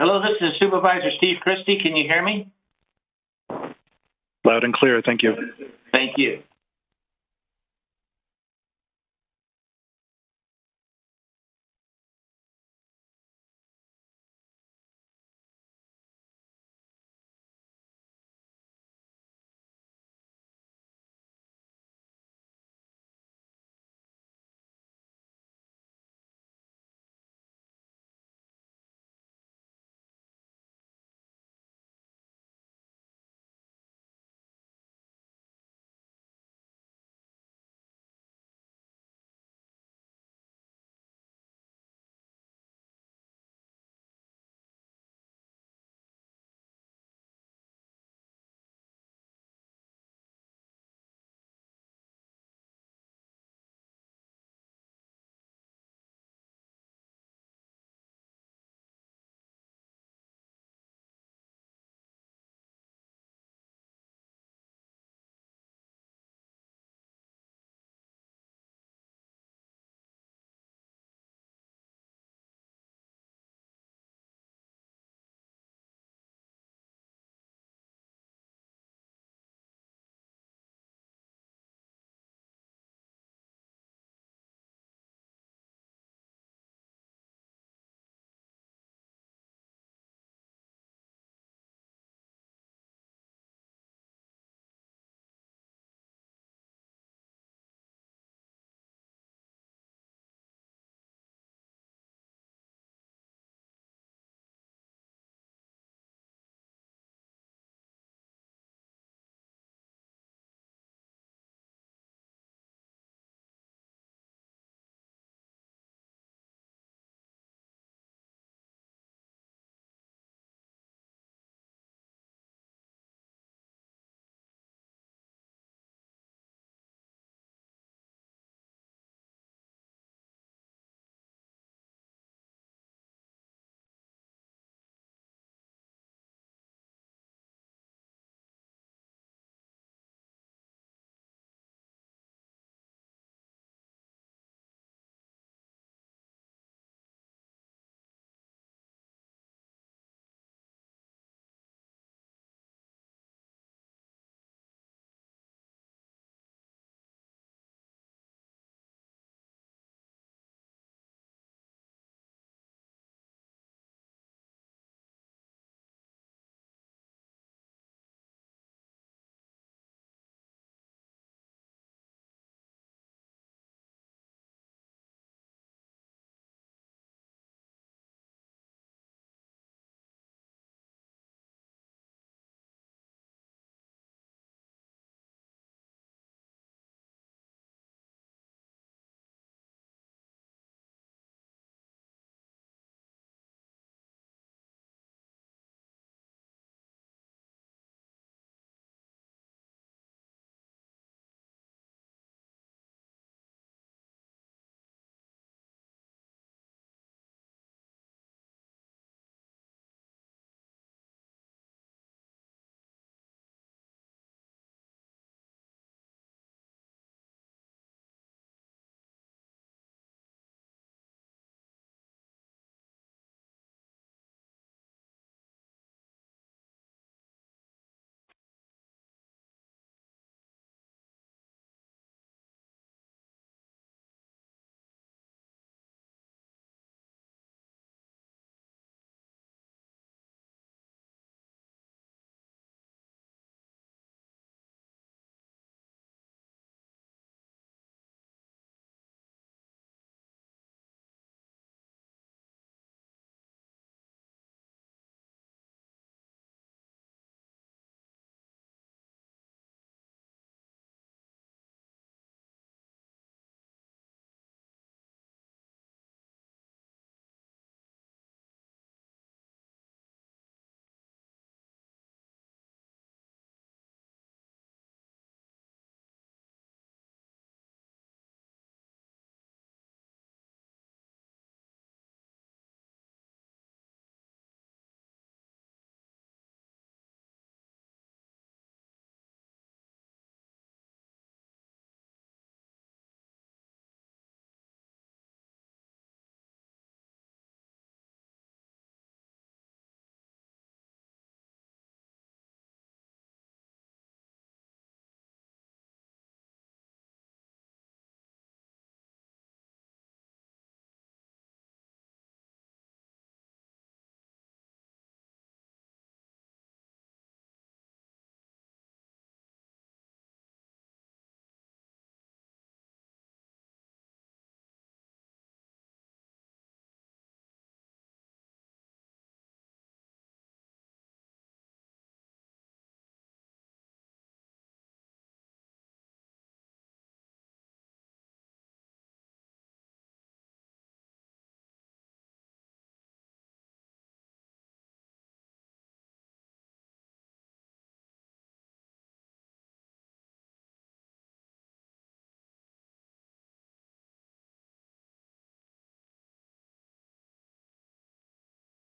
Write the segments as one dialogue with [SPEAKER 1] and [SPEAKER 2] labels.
[SPEAKER 1] Hello, this is Supervisor Steve Christie. Can you hear me?
[SPEAKER 2] Loud and clear. Thank you.
[SPEAKER 1] Thank you.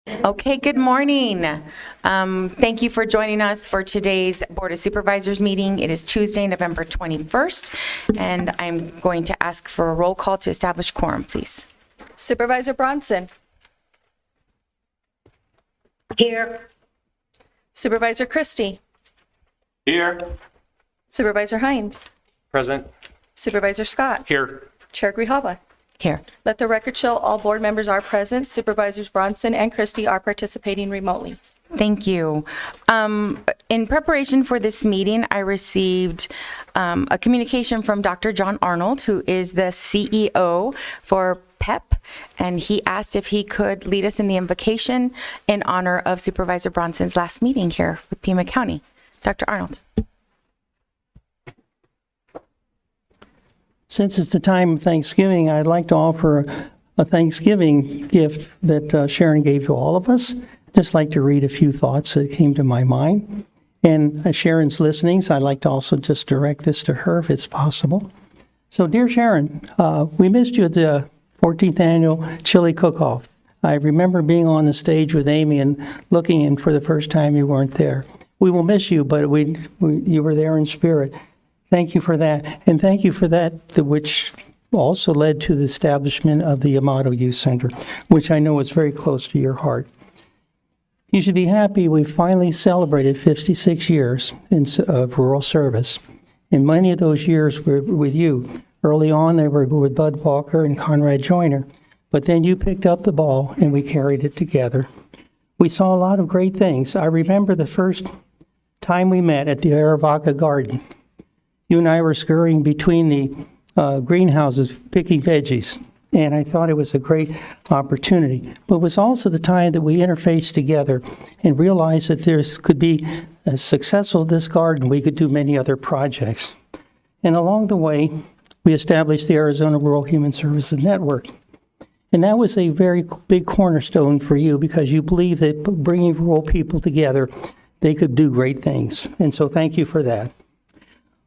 [SPEAKER 2] Okay, good morning. Thank you for joining us for today's Board of Supervisors meeting. It is Tuesday, November 21st, and I'm going to ask for a roll call to establish quorum, please.
[SPEAKER 3] Supervisor Bronson.
[SPEAKER 1] Here.
[SPEAKER 3] Supervisor Christie.
[SPEAKER 1] Here.
[SPEAKER 3] Supervisor Hines.
[SPEAKER 4] Present.
[SPEAKER 3] Supervisor Scott.
[SPEAKER 4] Here.
[SPEAKER 3] Chair Grijalva.
[SPEAKER 2] Here.
[SPEAKER 3] Let the record show all board members are present. Supervisors Bronson and Christie are participating remotely.
[SPEAKER 2] Thank you. In preparation for this meeting, I received a communication from Dr. John Arnold, who is the CEO for PEP, and he asked if he could lead us in the invocation in honor of Supervisor Bronson's last meeting here with Pima County. Dr. Arnold.
[SPEAKER 5] Since it's the time of Thanksgiving, I'd like to offer a Thanksgiving gift that Sharon gave to all of us. Just like to read a few thoughts that came to my mind. And as Sharon's listening, so I'd like to also just direct this to her if it's possible. So, dear Sharon, we missed you at the 14th annual chili cook-off. I remember being on the stage with Amy and looking in for the first time you weren't there. We will miss you, but you were there in spirit. Thank you for that. And thank you for that, which also led to the establishment of the Amato Youth Center, which I know is very close to your heart. You should be happy we finally celebrated 56 years of rural service. And many of those years were with you. Early on, they were with Bud Walker and Conrad Joyner. But then you picked up the ball and we carried it together. We saw a lot of great things. I remember the first time we met at the Arivaca Garden. You and I were scurrying between the greenhouses picking veggies, and I thought it was a great opportunity. But it was also the time that we interfaced together and realized that there could be, as successful as this garden, we could do many other projects. And along the way, we established the Arizona Rural Human Services Network. And that was a very big cornerstone for you because you believe that bringing rural people together, they could do great things. And so thank you for that.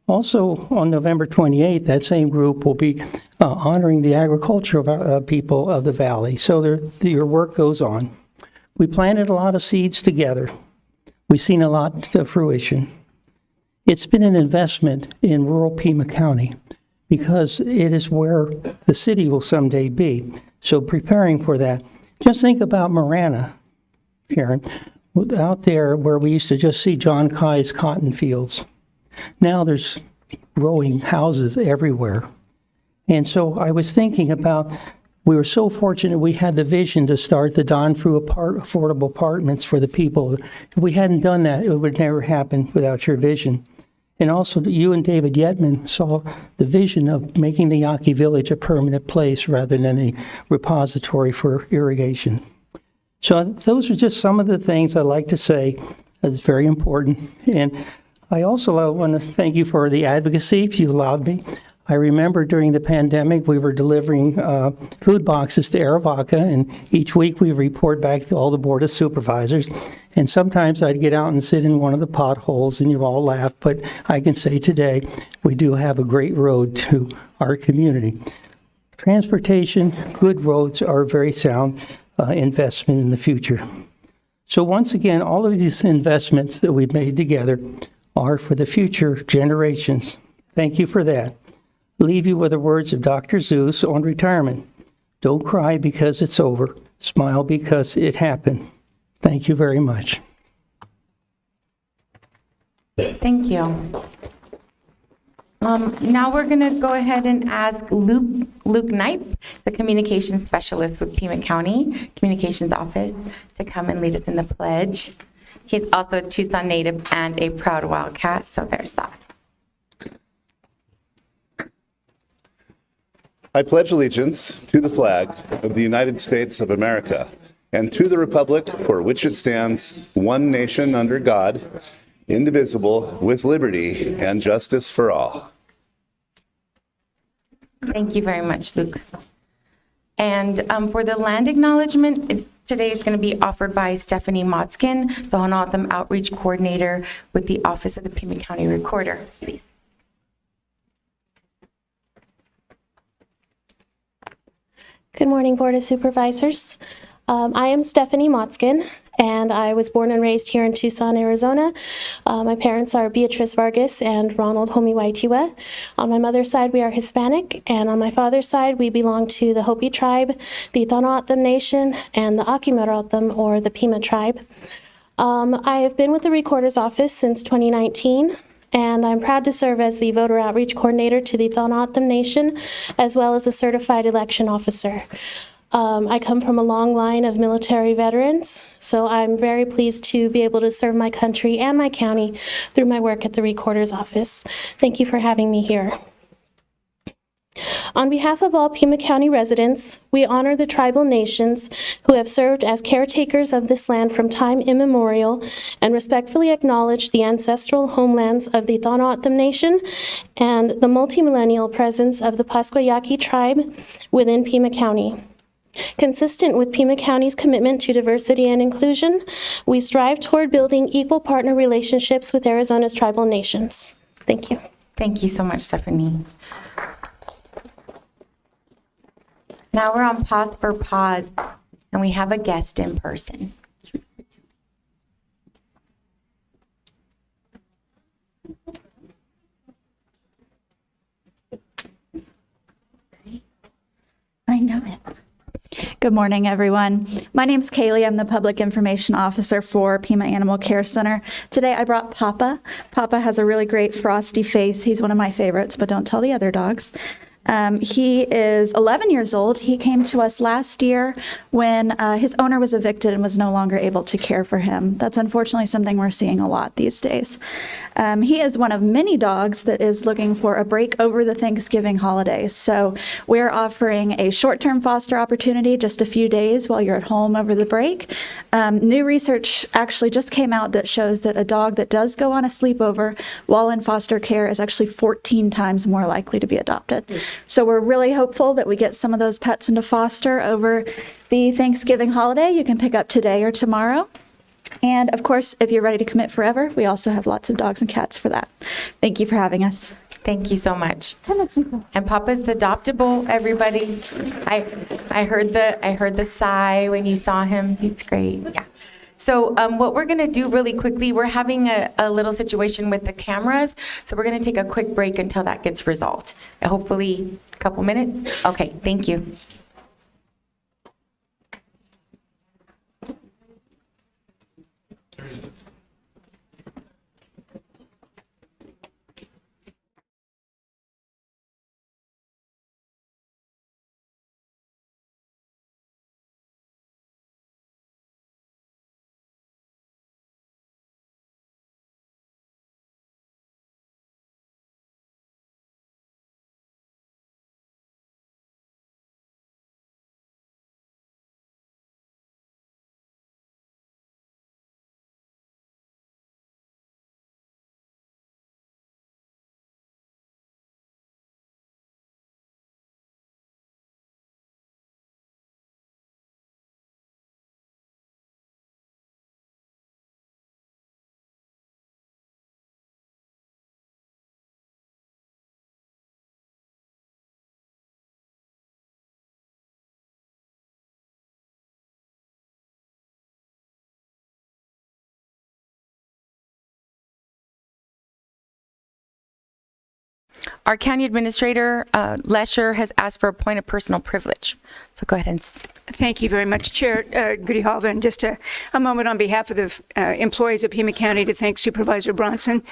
[SPEAKER 5] Also, on November 28th, that same group will be honoring the agricultural people of the valley. So your work goes on. We planted a lot of seeds together. We've seen a lot to fruition. It's been an investment in rural Pima County because it is where the city will someday be. So preparing for that, just think about Marana, Sharon, out there where we used to just see John Kai's cotton fields. Now there's growing houses everywhere. And so I was thinking about, we were so fortunate we had the vision to start the Don Fru affordable apartments for the people. If we hadn't done that, it would never happen without your vision. And also you and David Yetman saw the vision of making the Yaqui Village a permanent place rather than a repository for irrigation. So those are just some of the things I like to say that's very important. And I also want to thank you for the advocacy, if you allowed me. I remember during the pandemic, we were delivering food boxes to Arivaca, and each week we report back to all the Board of Supervisors. And sometimes I'd get out and sit in one of the potholes, and you all laugh, but I can say today, we do have a great road to our community. Transportation, good roads are a very sound investment in the future. So once again, all of these investments that we've made together are for the future generations. Thank you for that. Leave you with the words of Dr. Zeus on retirement. Don't cry because it's over. Smile because it happened. Thank you very much.
[SPEAKER 2] Thank you. Now we're going to go ahead and ask Luke Knipe, the communications specialist with Pima County Communications Office, to come and lead us in the pledge. He's also a Tucson native and a proud Wildcat, so there's that.
[SPEAKER 6] I pledge allegiance to the flag of the United States of America and to the republic for which it stands, one nation under God, indivisible, with liberty and justice for all.
[SPEAKER 2] Thank you very much, Luke. And for the land acknowledgement, today is going to be offered by Stephanie Motzkin, the Honotham Outreach Coordinator with the Office of the Pima County Recorder. Please.
[SPEAKER 7] Good morning, Board of Supervisors.
[SPEAKER 4] I am Stephanie Motzkin, and I was born and raised here in Tucson, Arizona. My parents are Beatrice Vargas and Ronald Homi-Waitiwa. On my mother's side, we are Hispanic, and on my father's side, we belong to the Hopi tribe, the Tohono Nation, and the Akimarotam, or the Pima tribe. I have been with the Recorder's Office since 2019. And I'm proud to serve as the voter outreach coordinator to the Tohono Nation, as well as a certified election officer. I come from a long line of military veterans, so I'm very pleased to be able to serve my country and my county through my work at the Recorder's Office. Thank you for having me here. On behalf of all Pima County residents, we honor the tribal nations who have served as caretakers of this land from time immemorial and respectfully acknowledge the ancestral homelands of the Tohono Nation and the multimillennial presence of the Pasquayaqui tribe within Pima County. Consistent with Pima County's commitment to diversity and inclusion, we strive toward building equal partner relationships with Arizona's tribal nations. Thank you.
[SPEAKER 2] Thank you so much, Stephanie. Now we're on pause for pause, and we have a guest in person.
[SPEAKER 7] I know it. Good morning, everyone. My name's Kaylee. I'm the Public Information Officer for Pima Animal Care Center. Today I brought Papa. Papa has a really great frosty face. He's one of my favorites, but don't tell the other dogs. He is 11 years old. He came to us last year when his owner was evicted and was no longer able to care for him. That's unfortunately something we're seeing a lot these days. He is one of many dogs that is looking for a break over the Thanksgiving holidays. So we're offering a short-term foster opportunity, just a few days while you're at home over the break. New research actually just came out that shows that a dog that does go on a sleepover while in foster care is actually 14 times more likely to be adopted. So we're really hopeful that we get some of those pets into foster over the Thanksgiving holiday. You can pick up today or tomorrow. And of course, if you're ready to commit forever, we also have lots of dogs and cats for that. Thank you for having us.
[SPEAKER 2] Thank you so much. And Papa's adoptable, everybody. I heard the sigh when you saw him. He's great. Yeah. So what we're going to do really quickly, we're having a little situation with the cameras, so we're going to take a quick break until that gets resolved. Hopefully a couple minutes. Okay, thank you. Our county administrator, Lesher, has asked for a point of personal privilege. So go ahead and.
[SPEAKER 8] Thank you very much, Chair Goody-Halva. And just a moment on behalf of the employees of Pima County to thank Supervisor Bronson.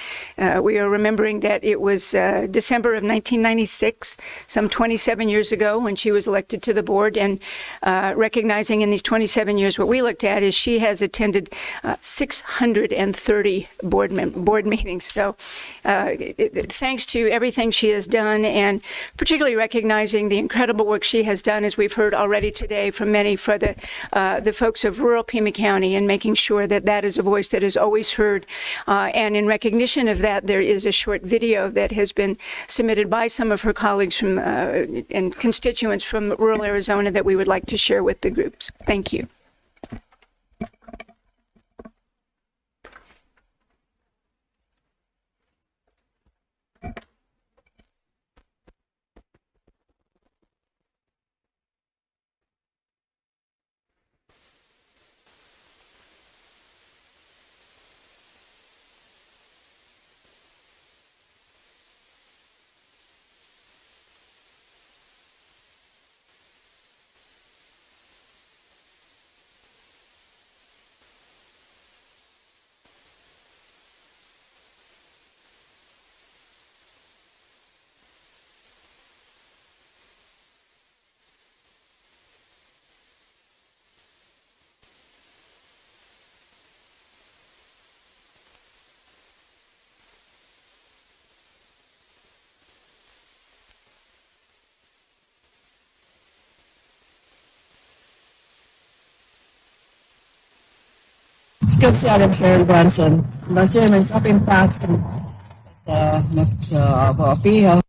[SPEAKER 8] We are remembering that it was December of 1996, some 27 years ago, when she was elected to the board, and recognizing in these 27 years what we looked at is she has attended 630 board meetings. So thanks to everything she has done, and particularly recognizing the incredible work she has done, as we've heard already today from many, for the folks of rural Pima County, and making sure that that is a voice that is always heard. And in recognition of that, there is a short video that has been submitted by some of her colleagues from and constituents from rural Arizona that we would like to share with the groups. Thank you.
[SPEAKER 9] Skip the Adam Sharon Branson. The chairman's up in task. Pima.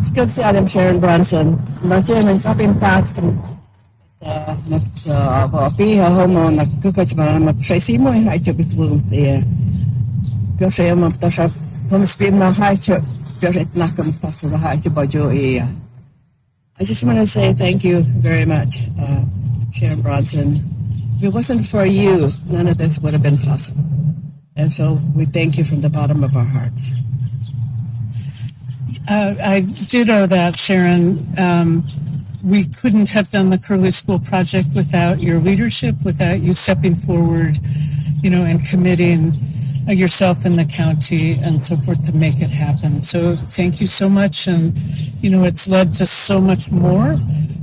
[SPEAKER 9] Skip the Adam Sharon Branson. The chairman's up in task. Pima homo nagkukachma mag-tracy mo ay ito bitulong tiya. Pero siya magtasap homispim na hacho. Pero itnakam taso na hacho bajo iya. I just want to say thank you very much, Sharon Bronson. If it wasn't for you, none of this would have been possible. And so we thank you from the bottom of our hearts.
[SPEAKER 10] I ditto that, Sharon. We couldn't have done the Curlew School project without your leadership, without you stepping forward, and committing yourself and the county and so forth to make it happen. So thank you so much. And, it's led to so much more,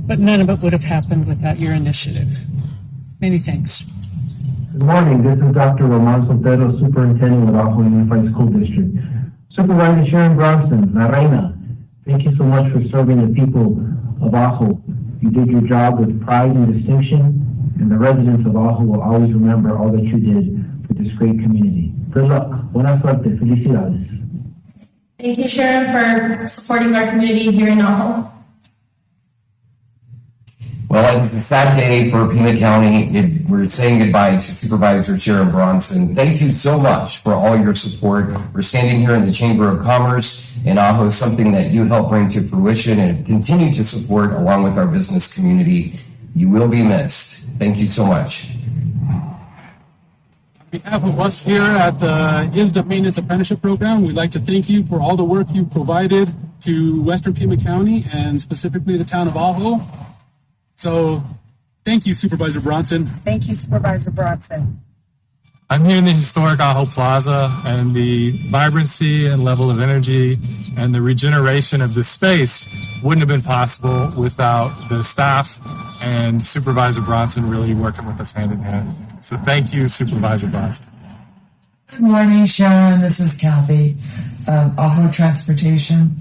[SPEAKER 10] but none of it would have happened without your initiative. Many thanks.
[SPEAKER 11] Good morning. This is Dr. Roman Sotero, Superintendent of Ajo Unified School District. Supervisor Sharon Bronson, La Reina, thank you so much for serving the people of Ajo. You did your job with pride and distinction, and the residents of Ajo will always remember all that you did for this great community. Good luck. Buena suerte. Felicidades.
[SPEAKER 4] Thank you, Sharon, for supporting our community here in Ajo.
[SPEAKER 12] Well, it's a sad day for Pima County. We're saying goodbye to Supervisor Sharon Bronson. Thank you so much for all your support. We're standing here in the Chamber of Commerce in Ajo, something that you helped bring to fruition and continue to support along with our business community. You will be missed. Thank you so much.
[SPEAKER 13] On behalf of us here at the ISDA Maintenance Apprenticeship Program, we'd like to thank you for all the work you provided to Western Pima County and specifically the town of Ajo. So thank you, Supervisor Bronson.
[SPEAKER 14] Thank you, Supervisor Bronson.
[SPEAKER 15] I'm here in the historic Ajo Plaza, and the vibrancy and level of energy and the regeneration of the space wouldn't have been possible without the staff and Supervisor Bronson really working with us hand in hand. So thank you, Supervisor Bronson.
[SPEAKER 14] Good morning, Sharon. This is Kathy, Ajo Transportation.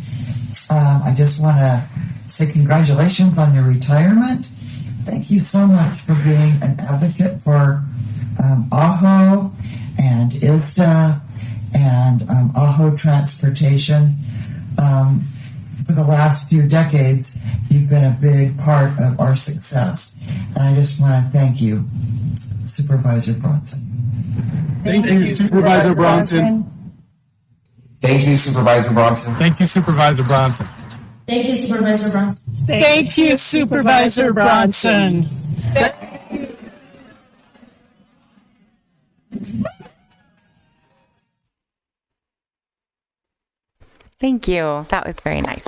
[SPEAKER 14] I just want to say congratulations on your retirement. Thank you so much for being an advocate for Ajo and ISDA and Ajo Transportation. For the last few decades, you've been a big part of our success. And I just want to thank you, Supervisor Bronson.
[SPEAKER 13] Thank you, Supervisor Bronson.
[SPEAKER 12] Thank you, Supervisor Bronson.
[SPEAKER 15] Thank you, Supervisor Bronson.
[SPEAKER 4] Thank you, Supervisor Bronson.
[SPEAKER 10] Thank you, Supervisor Bronson.
[SPEAKER 2] Thank you. That was very nice.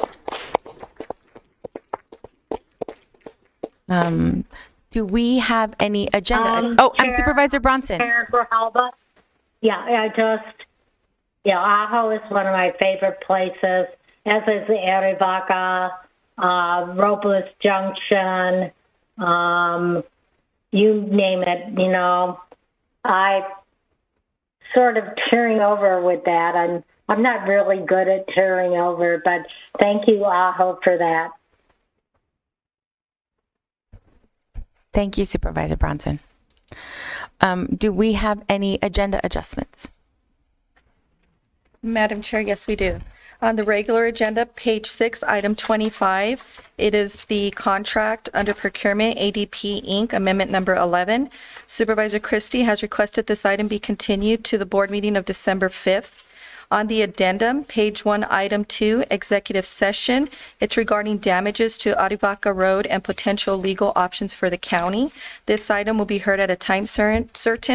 [SPEAKER 2] Do we have any agenda? I'm Supervisor Bronson.
[SPEAKER 16] Ajo is one of my favorite places, as is the Arivaca, Robles Junction, you name it, I sort of tearing over with that. I'm not really good at tearing over, but thank you, Ajo, for that.
[SPEAKER 2] Thank you, Supervisor Bronson. Do we have any agenda adjustments?
[SPEAKER 3] Madam Chair, yes, we do. On the regular agenda, page 6, item 25, it is the contract under procurement, ADP Inc., amendment number 11. Supervisor Christie has requested this item be continued to the board meeting of December 5th. On the addendum, page 1, item 2, executive session, it's regarding damages to Arivaca Road and potential legal options for the county. This item will be heard at a time certain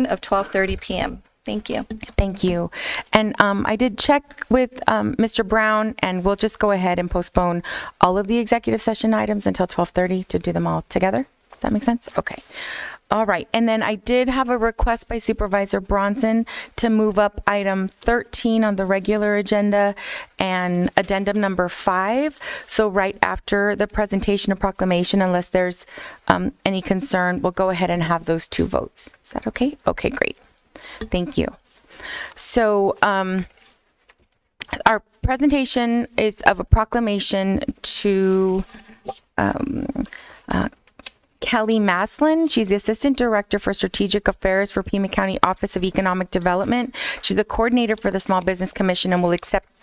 [SPEAKER 3] of 12:30 p.m. Thank you.
[SPEAKER 2] Thank you. And I did check with Mr. Brown, and we'll just go ahead and postpone all of the executive session items until 12:30 to do them all together. Does that make sense? Okay. All right, and then I did have a request by Supervisor Bronson to move up item 13 on the regular agenda and addendum number 5. So right after the presentation of proclamation, unless there's any concern, we'll go ahead and have those 2 votes. Is that okay? Okay, great. Thank you. So our presentation is of a proclamation to Kelly Maslin. She's the Assistant Director for Strategic Affairs for Pima County Office of Economic Development. She's the coordinator for the Small Business Commission and will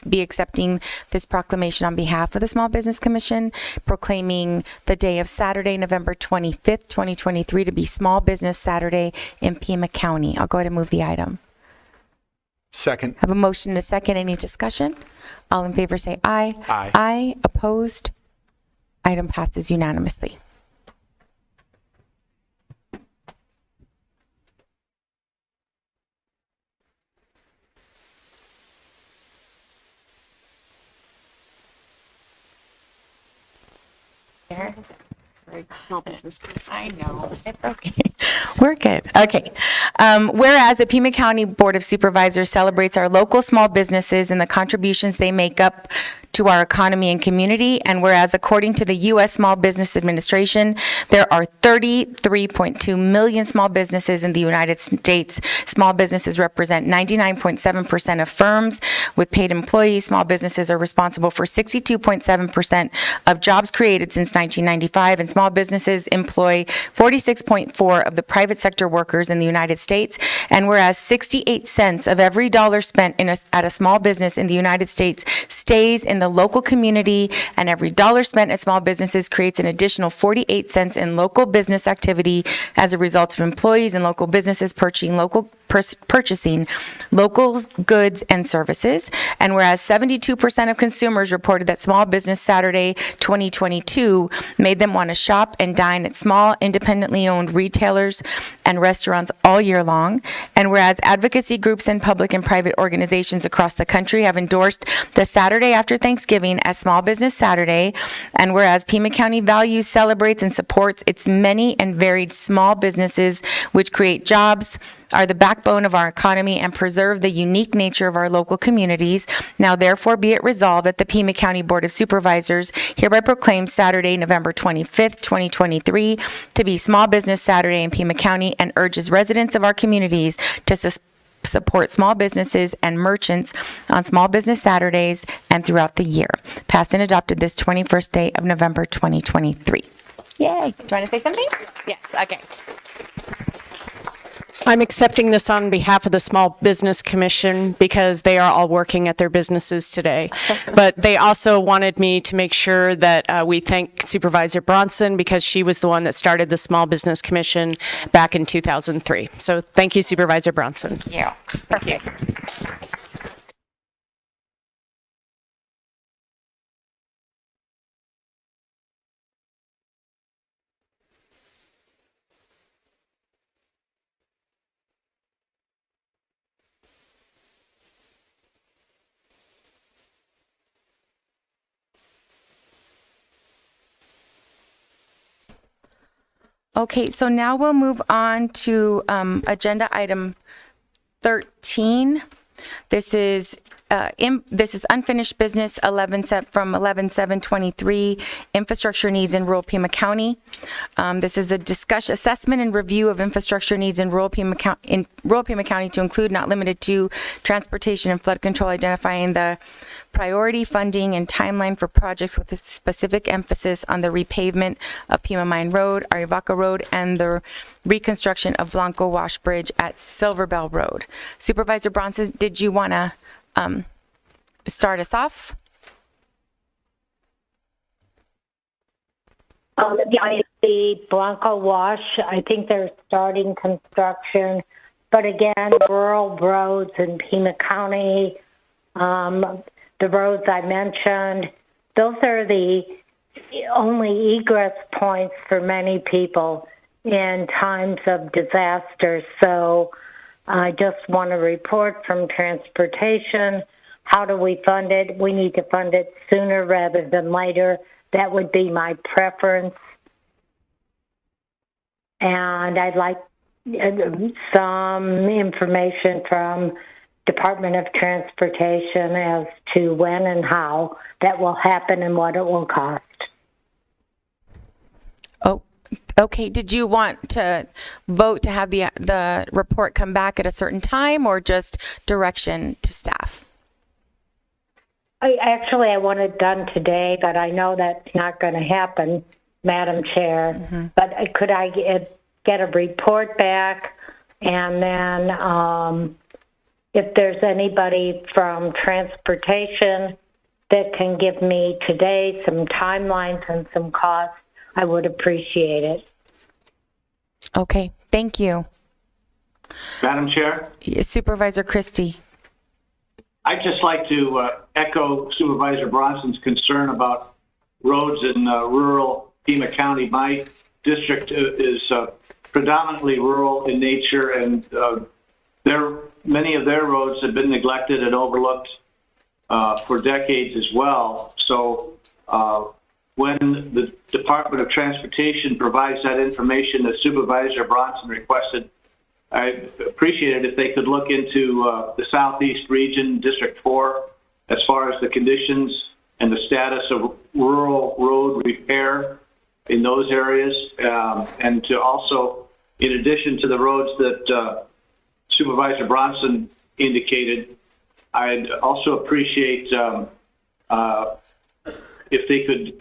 [SPEAKER 2] be accepting this proclamation on behalf of the Small Business Commission, proclaiming the day of Saturday, November 25th, 2023 to be Small Business Saturday in Pima County. I'll go ahead and move the item.
[SPEAKER 17] Second.
[SPEAKER 2] Have a motion and a second. Any discussion? All in favor say aye.
[SPEAKER 17] Aye.
[SPEAKER 2] Aye. Opposed? Item passes unanimously.
[SPEAKER 18] Sorry, small business.
[SPEAKER 2] I know. It's okay. We're good. Okay. Whereas the Pima County Board of Supervisors celebrates our local small businesses and the contributions they make up to our economy and community, and whereas according to the U.S. Small Business Administration, there are 33.2 million small businesses in the United States. Small businesses represent 99.7% of firms with paid employees. Small businesses are responsible for 62.7% of jobs created since 1995, and small businesses employ 46.4% of the private sector workers in the United States. And whereas 68 cents of every dollar spent at a small business in the United States stays in the local community, and every dollar spent at small businesses creates an additional 48 cents in local business activity as a result of employees and local businesses purchasing local goods and services. And whereas 72% of consumers reported that Small Business Saturday 2022 made them want to shop and dine at small, independently owned retailers and restaurants all year long. And whereas advocacy groups and public and private organizations across the country have endorsed the Saturday after Thanksgiving as Small Business Saturday, and whereas Pima County values, celebrates, and supports its many and varied small businesses, which create jobs, are the backbone of our economy, and preserve the unique nature of our local communities. Now, therefore, be it resolved that the Pima County Board of Supervisors hereby proclaims Saturday, November 25th, 2023 to be Small Business Saturday in Pima County, and urges residents of our communities to support small businesses and merchants on Small Business Saturdays and throughout the year. Passed and adopted this 21st day of November 2023. Yay. Do you want to say something? Yes. Okay.
[SPEAKER 18] I'm accepting this on behalf of the Small Business Commission because they are all working at their businesses today. But they also wanted me to make sure that we thank Supervisor Bronson because she was the one that started the Small Business Commission back in 2003. So thank you, Supervisor Bronson.
[SPEAKER 2] Yeah. Perfect. Okay, so now we'll move on to agenda item 13. This is unfinished business from 11/7/23, infrastructure needs in rural Pima County. This is a assessment and review of infrastructure needs in rural Pima County to include, not limited to, transportation and flood control, identifying the priority funding and timeline for projects with a specific emphasis on the repavement of Pima Mine Road, Arivaca Road, and the reconstruction of Blanco Wash Bridge at Silverbell Road. Supervisor Bronson, did you want to start us off?
[SPEAKER 16] The Blanco Wash, I think they're starting construction. But again, rural roads in Pima County, the roads I mentioned, those are the only egress points for many people in times of disaster. So I just want to report from transportation. How do we fund it? We need to fund it sooner rather than later. That would be my preference. And I'd like some information from Department of Transportation as to when and how that will happen and what it will cost.
[SPEAKER 2] Oh, okay. Did you want to vote to have the report come back at a certain time, or just direction to staff?
[SPEAKER 16] I want it done today, but I know that's not going to happen, Madam Chair. But could I get a report back, and then if there's anybody from transportation that can give me today some timelines and some costs, I would appreciate it.
[SPEAKER 2] Okay, thank you.
[SPEAKER 1] Madam Chair,
[SPEAKER 2] Supervisor Christie.
[SPEAKER 1] I'd just like to echo Supervisor Bronson's concern about roads in rural Pima County. My district is predominantly rural in nature, and many of their roads have been neglected and overlooked for decades as well. So when the Department of Transportation provides that information that Supervisor Bronson requested, I appreciate it if they could look into the Southeast region, District 4, as far as the conditions and the status of rural road repair in those areas, and to also, in addition to the roads that Supervisor Bronson indicated, I'd also appreciate if they could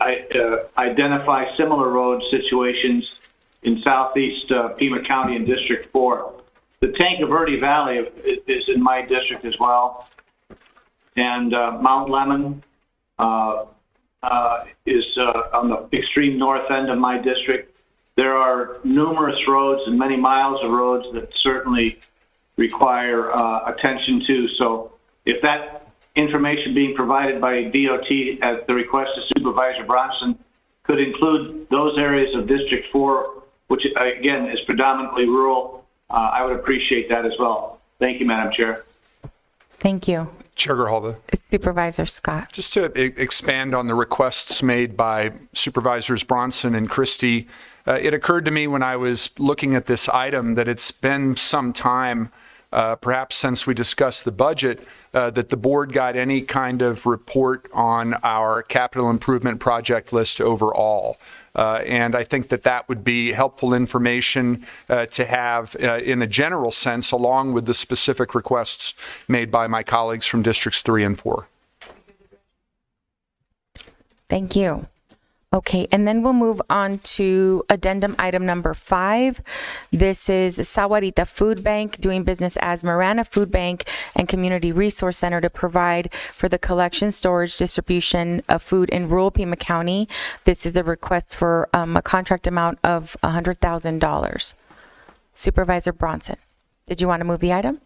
[SPEAKER 1] identify similar road situations in Southeast Pima County and District 4. The Tanque Verde Valley is in my district as well, and Mount Lemmon is on the extreme north end of my district. There are numerous roads and many miles of roads that certainly require attention to. So if that information being provided by DOT at the request of Supervisor Bronson could include those areas of District 4, which again is predominantly rural, I would appreciate that as well. Thank you, Madam Chair.
[SPEAKER 2] Thank you.
[SPEAKER 17] Chair Gerhalda.
[SPEAKER 2] Supervisor Scott.
[SPEAKER 17] Just to expand on the requests made by Supervisors Bronson and Christie, it occurred to me when I was looking at this item that it's been some time, perhaps since we discussed the budget, that the board got any kind of report on our capital improvement project list overall. And I think that would be helpful information to have in a general sense, along with the specific requests made by my colleagues from Districts 3 and 4.
[SPEAKER 2] Thank you. Okay, and then we'll move on to addendum item number 5. This is Sahuarita Food Bank doing business as Marana Food Bank and Community Resource Center to provide for the collection, storage, distribution of food in rural Pima County. This is a request for a contract amount of $100,000. Supervisor Bronson, did you want to move the item?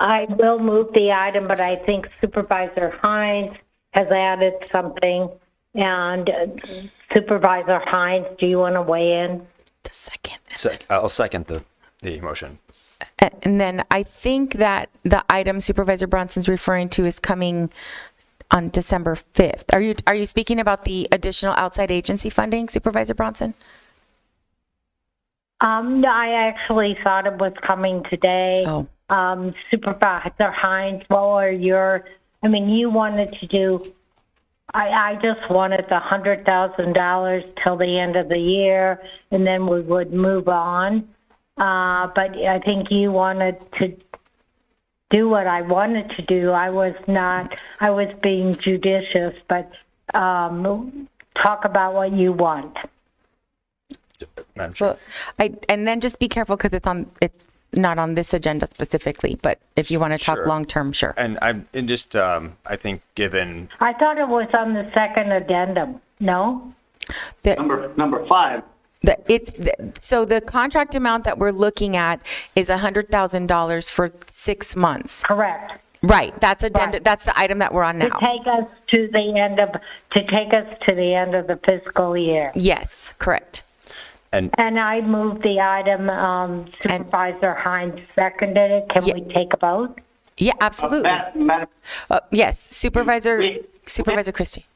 [SPEAKER 16] I will move the item, but I think Supervisor Hines has added something. And Supervisor Hines, do you want to weigh in?
[SPEAKER 19] I'll second the motion.
[SPEAKER 2] And then I think that the item Supervisor Bronson's referring to is coming on December 5th. Are you speaking about the additional outside agency funding, Supervisor Bronson?
[SPEAKER 16] No, I actually thought it was coming today.
[SPEAKER 2] Oh.
[SPEAKER 16] Supervisor Hines, you wanted to do, I just wanted the $100,000 till the end of the year, and then we would move on. But I think you wanted to do what I wanted to do. I was being judicious, but talk about what you want.
[SPEAKER 2] Well, and then just be careful because it's not on this agenda specifically, but if you want to talk long-term, sure.
[SPEAKER 19] And I think given...
[SPEAKER 16] I thought it was on the second addendum, no?
[SPEAKER 1] Number 5.
[SPEAKER 2] So the contract amount that we're looking at is $100,000 for 6 months.
[SPEAKER 16] Correct.
[SPEAKER 2] Right. That's addendum. That's the item that we're on now.
[SPEAKER 16] To take us to the end of the fiscal year.
[SPEAKER 2] Yes, correct.
[SPEAKER 16] And I moved the item. Supervisor Hines seconded it. Can we take a vote?
[SPEAKER 2] Yeah, absolutely.
[SPEAKER 1] Madam,
[SPEAKER 2] Yes, Supervisor Christie.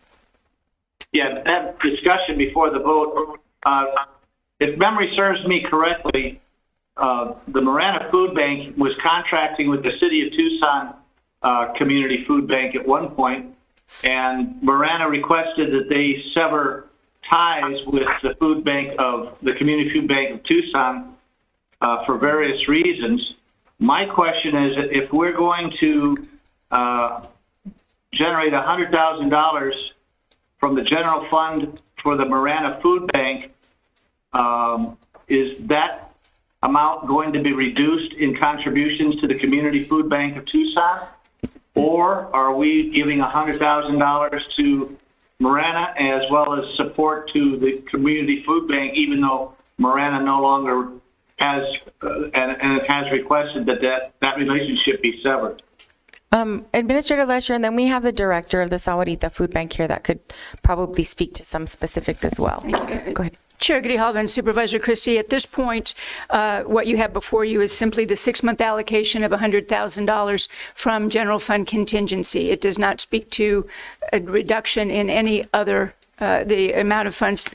[SPEAKER 1] Yeah, that discussion before the vote, if memory serves me correctly, the Marana Food Bank was contracting with the City of Tucson Community Food Bank at one point, and Marana requested that they sever ties with the food bank of the Community Food Bank of Tucson for various reasons. My question is, if we're going to generate $100,000 from the general fund for the Marana Food Bank, is that amount going to be reduced in contributions to the Community Food Bank of Tucson? Or are we giving $100,000 to Marana as well as support to the Community Food Bank, even though Marana no longer has and has requested that relationship be severed?
[SPEAKER 2] Administrator Lesher, and then we have the director of the Sahuarita Food Bank here that could probably speak to some specifics as well. Go ahead.
[SPEAKER 8] Chair Grijalva and Supervisor Christie, at this point, what you have before you is simply the 6-month allocation of $100,000 from general fund contingency. It does not speak to a reduction in any other, the amount of funds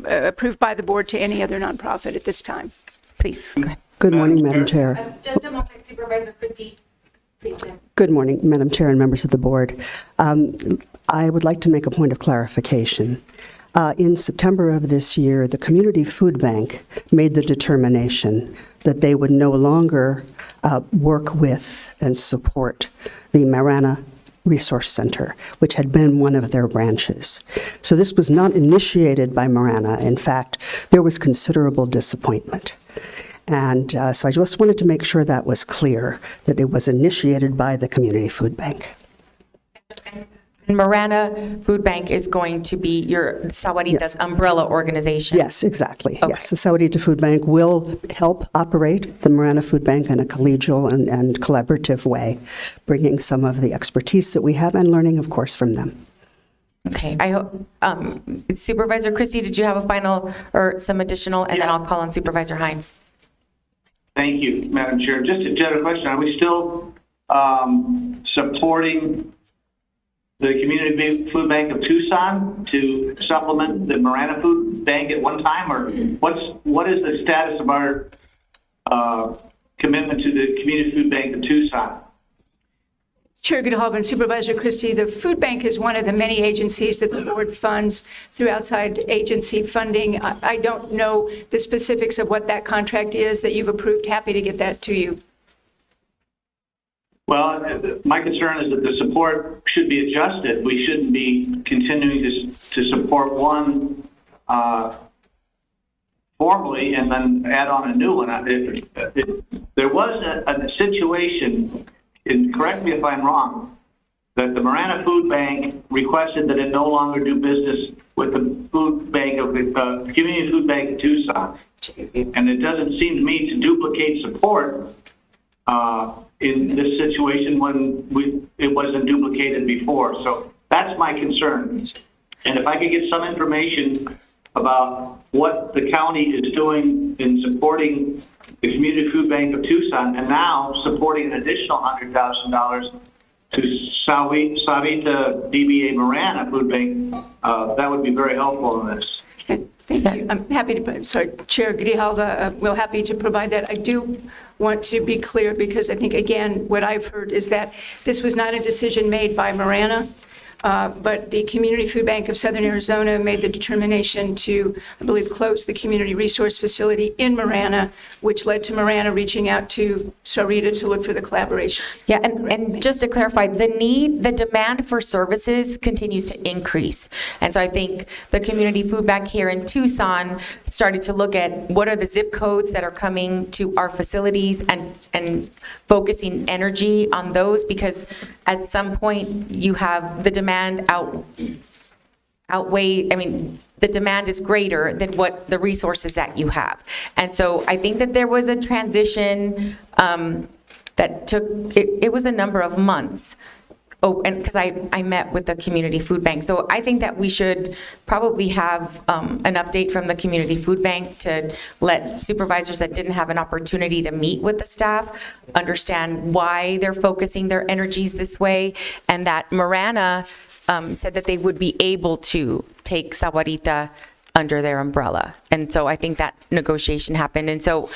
[SPEAKER 8] approved by the board to any other nonprofit at this time.
[SPEAKER 2] Please, go ahead.
[SPEAKER 20] Good morning, Madam Chair.
[SPEAKER 2] Just a moment, Supervisor Christie. Please.
[SPEAKER 20] Good morning, Madam Chair and members of the board. I would like to make a point of clarification. In September of this year, the Community Food Bank made the determination that they would no longer work with and support the Marana Resource Center, which had been one of their branches. So this was not initiated by Marana. In fact, there was considerable disappointment. And so I just wanted to make sure that was clear, that it was initiated by the Community Food Bank.
[SPEAKER 2] And Marana Food Bank is going to be your Sahuarita's umbrella organization.
[SPEAKER 20] Yes, exactly. Okay. Yes, the Sahuarita Food Bank will help operate the Marana Food Bank in a collegial and collaborative way, bringing some of the expertise that we have and learning, of course, from them.
[SPEAKER 2] Okay, I hope, Supervisor Christie, did you have a final or some additional, and then I'll call on Supervisor Hines.
[SPEAKER 1] Thank you, Madam Chair. Just a general question. Are we still supporting the Community Food Bank of Tucson to supplement the Marana Food Bank at one time, or what is the status of our commitment to the Community Food Bank of Tucson?
[SPEAKER 8] Chair Grijalva and Supervisor Christie, the food bank is one of the many agencies that the board funds through outside agency funding. I don't know the specifics of what that contract is that you've approved. Happy to get that to you.
[SPEAKER 1] Well, my concern is that the support should be adjusted. We shouldn't be continuing to support one formally and then add on a new one. There was a situation, and correct me if I'm wrong, that the Marana Food Bank requested that it no longer do business with the food bank of the Community Food Bank of Tucson. And it doesn't seem to me to duplicate support in this situation when it wasn't duplicated before. So that's my concern. And if I could get some information about what the county is doing in supporting the Community Food Bank of Tucson and now supporting an additional $100,000 to Sahuarita DBA Marana Food Bank, that would be very helpful in this.
[SPEAKER 8] Thank you. I'm happy to, sorry, Chair Grijalva, we're happy to provide that. I do want to be clear because I think, again, what I've heard is that this was not a decision made by Marana, but the Community Food Bank of Southern Arizona made the determination to, I believe, close the community resource facility in Marana, which led to Marana reaching out to Sahuarita to look for the collaboration.
[SPEAKER 2] Yeah, and just to clarify, the demand for services continues to increase. And so I think the Community Food Bank here in Tucson started to look at what are the zip codes that are coming to our facilities and focusing energy on those, because at some point you have the demand outweigh, I mean, the demand is greater than what the resources that you have. And so I think that there was a transition that took, it was a number of months. Oh, and because I met with the Community Food Bank. So I think that we should probably have an update from the Community Food Bank to let supervisors that didn't have an opportunity to meet with the staff understand why they're focusing their energies this way, and that Marana said that they would be able to take Sahuarita under their umbrella. And so I think that negotiation happened. And so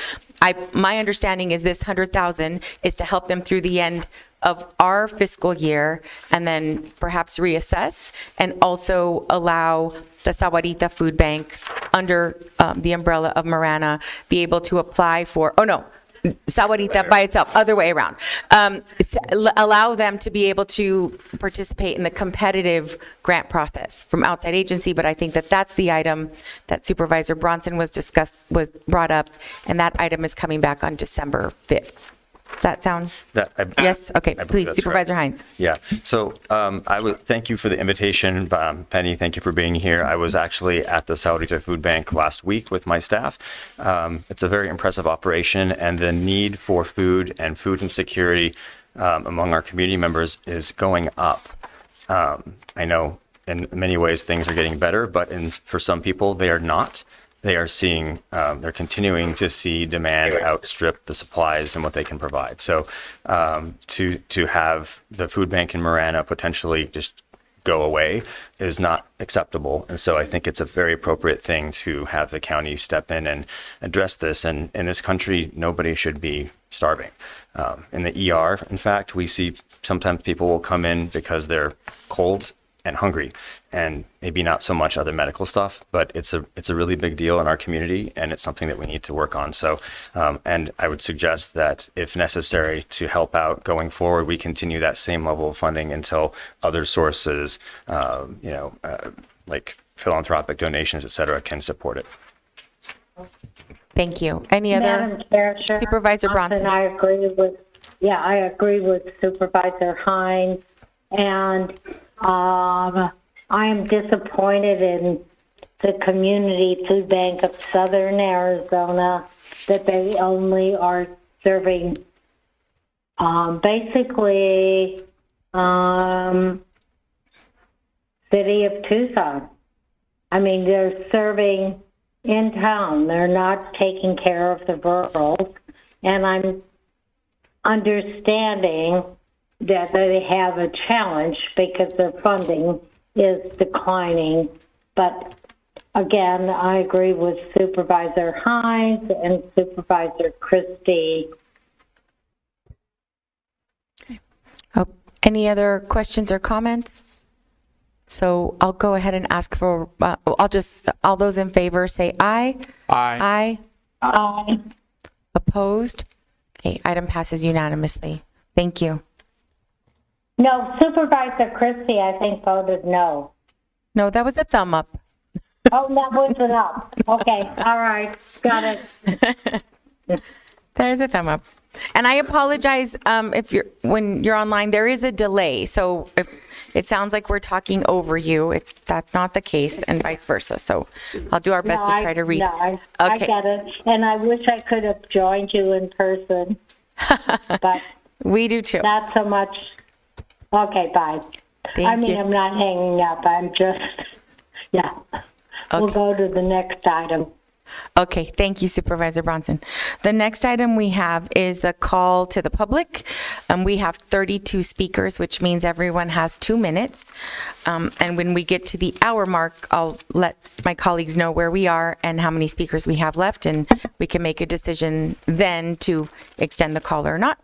[SPEAKER 2] my understanding is this 100,000 is to help them through the end of our fiscal year and then perhaps reassess and also allow the Sahuarita Food Bank under the umbrella of Marana be able to apply for, Sahuarita by itself, other way around. Allow them to be able to participate in the competitive grant process from outside agency, but I think that that's the item that Supervisor Bronson was brought up, and that item is coming back on December 5th. Does that sound? Yes? Okay, please, Supervisor Hines.
[SPEAKER 19] Yeah. So I would thank you for the invitation, Penny. Thank you for being here. I was actually at the Sahuarita Food Bank last week with my staff. It's a very impressive operation, and the need for food and food insecurity among our community members is going up. I know in many ways things are getting better, but for some people they are not. They are seeing, they're continuing to see demand outstrip the supplies and what they can provide. So to have the food bank in Marana potentially just go away is not acceptable. And so I think it's a very appropriate thing to have the county step in and address this. And in this country, nobody should be starving. In the ER, in fact, we see sometimes people will come in because they're cold and hungry, and maybe not so much other medical stuff, but it's a really big deal in our community, and it's something that we need to work on. So, and I would suggest that if necessary to help out going forward, we continue that same level of funding until other sources, like philanthropic donations, et cetera, can support it.
[SPEAKER 2] Thank you. Any other?
[SPEAKER 16] Madam Chair,
[SPEAKER 2] Supervisor Bronson.
[SPEAKER 16] I agree with Supervisor Hines, and I am disappointed in the Community Food Bank of Southern Arizona that they only are serving basically city of Tucson. I mean, they're serving in town. They're not taking care of the rural. And I'm understanding that they have a challenge because their funding is declining. But again, I agree with Supervisor Hines and Supervisor Christie.
[SPEAKER 2] Any other questions or comments? So I'll go ahead and ask for, all those in favor say aye.
[SPEAKER 17] Aye.
[SPEAKER 16] Aye.
[SPEAKER 2] Opposed? Okay, item passes unanimously. Thank you.
[SPEAKER 16] No, Supervisor Christie, I think, voted no.
[SPEAKER 2] No, that was a thumb up.
[SPEAKER 16] Oh, that was an up. Okay, all right, got it.
[SPEAKER 2] There's a thumb up. And I apologize when you're online, there is a delay. So if it sounds like we're talking over you, that's not the case, and vice versa. So I'll do our best to try to read.
[SPEAKER 16] No, I get it. And I wish I could have joined you in person. But
[SPEAKER 2] we do too.
[SPEAKER 16] Not so much. Okay, bye.
[SPEAKER 2] Thank you.
[SPEAKER 16] I'm not hanging up. I'm just, yeah. Okay. We'll go to the next item.
[SPEAKER 2] Okay, thank you, Supervisor Bronson. The next item we have is the call to the public. We have 32 speakers, which means everyone has 2 minutes. And when we get to the hour mark, I'll let my colleagues know where we are and how many speakers we have left, and we can make a decision then to extend the call or not.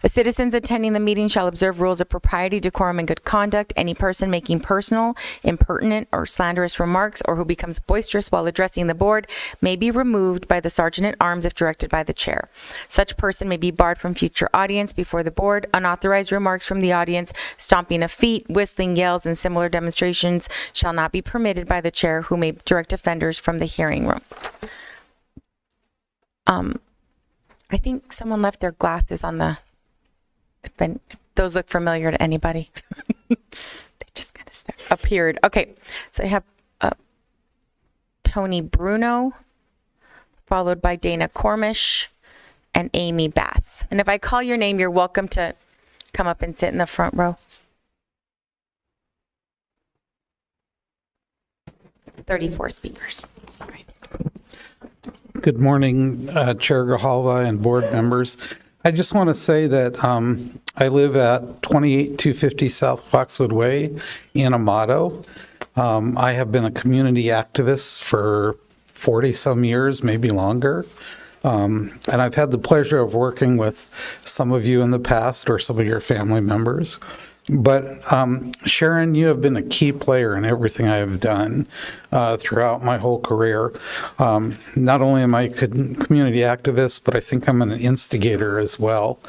[SPEAKER 2] Citizens attending the meeting shall observe rules of propriety, decorum, and good conduct. Any person making personal, impertinent, or slanderous remarks, or who becomes boisterous while addressing the board, may be removed by the Sergeant at Arms if directed by the chair. Such person may be barred from future audience before the board. Unauthorized remarks from the audience, stomping of feet, whistling, yells, and similar demonstrations shall not be permitted by the chair, who may direct offenders from the hearing room. I think someone left their glasses on the, those look familiar to anybody. They just kind of appeared. Okay, so I have Tony Bruno, followed by Dana Cormish and Amy Bass. And if I call your name, you're welcome to come up and sit in the front row. 34 speakers. Okay.
[SPEAKER 21] Good morning, Chair Grijalva and board members. I just want to say that I live at 28250 South Foxwood Way in Amato. I have been a community activist for 40 some years, maybe longer. And I've had the pleasure of working with some of you in the past or some of your family members. But Sharon, you have been a key player in everything I have done throughout my whole career. Not only am I a community activist, but I think I'm an instigator as well.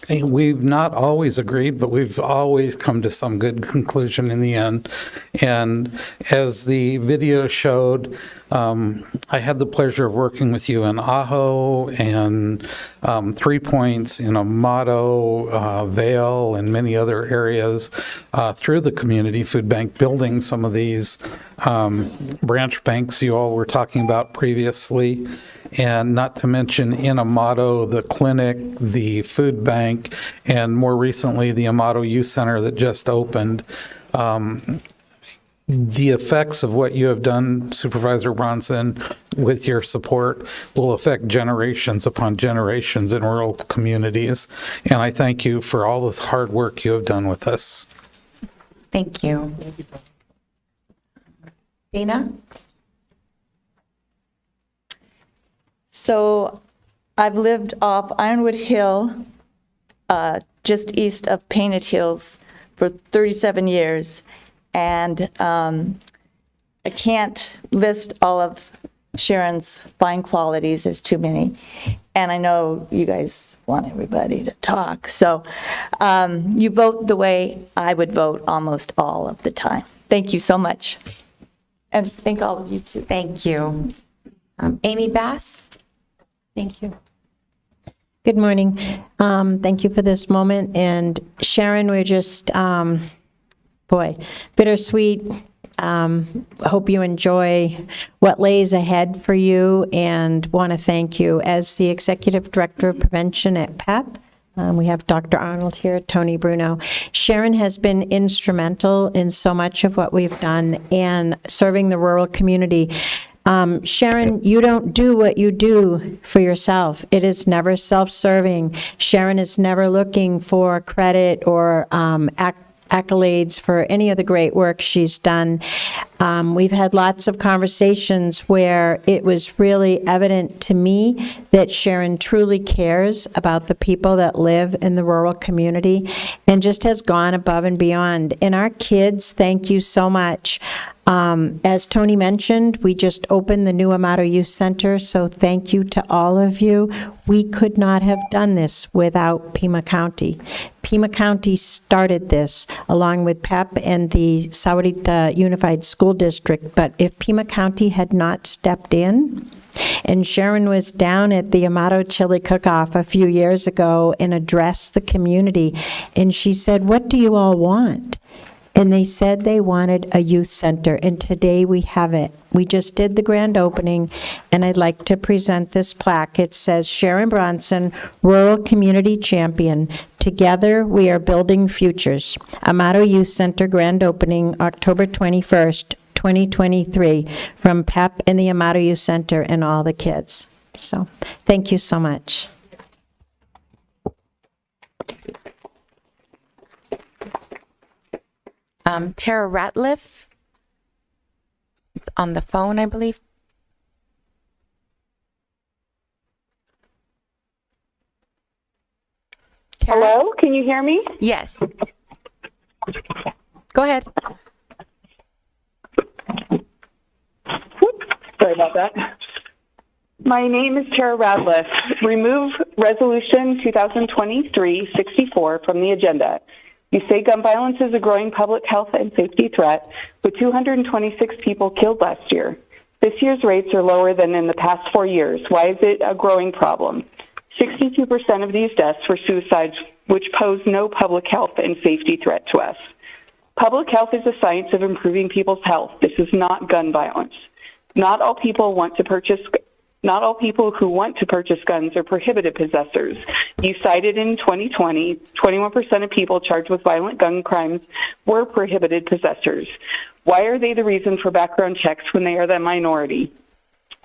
[SPEAKER 21] We've not always agreed, but we've always come to some good conclusion in the end. And as the video showed, I had the pleasure of working with you in Ajo and 3 Points, in Amato, Vale, and many other areas through the community food bank, building some of these branch banks you all were talking about previously. And not to mention in Amato, the clinic, the food bank, and more recently, the Amato Youth Center that just opened. The effects of what you have done, Supervisor Bronson, with your support will affect generations upon generations in rural communities. And I thank you for all this hard work you have done with us.
[SPEAKER 2] Thank you. Dana?
[SPEAKER 7] So I've lived off Ironwood Hill, just east of Painted Hills, for 37 years. And I can't list all of Sharon's fine qualities. There's too many. And I know you guys want everybody to talk. So you vote the way I would vote almost all of the time. Thank you so much. And thank all of you too.
[SPEAKER 2] Thank you. Amy Bass? Thank you.
[SPEAKER 22] Good morning. Thank you for this moment. And Sharon, we're just, bittersweet. Hope you enjoy what lays ahead for you, and want to thank you. As the Executive Director of Prevention at PEP, we have Dr. Arnold here, Tony Bruno. Sharon has been instrumental in so much of what we've done in serving the rural community. Sharon, you don't do what you do for yourself. It is never self-serving. Sharon is never looking for credit or accolades for any of the great work she's done. We've had lots of conversations where it was really evident to me that Sharon truly cares about the people that live in the rural community and just has gone above and beyond. And our kids, thank you so much. As Tony mentioned, we just opened the new Amato Youth Center, so thank you to all of you. We could not have done this without Pima County. Pima County started this along with PEP and the Sahuarita Unified School District, but if Pima County had not stepped in, and Sharon was down at the Amato Chili Cook-Off a few years ago and addressed the community, and she said, "What do you all want?" And they said they wanted a youth center, and today we have it. We just did the grand opening, and I'd like to present this plaque. It says, Sharon Bronson, Rural Community Champion. Together, we are building futures. Amato Youth Center grand opening, October 21st, 2023, from PEP and the Amato Youth Center and all the kids. So, thank you so much.
[SPEAKER 2] Tara Ratliff. It's on the phone, I believe. Tara?
[SPEAKER 23] Hello, can you hear me?
[SPEAKER 2] Yes. Go ahead.
[SPEAKER 23] Sorry about that. My name is Tara Radliff. Remove Resolution 2023-64 from the agenda. You say gun violence is a growing public health and safety threat, with 226 people killed last year. This year's rates are lower than in the past 4 years. Why is it a growing problem? 62% of these deaths were suicides, which pose no public health and safety threat to us. Public health is a science of improving people's health. This is not gun violence. Not all people who want to purchase guns are prohibited possessors. You cited in 2020, 21% of people charged with violent gun crimes were prohibited possessors. Why are they the reason for background checks when they are the minority?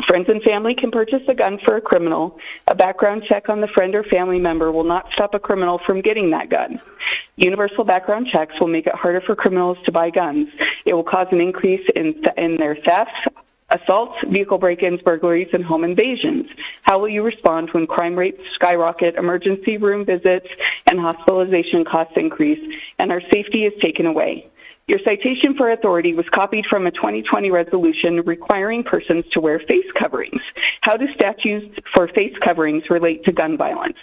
[SPEAKER 23] Friends and family can purchase a gun for a criminal. A background check on the friend or family member will not stop a criminal from getting that gun. Universal background checks will make it harder for criminals to buy guns. It will cause an increase in their thefts, assaults, vehicle break-ins, burglaries, and home invasions. How will you respond when crime rates skyrocket, emergency room visits and hospitalization costs increase, and our safety is taken away? Your citation for authority was copied from a 2020 resolution requiring persons to wear face coverings. How do statutes for face coverings relate to gun violence?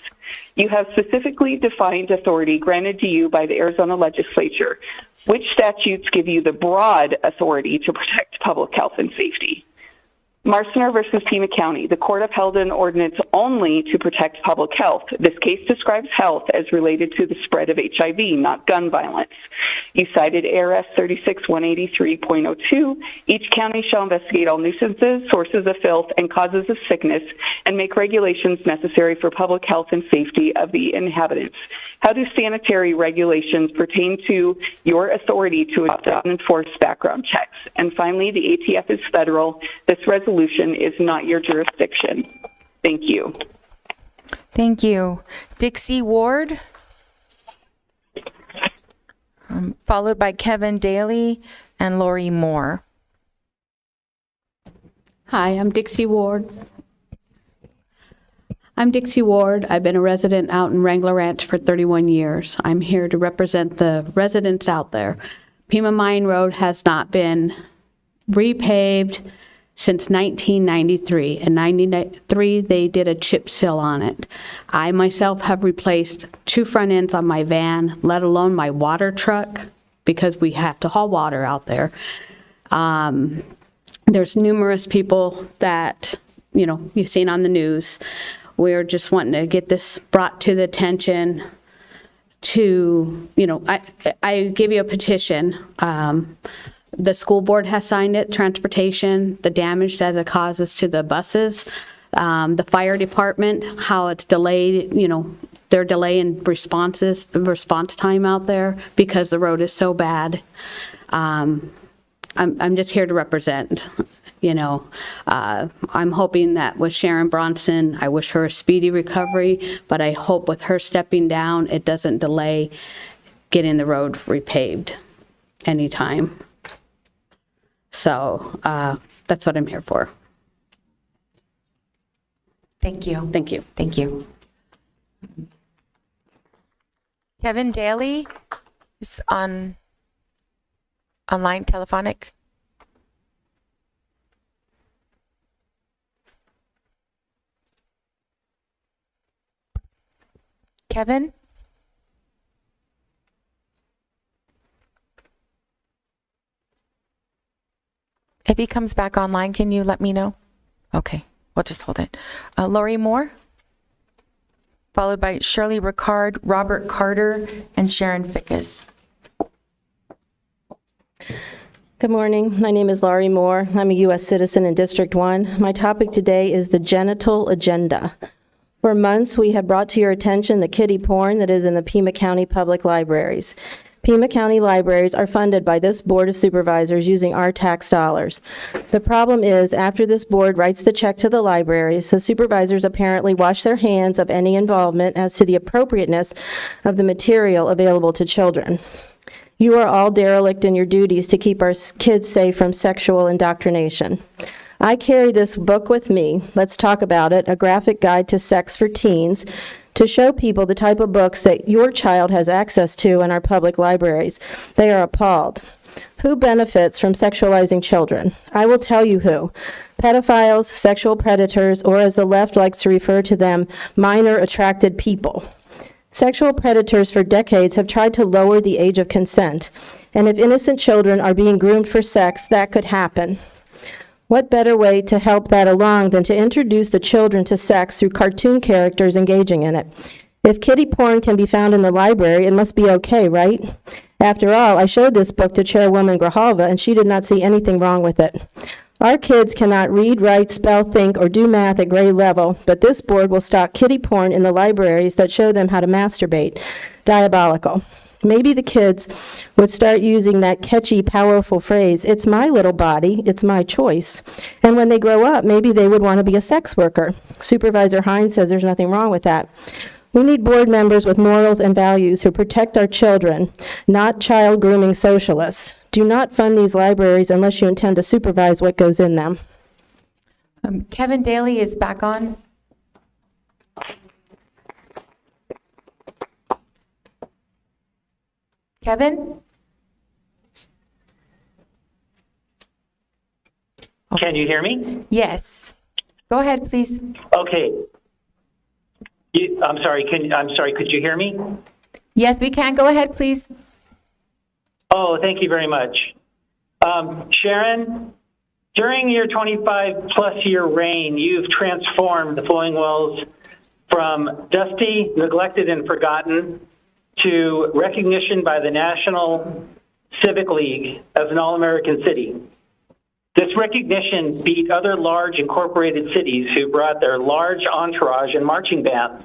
[SPEAKER 23] You have specifically defined authority granted to you by the Arizona legislature. Which statutes give you the broad authority to protect public health and safety? Marcener versus Pima County. The court upheld an ordinance only to protect public health. This case describes health as related to the spread of HIV, not gun violence. You cited ARS 36183.02. Each county shall investigate all nuisances, sources of filth, and causes of sickness, and make regulations necessary for public health and safety of the inhabitants. How do sanitary regulations pertain to your authority to adopt and enforce background checks? And finally, the ATF is federal. This resolution is not your jurisdiction. Thank you.
[SPEAKER 2] Thank you. Dixie Ward, followed by Kevin Daly and Lori Moore.
[SPEAKER 5] Hi, I'm Dixie Ward. I've been a resident out in Wrangler Ranch for 31 years. I'm here to represent the residents out there. Pima Mine Road has not been repaved since 1993. In 1993, they did a chip seal on it. I myself have replaced 2 front ends on my van, let alone my water truck, because we have to haul water out there. There's numerous people that, you've seen on the news. We're just wanting to get this brought to the attention to, I give you a petition. The school board has signed it, transportation, the damage that it causes to the buses, the fire department, how it's delayed, they're delaying response time out there because the road is so bad. I'm just here to represent, I'm hoping that with Sharon Bronson, I wish her a speedy recovery, but I hope with her stepping down, it doesn't delay getting the road repaved anytime. So that's what I'm here for.
[SPEAKER 2] Thank you.
[SPEAKER 5] Thank you.
[SPEAKER 2] Thank you. Kevin Daly is online telephonic. Kevin? If he comes back online, can you let me know? Okay, we'll just hold it. Lori Moore, followed by Shirley Ricard, Robert Carter, and Sharon Fickus.
[SPEAKER 6] Good morning. My name is Laurie Moore. I'm a U.S. citizen in District 1. My topic today is the genital agenda. For months, we have brought to your attention the kiddie porn that is in the Pima County Public Libraries. Pima County libraries are funded by this Board of Supervisors using our tax dollars. The problem is, after this board writes the check to the libraries, the supervisors apparently wash their hands of any involvement as to the appropriateness of the material available to children. You are all derelict in your duties to keep our kids safe from sexual indoctrination. I carry this book with me, Let's Talk About It, a graphic guide to sex for teens, to show people the type of books that your child has access to in our public libraries. They are appalled. Who benefits from sexualizing children? I will tell you who. Pedophiles, sexual predators, or as the left likes to refer to them, minor attracted people. Sexual predators for decades have tried to lower the age of consent, and if innocent children are being groomed for sex, that could happen. What better way to help that along than to introduce the children to sex through cartoon characters engaging in it? If kiddie porn can be found in the library, it must be okay, right? After all, I showed this book to Chairwoman Grijalva, and she did not see anything wrong with it. Our kids cannot read, write, spell, think, or do math at grade level, but this board will stock kiddie porn in the libraries that show them how to masturbate. Diabolical. Maybe the kids would start using that catchy, powerful phrase, "It's my little body, it's my choice." And when they grow up, maybe they would want to be a sex worker. Supervisor Hines says there's nothing wrong with that. We need board members with morals and values who protect our children, not child grooming socialists. Do not fund these libraries unless you intend to supervise what goes in them.
[SPEAKER 2] Kevin Daly is back on. Kevin?
[SPEAKER 9] Can you hear me?
[SPEAKER 2] Yes. Go ahead, please.
[SPEAKER 9] Okay. I'm sorry. Could you hear me?
[SPEAKER 2] Yes, we can. Go ahead, please.
[SPEAKER 9] Oh, thank you very much. Sharon, during your 25-plus year reign, you've transformed the Flowing Wells from dusty, neglected, and forgotten to recognition by the National Civic League as an all-American city. This recognition beat other large incorporated cities who brought their large entourage and marching bands.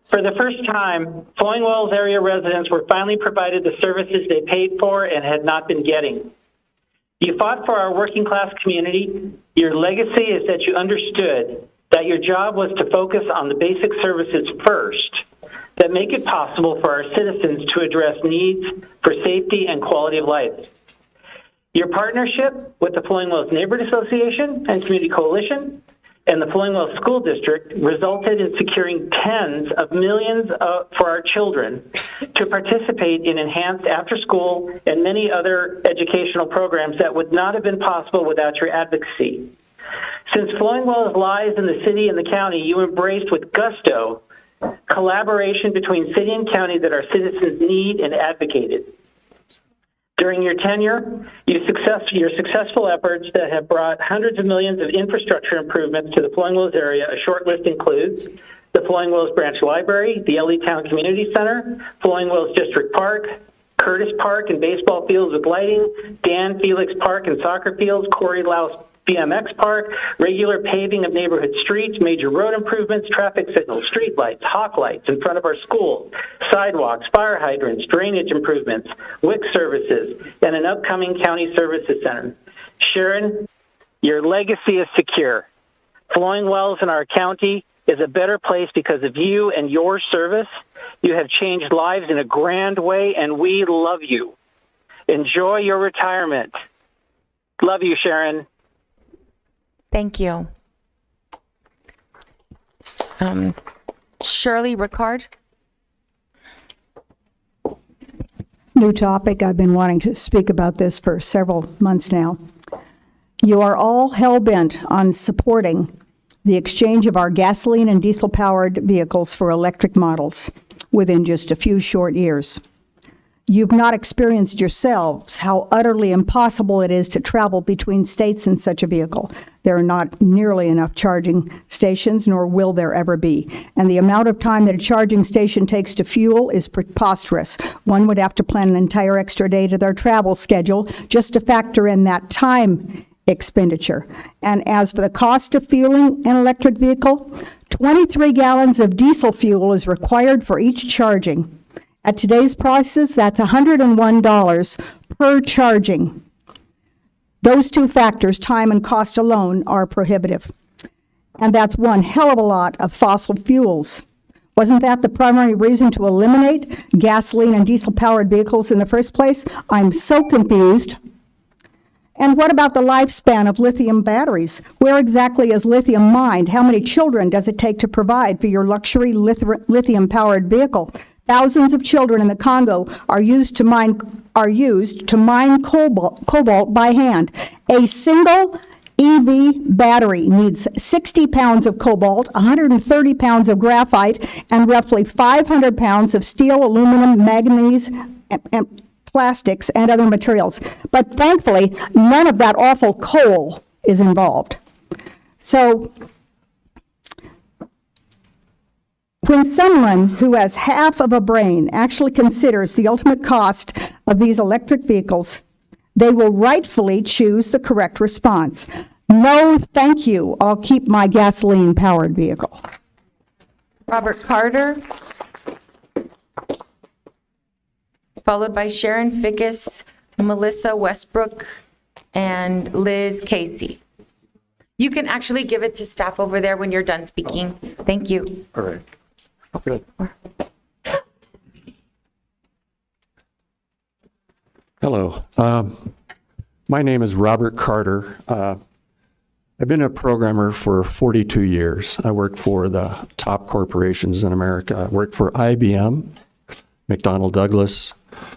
[SPEAKER 9] For the first time, Flowing Wells area residents were finally provided the services they paid for and had not been getting. You fought for our working class community. Your legacy is that you understood that your job was to focus on the basic services first that make it possible for our citizens to address needs for safety and quality of life. Your partnership with the Flowing Wells Neighborhood Association and Community Coalition and the Flowing Wells School District resulted in securing tens of millions for our children to participate in enhanced after-school and many other educational programs that would not have been possible without your advocacy. Since Flowing Wells lies in the city and the county, you embraced with gusto collaboration between city and county that our citizens need and advocated. During your tenure, your successful efforts that have brought hundreds of millions of infrastructure improvements to the Flowing Wells area, a short list includes the Flowing Wells Branch Library, the LE Town Community Center, Flowing Wells District Park, Curtis Park and baseball fields with lighting, Dan Felix Park and soccer fields, Corey Louse BMX Park, regular paving of neighborhood streets, major road improvements, traffic signals, street lights, hawk lights in front of our schools, sidewalks, fire hydrants, drainage improvements, WIC services, and an upcoming county services center. Sharon, your legacy is secure. Flowing Wells in our county is a better place because of you and your service. You have changed lives in a grand way, and we love you. Enjoy your retirement. Love you, Sharon.
[SPEAKER 2] Thank you. Shirley Ricard.
[SPEAKER 11] New topic. I've been wanting to speak about this for several months now. You are all hell-bent on supporting the exchange of our gasoline and diesel-powered vehicles for electric models within just a few short years. You've not experienced yourselves how utterly impossible it is to travel between states in such a vehicle. There are not nearly enough charging stations, nor will there ever be. And the amount of time that a charging station takes to fuel is preposterous. One would have to plan an entire extra day to their travel schedule just to factor in that time expenditure. And as for the cost of fueling an electric vehicle, 23 gallons of diesel fuel is required for each charging. At today's prices, that's $101 per charging. Those two factors, time and cost alone, are prohibitive. And that's one hell of a lot of fossil fuels. Wasn't that the primary reason to eliminate gasoline and diesel-powered vehicles in the first place? I'm so confused. And what about the lifespan of lithium batteries? Where exactly is lithium mined? How many children does it take to provide for your luxury lithium-powered vehicle? Thousands of children in the Congo are used to mine cobalt by hand. A single EV battery needs 60 pounds of cobalt, 130 pounds of graphite, and roughly 500 pounds of steel, aluminum, manganese, and plastics, and other materials. But thankfully, none of that awful coal is involved. So, when someone who has half of a brain actually considers the ultimate cost of these electric vehicles, they will rightfully choose the correct response. No, thank you. I'll keep my gasoline-powered vehicle.
[SPEAKER 2] Robert Carter. followed by Sharon Fickus, Melissa Westbrook, and Liz Casey. You can actually give it to staff over there when you're done speaking. Thank you.
[SPEAKER 12] All right. Good. Hello. My name is Robert Carter. I've been a programmer for 42 years. I worked for the top corporations in America. I worked for IBM, McDonnell Douglas,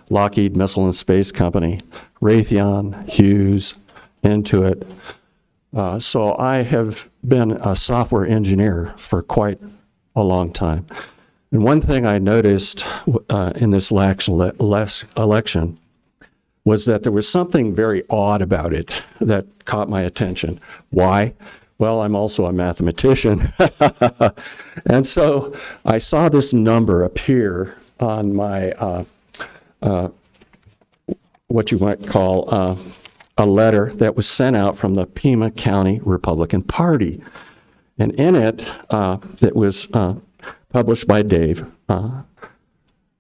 [SPEAKER 12] Lockheed Missile and Space Company, Raytheon, Hughes, Intuit. So I have been a software engineer for quite a long time. And one thing I noticed in this election was that there was something very odd about it that caught my attention. Why? Well, I'm also a mathematician. And so I saw this number appear on my, what you might call a letter that was sent out from the Pima County Republican Party. And in it, it was published by Dave.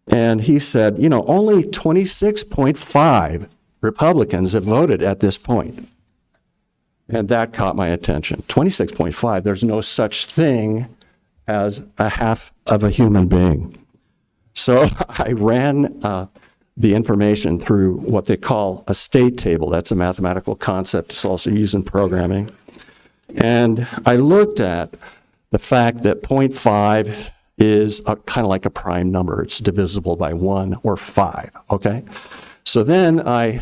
[SPEAKER 12] And he said, you know, only 26.5 Republicans have voted at this point. And that caught my attention. 26.5, there's no such thing as a half of a human being. So I ran the information through what they call a state table. That's a mathematical concept. It's also used in programming. And I looked at the fact that 0.5 is kind of like a prime number. It's divisible by 1 or 5, okay? So then I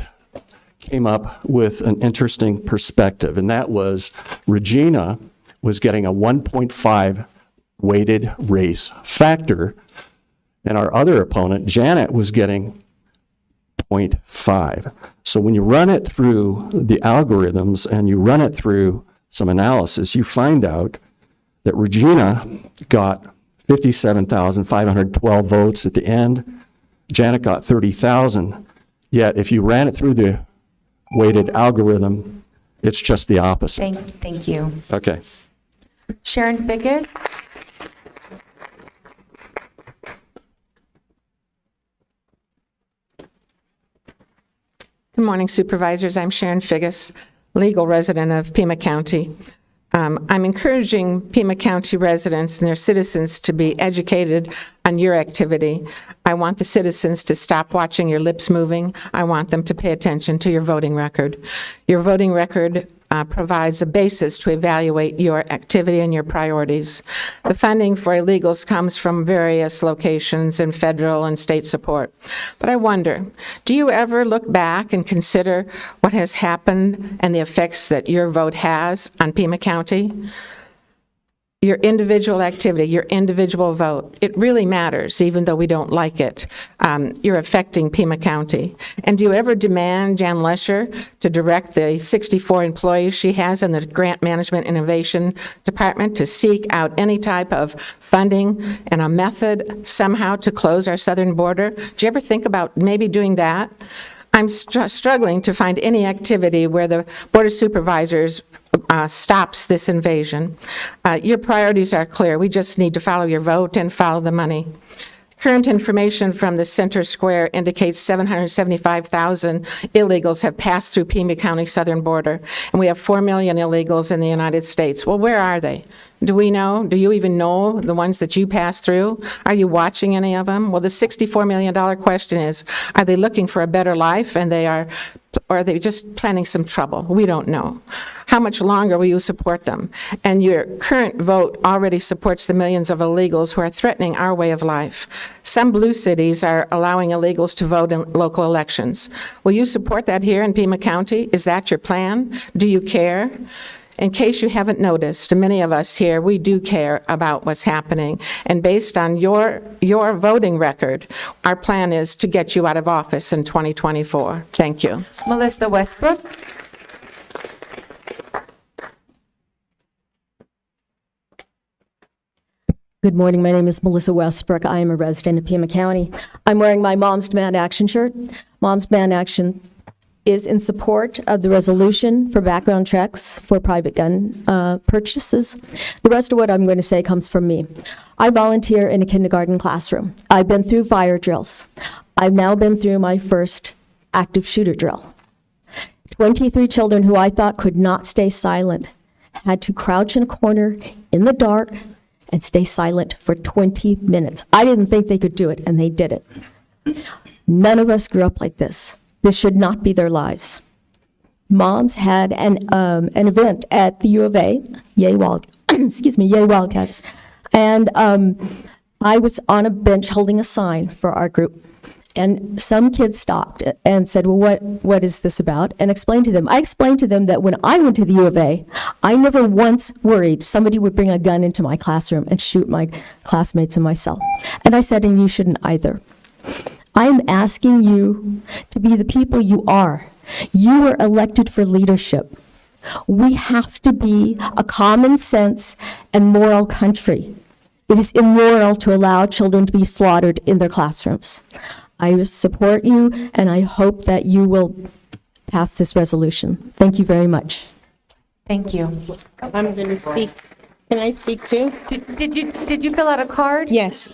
[SPEAKER 12] came up with an interesting perspective, and that was Regina was getting a 1.5 weighted race factor, and our other opponent, Janet, was getting 0.5. So when you run it through the algorithms and you run it through some analysis, you find out that Regina got 57,512 votes at the end. Janet got 30,000. Yet if you ran it through the weighted algorithm, it's just the opposite.
[SPEAKER 2] Thank you.
[SPEAKER 12] Okay.
[SPEAKER 2] Sharon Fickus.
[SPEAKER 13] Good morning, Supervisors. I'm Sharon Fickus, legal resident of Pima County. I'm encouraging Pima County residents and their citizens to be educated on your activity. I want the citizens to stop watching your lips moving. I want them to pay attention to your voting record. Your voting record provides a basis to evaluate your activity and your priorities. The funding for illegals comes from various locations and federal and state support. But I wonder, do you ever look back and consider what has happened and the effects that your vote has on Pima County? Your individual activity, your individual vote, it really matters, even though we don't like it. You're affecting Pima County. And do you ever demand Jan Lesher to direct the 64 employees she has in the Grant Management Innovation Department to seek out any type of funding and a method somehow to close our southern border? Do you ever think about maybe doing that? I'm struggling to find any activity where the Board of Supervisors stops this invasion. Your priorities are clear. We just need to follow your vote and follow the money. Current information from the Center Square indicates 775,000 illegals have passed through Pima County southern border, and we have 4 million illegals in the United States. Well, where are they? Do we know? Do you even know the ones that you pass through? Are you watching any of them? Well, the $64 million question is, are they looking for a better life and or are they just planning some trouble? We don't know. How much longer will you support them? And your current vote already supports the millions of illegals who are threatening our way of life. Some blue cities are allowing illegals to vote in local elections. Will you support that here in Pima County? Is that your plan? Do you care? In case you haven't noticed, many of us here, we do care about what's happening. And based on your voting record, our plan is to get you out of office in 2024. Thank you.
[SPEAKER 2] Melissa Westbrook.
[SPEAKER 14] Good morning. My name is Melissa Westbrook. I am a resident of Pima County. I'm wearing my Moms Demand Action shirt. Moms Demand Action is in support of the resolution for background checks for private gun purchases. The rest of what I'm going to say comes from me. I volunteer in a kindergarten classroom. I've been through fire drills. I've now been through my first active shooter drill. 23 children who I thought could not stay silent had to crouch in a corner in the dark and stay silent for 20 minutes. I didn't think they could do it, and they did it. None of us grew up like this. This should not be their lives. Moms had an event at the U of A, Yay Wildcats, and I was on a bench holding a sign for our group. And some kids stopped and said, well, what is this about? And explained to them. I explained to them that when I went to the U of A, I never once worried somebody would bring a gun into my classroom and shoot my classmates and myself. And I said, and you shouldn't either. I'm asking you to be the people you are. You were elected for leadership. We have to be a common sense and moral country. It is immoral to allow children to be slaughtered in their classrooms. I support you, and I hope that you will pass this resolution. Thank you very much.
[SPEAKER 2] Thank you.
[SPEAKER 5] I'm going to speak. Can I speak too?
[SPEAKER 2] Did you fill out a card?
[SPEAKER 5] Yes.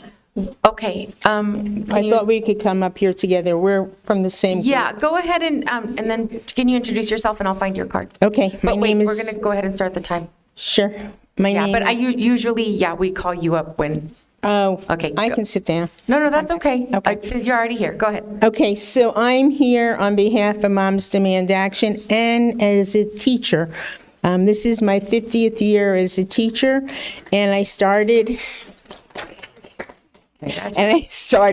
[SPEAKER 2] Okay.
[SPEAKER 5] I thought we could come up here together. We're from the same group.
[SPEAKER 2] Yeah, go ahead and then can you introduce yourself and I'll find your card.
[SPEAKER 5] Okay.
[SPEAKER 2] But wait, we're going to go ahead and start the time.
[SPEAKER 5] Sure. My name.
[SPEAKER 2] But usually, we call you up when.
[SPEAKER 5] Oh,
[SPEAKER 2] okay.
[SPEAKER 5] I can sit down.
[SPEAKER 2] No, that's okay. You're already here. Go ahead.
[SPEAKER 5] Okay, so I'm here on behalf of Moms Demand Action and as a teacher. This is my 50th year as a teacher, and I started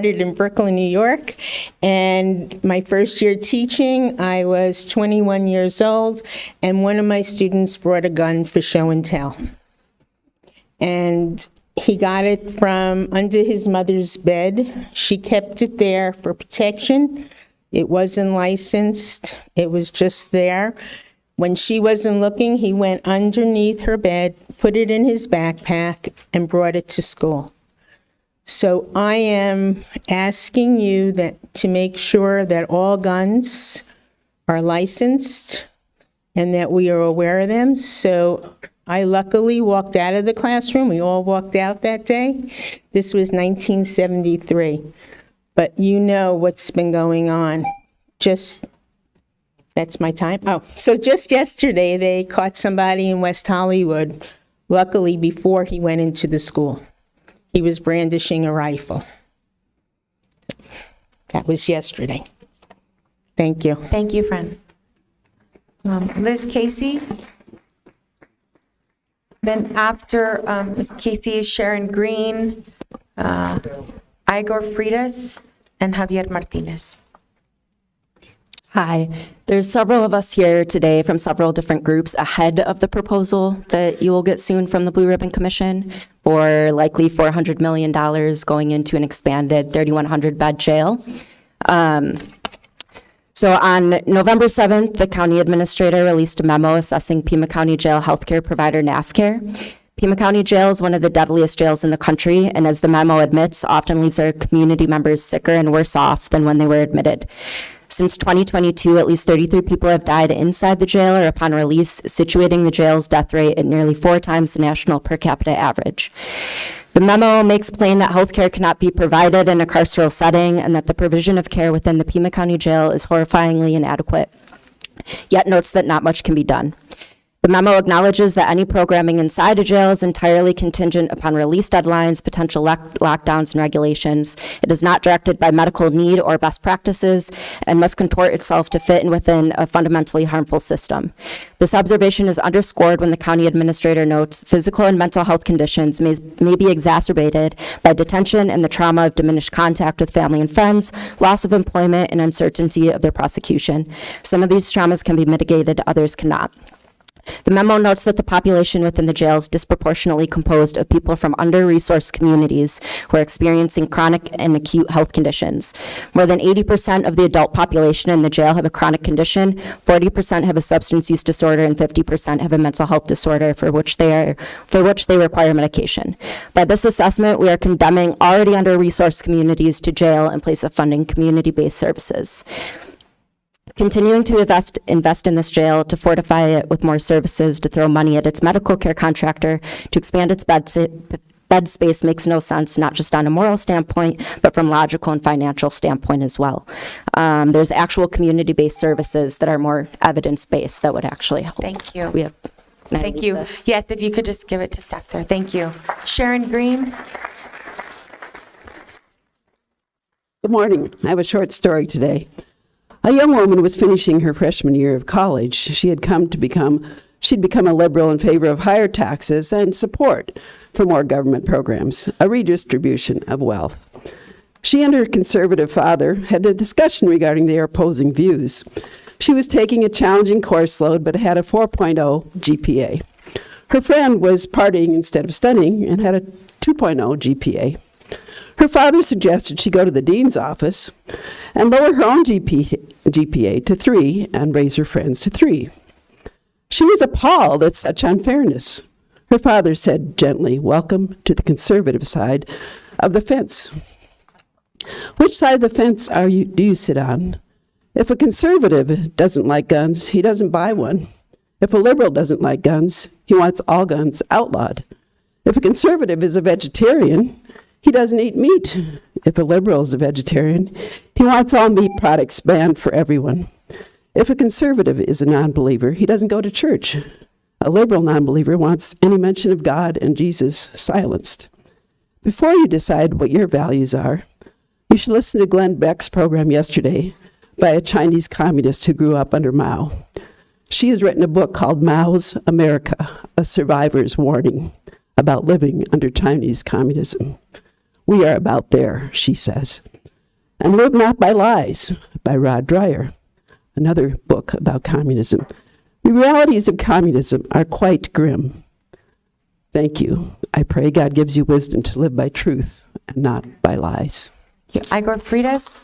[SPEAKER 5] in Brooklyn, New York. And my first year teaching, I was 21 years old, and one of my students brought a gun for show and tell. And he got it from under his mother's bed. She kept it there for protection. It wasn't licensed. It was just there. When she wasn't looking, he went underneath her bed, put it in his backpack, and brought it to school. So I am asking you to make sure that all guns are licensed and that we are aware of them. So I luckily walked out of the classroom. We all walked out that day. This was 1973. But you know what's been going on. That's my time. Oh, so just yesterday they caught somebody in West Hollywood, luckily before he went into the school. He was brandishing a rifle. That was yesterday. Thank you.
[SPEAKER 2] Thank you, friend. Liz Casey. Then after Ms. Casey is Sharon Green, Igor Freitas, and Javier Martinez.
[SPEAKER 4] Hi, there's several of us here today from several different groups ahead of the proposal that you will get soon from the Blue Ribbon Commission for likely $400 million going into an expanded 3,100 bed jail. So on November 7th, the county administrator released a memo assessing Pima County Jail healthcare provider NAFCare. Pima County Jail is one of the deadliest jails in the country, and as the memo admits, often leaves our community members sicker and worse off than when they were admitted. Since 2022, at least 33 people have died inside the jail or upon release, situating the jail's death rate at nearly 4 times the national per capita average. The memo makes plain that health care cannot be provided in a carceral setting and that the provision of care within the Pima County Jail is horrifyingly inadequate, yet notes that not much can be done. The memo acknowledges that any programming inside a jail is entirely contingent upon release deadlines, potential lockdowns, and regulations. It is not directed by medical need or best practices and must contort itself to fit in within a fundamentally harmful system. This observation is underscored when the county administrator notes physical and mental health conditions may be exacerbated by detention and the trauma of diminished contact with family and friends, loss of employment, and uncertainty of their prosecution. Some of these traumas can be mitigated, others cannot. The memo notes that the population within the jail is disproportionately composed of people from under-resourced communities who are experiencing chronic and acute health conditions. More than 80% of the adult population in the jail have a chronic condition, 40% have a substance use disorder, and 50% have a mental health disorder for which they require medication. By this assessment, we are condemning already under-resourced communities to jail in place of funding community-based services. Continuing to invest in this jail, to fortify it with more services, to throw money at its medical care contractor, to expand its bed space makes no sense, not just on a moral standpoint, but from logical and financial standpoint as well. There's actual community-based services that are more evidence-based that would actually help.
[SPEAKER 2] Thank you.
[SPEAKER 4] We have. Can I
[SPEAKER 2] Thank
[SPEAKER 4] leave
[SPEAKER 2] you.
[SPEAKER 4] this?
[SPEAKER 2] Yes, if you could just give it to Steph there. Thank you. Sharon Green.
[SPEAKER 3] Good morning. I have a short story today. A young woman was finishing her freshman year of college. She'd become a liberal in favor of higher taxes and support for more government programs, a redistribution of wealth. She and her conservative father had a discussion regarding their opposing views. She was taking a challenging course load but had a 4.0 GPA. Her friend was partying instead of studying and had a 2.0 GPA. Her father suggested she go to the dean's office and lower her own GPA to 3 and raise her friend's to 3. She was appalled at such unfairness. Her father said gently, "Welcome to the conservative side of the fence." Which side of the fence do you sit on? If a conservative doesn't like guns, he doesn't buy one. If a liberal doesn't like guns, he wants all guns outlawed. If a conservative is a vegetarian, he doesn't eat meat. If a liberal is a vegetarian, he wants all meat products banned for everyone. If a conservative is a non-believer, he doesn't go to church. A liberal non-believer wants any mention of God and Jesus silenced. Before you decide what your values are, you should listen to Glenn Beck's program yesterday by a Chinese communist who grew up under Mao. She has written a book called Mao's America, A Survivor's Warning, about living under Chinese communism. We are about there, she says. And Live Not by Lies by Rod Dreyer, another book about communism. The realities of communism are quite grim. Thank you. I pray God gives you wisdom to live by truth and not by lies.
[SPEAKER 2] Thank you. Igor Freitas.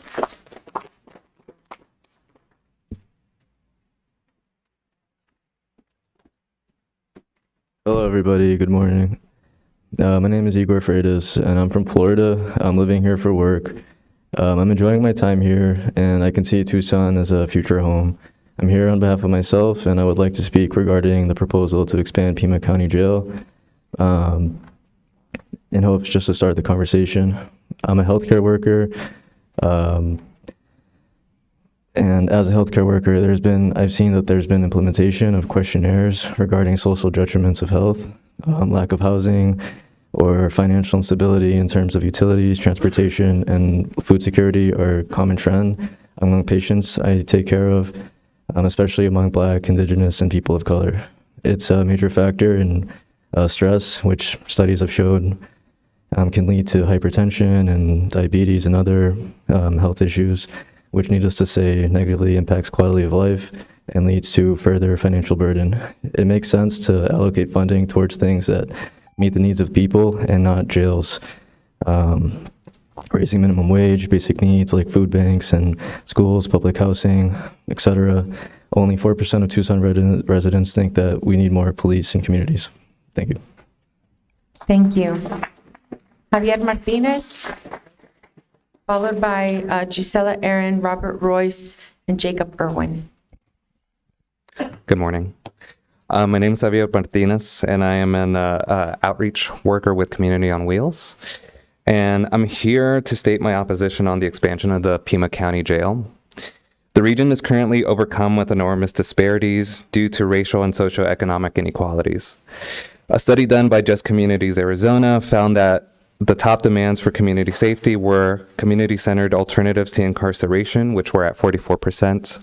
[SPEAKER 10] Hello, everybody. Good morning. My name is Igor Freitas, and I'm from Florida. I'm living here for work. I'm enjoying my time here, and I can see Tucson as a future home. I'm here on behalf of myself, and I would like to speak regarding the proposal to expand Pima County Jail in hopes just to start the conversation. I'm a healthcare worker, and as a healthcare worker, I've seen that there's been implementation of questionnaires regarding social detriments of health, lack of housing, or financial instability in terms of utilities, transportation, and food security are a common trend among patients I take care of, especially among Black, Indigenous, and people of color. It's a major factor in stress, which studies have showed can lead to hypertension and diabetes and other health issues, which, needless to say, negatively impacts quality of life and leads to further financial burden. It makes sense to allocate funding towards things that meet the needs of people and not jails. Raising minimum wage, basic needs like food banks and schools, public housing, etc. Only 4% of Tucson residents think that we need more police in communities. Thank you.
[SPEAKER 2] Thank you. Javier Martinez, followed by Gisela Aaron, Robert Royce, and Jacob Irwin.
[SPEAKER 15] Good morning. My name is Javier Martinez, and I am an outreach worker with Community on Wheels. And I'm here to state my opposition on the expansion of the Pima County Jail. The region is currently overcome with enormous disparities due to racial and socioeconomic inequalities. A study done by Just Communities Arizona found that the top demands for community safety were community-centered alternatives to incarceration, which were at 44%,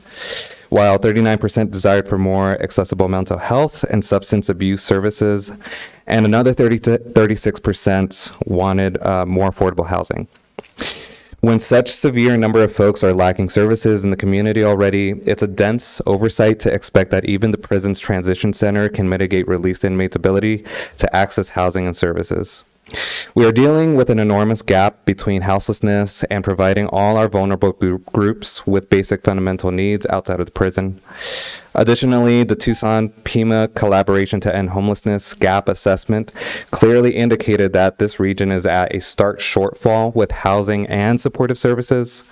[SPEAKER 15] while 39% desired for more accessible mental health and substance abuse services, and another 36% wanted more affordable housing. When such severe number of folks are lacking services in the community already, it's a dense oversight to expect that even the prison's transition center can mitigate released inmates' ability to access housing and services. We are dealing with an enormous gap between houselessness and providing all our vulnerable groups with basic fundamental needs outside of the prison. Additionally, the Tucson Pima Collaboration to End Homelessness Gap Assessment clearly indicated that this region is at a stark shortfall with housing and supportive services.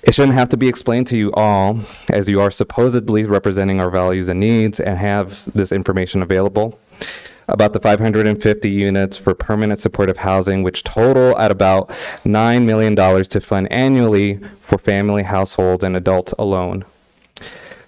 [SPEAKER 15] It shouldn't have to be explained to you all, as you are supposedly representing our values and needs and have this information available. about the 550 units for permanent supportive housing, which total at about $9 million to fund annually for family, households, and adults alone.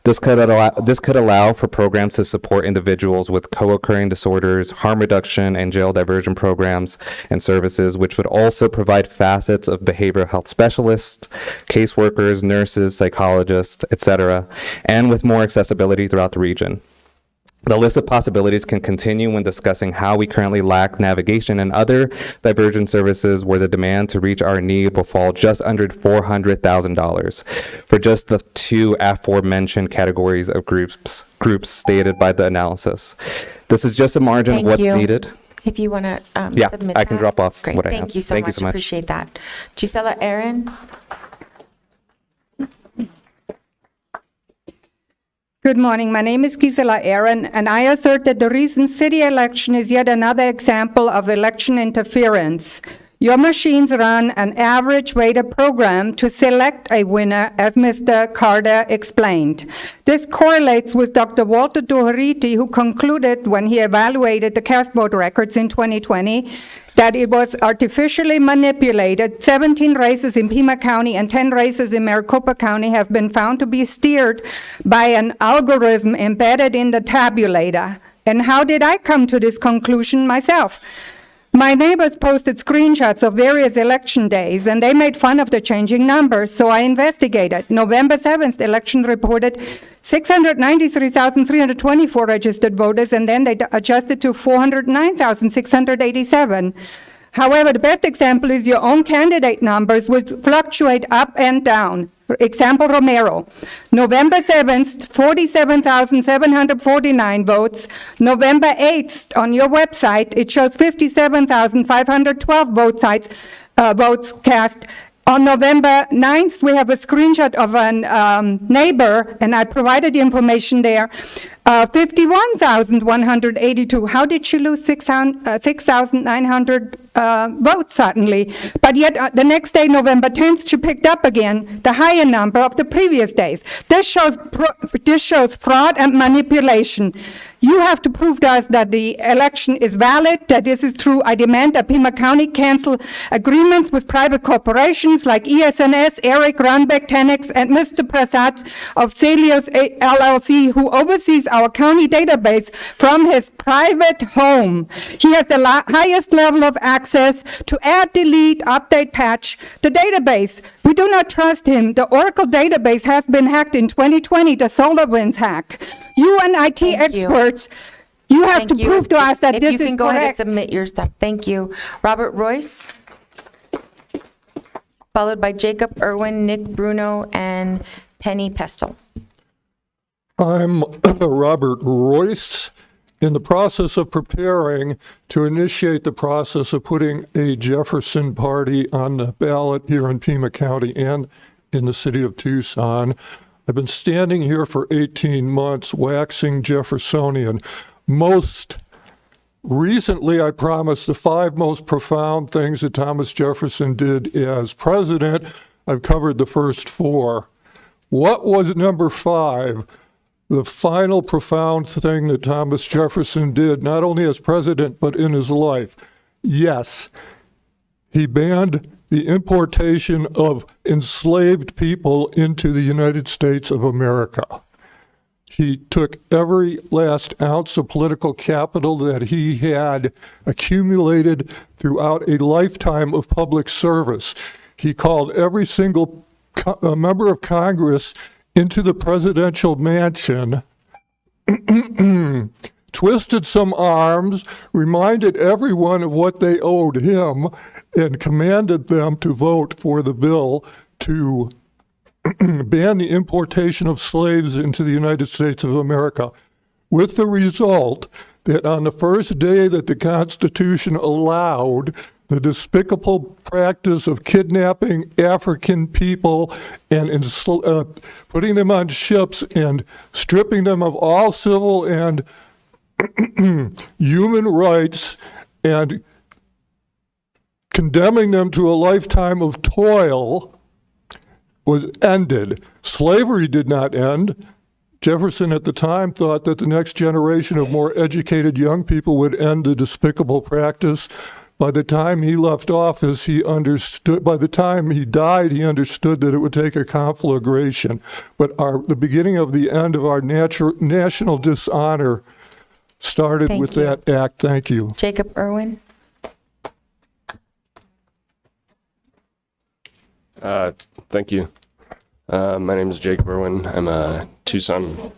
[SPEAKER 15] This could allow for programs to support individuals with co-occurring disorders, harm reduction, and jail diversion programs and services, which would also provide facets of behavioral health specialists, caseworkers, nurses, psychologists, etc., and with more accessibility throughout the region. The list of possibilities can continue when discussing how we currently lack navigation and other divergent services where the demand to reach our need will fall just under $400,000 for just the two aforementioned categories of groups stated by the analysis. This is just a margin of what's needed.
[SPEAKER 2] If you want to
[SPEAKER 15] Yeah,
[SPEAKER 2] submit
[SPEAKER 15] I can
[SPEAKER 2] that.
[SPEAKER 15] drop off
[SPEAKER 2] Great.
[SPEAKER 15] what I have.
[SPEAKER 2] Thank you so much. Appreciate that. Gisela Aaron.
[SPEAKER 1] Good morning. My name is Gisela Aaron, and I assert that the recent city election is yet another example of election interference. Your machines run an average weighted program to select a winner, as Mr. Carter explained. This correlates with Dr. Walter Doherty, who concluded when he evaluated the cast vote records in 2020 that it was artificially manipulated. 17 races in Pima County and 10 races in Maricopa County have been found to be steered by an algorithm embedded in the tabulator. And how did I come to this conclusion myself? My neighbors posted screenshots of various election days, and they made fun of the changing numbers, so I investigated. November 7th, election reported 693,324 registered voters, and then they adjusted to 409,687. However, the best example is your own candidate numbers, which fluctuate up and down. For example, Romero, November 7th, 47,749 votes. November 8th, on your website, it shows 57,512 votes cast. On November 9th, we have a screenshot of a neighbor, and I provided the information there, 51,182. How did she lose 6,900 votes suddenly? But yet the next day, November 10th, she picked up again the higher number of the previous days. This shows fraud and manipulation. You have to prove to us that the election is valid, that this is true. I demand that Pima County cancel agreements with private corporations like ESNS, Eric Runbeck, Tenex, and Mr. Prasad of Celios LLC, who oversees our county database from his private home. He has the highest level of access to add, delete, update, patch the database. We do not trust him. The Oracle database has been hacked in 2020, the SolarWinds hack. You and IT experts, you have to prove to us that this is correct.
[SPEAKER 2] If you can go ahead and submit your stuff. Thank you. Robert Royce, followed by Jacob Irwin, Nick Bruno, and Penny Pestle.
[SPEAKER 18] I'm Robert Royce, in the process of preparing to initiate the process of putting a Jefferson party on the ballot here in Pima County and in the city of Tucson. I've been standing here for 18 months, waxing Jeffersonian. Most recently, I promised the 5 most profound things that Thomas Jefferson did as president. I've covered the first 4. What was number 5? The final profound thing that Thomas Jefferson did, not only as president, but in his life. Yes, he banned the importation of enslaved people into the United States of America. He took every last ounce of political capital that he had accumulated throughout a lifetime of public service. He called every single member of Congress into the presidential mansion, twisted some arms, reminded everyone of what they owed him, and commanded them to vote for the bill to ban the importation of slaves into the United States of America, with the result that on the first day that the Constitution allowed the despicable practice of kidnapping African people and putting them on ships and stripping them of all civil and human rights and condemning them to a lifetime of toil was ended. Slavery did not end. Jefferson at the time thought that the next generation of more educated young people would end the despicable practice. By the time he left office, by the time he died, he understood that it would take a conflagration. But the beginning of the end of our national dishonor started with that act. Thank you.
[SPEAKER 2] Jacob Irwin.
[SPEAKER 8] Thank you. My name is Jacob Irwin. I'm a Tucson.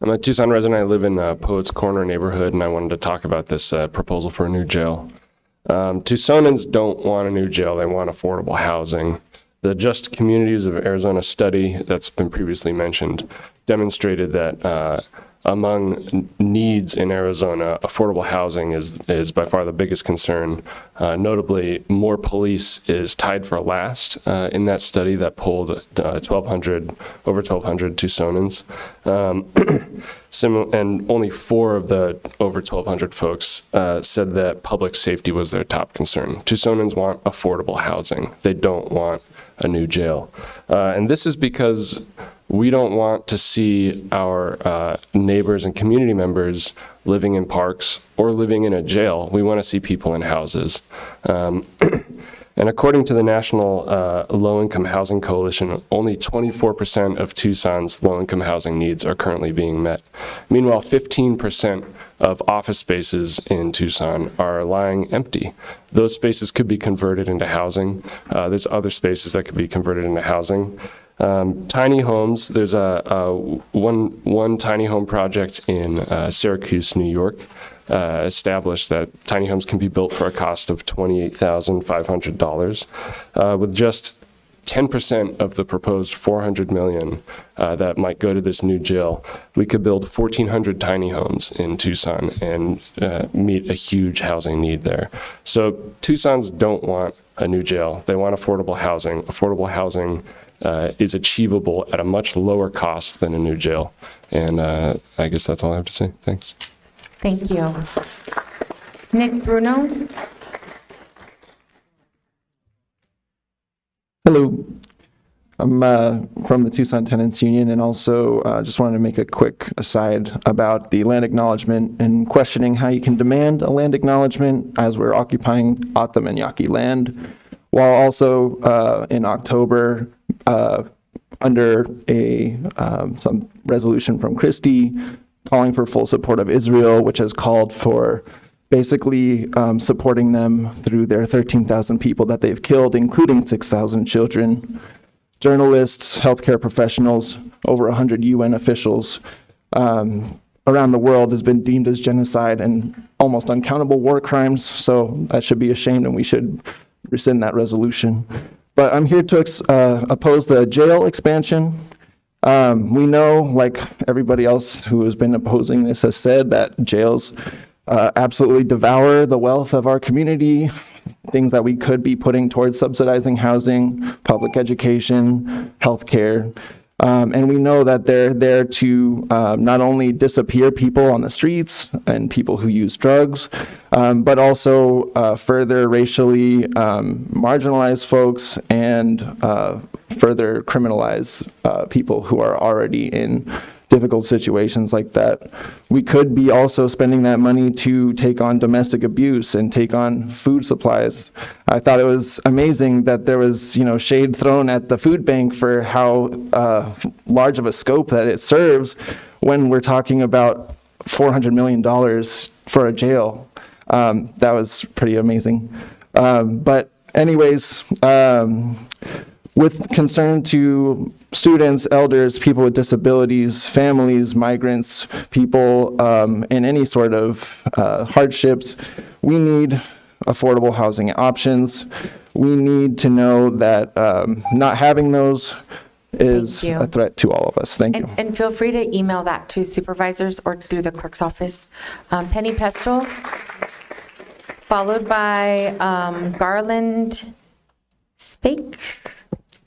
[SPEAKER 8] I'm a Tucson resident. I live in Poets Corner neighborhood, and I wanted to talk about this proposal for a new jail. Tucsonans don't want a new jail. They want affordable housing. The Just Communities of Arizona study that's been previously mentioned demonstrated that among needs in Arizona, affordable housing is by far the biggest concern. Notably, more police is tied for last in that study that polled over 1,200 Tucsonans. And only 4 of the over 1,200 folks said that public safety was their top concern. Tucsonans want affordable housing. They don't want a new jail. And this is because we don't want to see our neighbors and community members living in parks or living in a jail. We want to see people in houses. And according to the National Low-Income Housing Coalition, only 24% of Tucson's low-income housing needs are currently being met. Meanwhile, 15% of office spaces in Tucson are lying empty. Those spaces could be converted into housing. There's other spaces that could be converted into housing. Tiny homes, there's one tiny home project in Syracuse, New York, established that tiny homes can be built for a cost of $28,500 with just 10% of the proposed $400 million that might go to this new jail. We could build 1,400 tiny homes in Tucson and meet a huge housing need there. So Tucsons don't want a new jail. They want affordable housing. Affordable housing is achievable at a much lower cost than a new jail. And I guess that's all I have to say. Thanks.
[SPEAKER 2] Thank you. Nick Bruno.
[SPEAKER 19] Hello. I'm from the Tucson Tenants Union, and also just wanted to make a quick aside about the land acknowledgement and questioning how you can demand a land acknowledgement as we're occupying O'odham and Yaqui land, while also in October under some resolution from Christie calling for full support of Israel, which has called for basically supporting them through their 13,000 people that they've killed, including 6,000 children, journalists, healthcare professionals, over 100 UN officials around the world has been deemed as genocide and almost uncountable war crimes. So that should be ashamed, and we should rescind that resolution. But I'm here to oppose the jail expansion. We know, like everybody else who has been opposing this has said, that jails absolutely devour the wealth of our community, things that we could be putting towards subsidizing housing, public education, healthcare. And we know that they're there to not only disappear people on the streets and people who use drugs, but also further racially marginalize folks and further criminalize people who are already in difficult situations like that. We could be also spending that money to take on domestic abuse and take on food supplies. I thought it was amazing that there was, shade thrown at the food bank for how large of a scope that it serves when we're talking about $400 million for a jail. That was pretty amazing. But anyways, with concern to students, elders, people with disabilities, families, migrants, people in any sort of hardships, we need affordable housing options. We need to know that not having those is a threat to all of us. Thank you.
[SPEAKER 2] And feel free to email that to supervisors or through the clerk's office. Penny Pestle, followed by Garland Spake.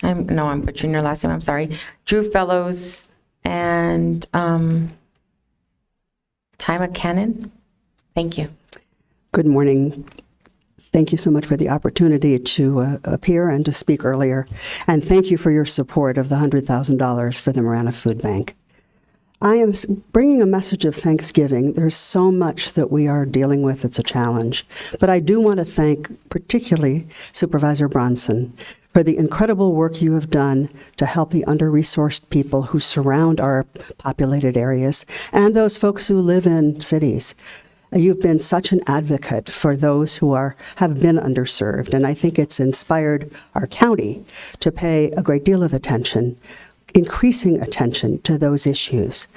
[SPEAKER 2] I'm butchering your last name, I'm sorry. Drew Fellows and Tima Cannon. Thank you.
[SPEAKER 20] Good morning.
[SPEAKER 16] Thank you so much for the opportunity to appear and to speak earlier. And thank you for your support of the $100,000 for the Marana Food Bank. I am bringing a message of thanksgiving. There's so much that we are dealing with. It's a challenge. But I do want to thank particularly Supervisor Bronson for the incredible work you have done to help the under-resourced people who surround our populated areas and those folks who live in cities. You've been such an advocate for those who have been underserved, and I think it's inspired our county to pay a great deal of attention, increasing attention to those issues.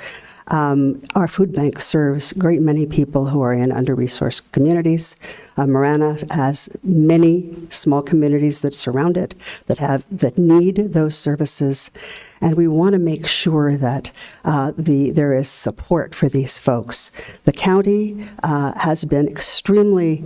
[SPEAKER 16] Our food bank serves a great many people who are in under-resourced communities. Marana has many small communities that surround it that need those services, and we want to make sure that there is support for these folks. The county has been extremely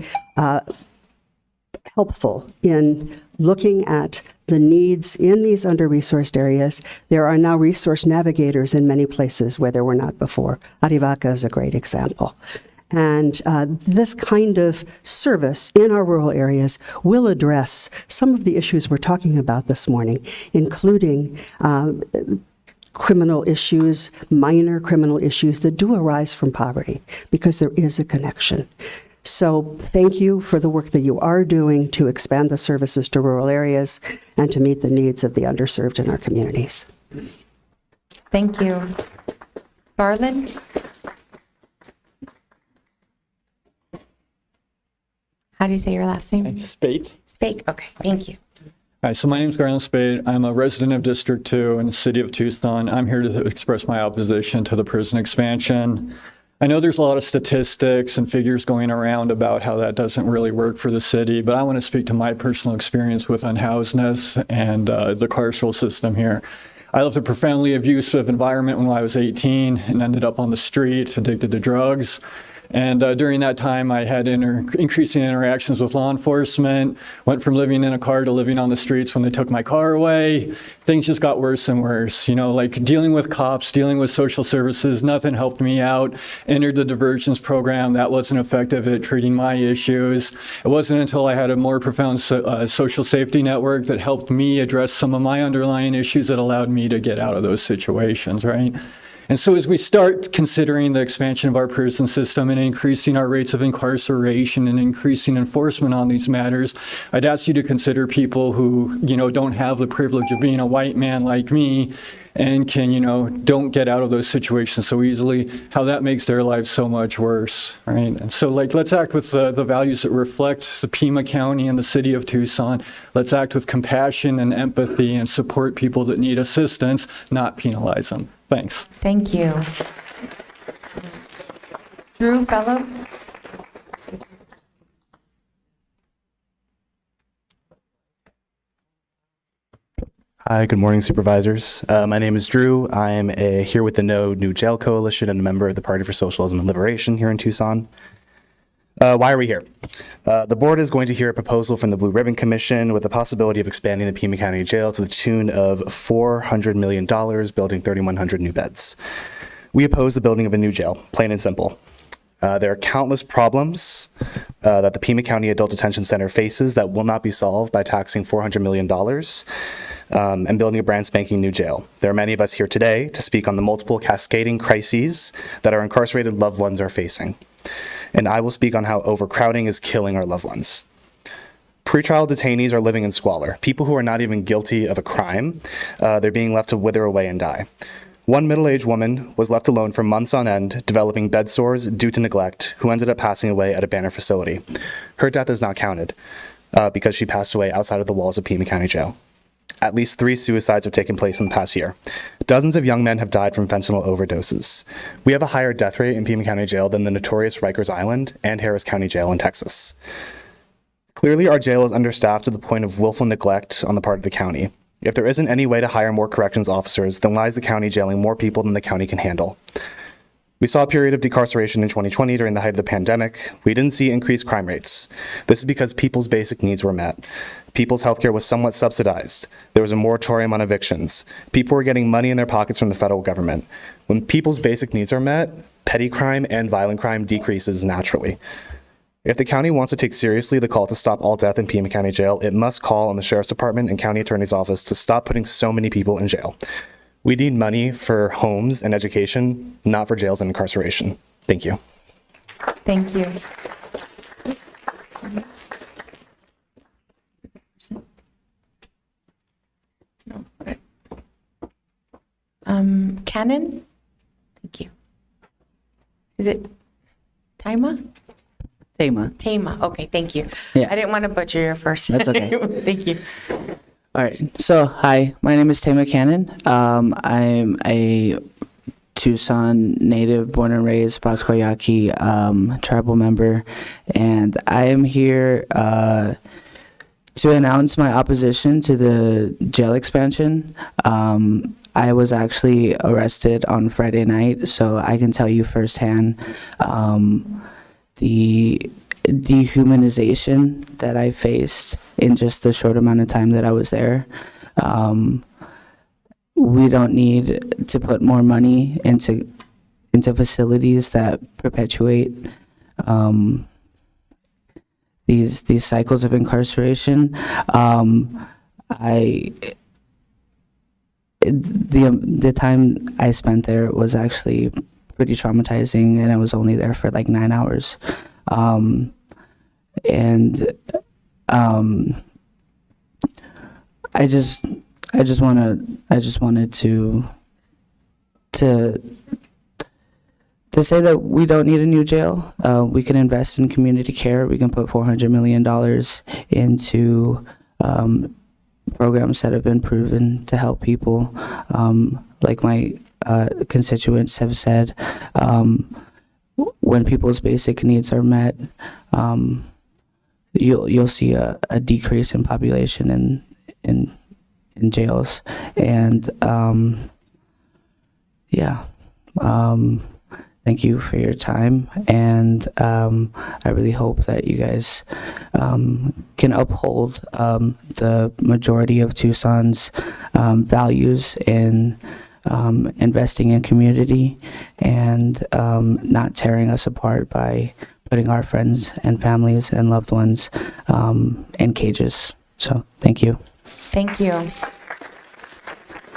[SPEAKER 16] helpful in looking at the needs in these under-resourced areas. There are now resource navigators in many places where there were not before. Arivaca is a great example. And this kind of service in our rural areas will address some of the issues we're talking about this morning, including criminal issues, minor criminal issues that do arise from poverty, because there is a connection. So thank you for the work that you are doing to expand the services to rural areas and to meet the needs of the underserved in our communities.
[SPEAKER 2] Thank you. Garland? How do you say your last name?
[SPEAKER 17] Spate.
[SPEAKER 2] Spake, okay, thank you.
[SPEAKER 17] Hi, so my name is Garland Spade. I'm a resident of District 2 in the city of Tucson. I'm here to express my opposition to the prison expansion. I know there's a lot of statistics and figures going around about how that doesn't really work for the city, but I want to speak to my personal experience with unhousedness and the carceral system here. I lived a profoundly abusive environment when I was 18 and ended up on the street, addicted to drugs. And during that time, I had increasing interactions with law enforcement, went from living in a car to living on the streets when they took my car away. Things just got worse and worse. You know, like dealing with cops, dealing with social services, nothing helped me out. Entered the diversions program. That wasn't effective at treating my issues. It wasn't until I had a more profound social safety network that helped me address some of my underlying issues that allowed me to get out of those situations, right? And so as we start considering the expansion of our prison system and increasing our rates of incarceration and increasing enforcement on these matters, I'd ask you to consider people who, don't have the privilege of being a white man like me and can, don't get out of those situations so easily, how that makes their lives so much worse, right? And so, let's act with the values that reflect the Pima County and the city of Tucson. Let's act with compassion and empathy and support people that need assistance, not penalize them. Thanks.
[SPEAKER 2] Thank you. Drew Fellow?
[SPEAKER 20] Hi, good morning, Supervisors. My name is Drew. I'm here with the No New Jail Coalition and a member of the Party for Socialism and Liberation here in Tucson. Why are we here? The board is going to hear a proposal from the Blue Ribbon Commission with the possibility of expanding the Pima County Jail to the tune of $400 million, building 3,100 new beds. We oppose the building of a new jail, plain and simple. There are countless problems that the Pima County Adult Detention Center faces that will not be solved by taxing $400 million and building a brand spanking new jail. There are many of us here today to speak on the multiple cascading crises that our incarcerated loved ones are facing. And I will speak on how overcrowding is killing our loved ones. Pretrial detainees are living in squalor. People who are not even guilty of a crime, they're being left to wither away and die. One middle-aged woman was left alone for months on end, developing bed sores due to neglect, who ended up passing away at a Banner facility. Her death is not counted because she passed away outside of the walls of Pima County Jail. At least 3 suicides have taken place in the past year. Dozens of young men have died from fentanyl overdoses. We have a higher death rate in Pima County Jail than the notorious Rikers Island and Harris County Jail in Texas. Clearly, our jail is understaffed to the point of willful neglect on the part of the county. If there isn't any way to hire more corrections officers, then why is the county jailing more people than the county can handle? We saw a period of decarceration in 2020 during the height of the pandemic. We didn't see increased crime rates. This is because people's basic needs were met. People's healthcare was somewhat subsidized. There was a moratorium on evictions. People were getting money in their pockets from the federal government. When people's basic needs are met, petty crime and violent crime decreases naturally. If the county wants to take seriously the call to stop all death in Pima County Jail, it must call on the Sheriff's Department and County Attorney's Office to stop putting so many people in jail. We need money for homes and education, not for jails and incarceration. Thank you.
[SPEAKER 2] Thank you. Cannon? Thank you. Is it Tama?
[SPEAKER 7] Tama.
[SPEAKER 2] Okay, thank you.
[SPEAKER 7] Yeah.
[SPEAKER 2] I didn't want to butcher your first
[SPEAKER 7] That's okay.
[SPEAKER 2] name. Thank you.
[SPEAKER 7] All right. So, hi, my name is Tama Cannon. I'm a Tucson native, born and raised, Pasquayaki tribal member, and I am here to announce my opposition to the jail expansion. I was actually arrested on Friday night, so I can tell you firsthand the dehumanization that I faced in just the short amount of time that I was there. We don't need to put more money into facilities that perpetuate these cycles of incarceration. The time I spent there was actually pretty traumatizing, and I was only there for like 9 hours. I just wanted to say that we don't need a new jail. We can invest in community care. We can put $400 million into programs that have been proven to help people. Like my constituents have said, when people's basic needs are met, you'll see a decrease in population in jails. And thank you for your time, and I really hope that you guys can uphold the majority of Tucson's values in investing in community and not tearing us apart by putting our friends and families and loved ones in cages. So thank you.
[SPEAKER 2] Thank you.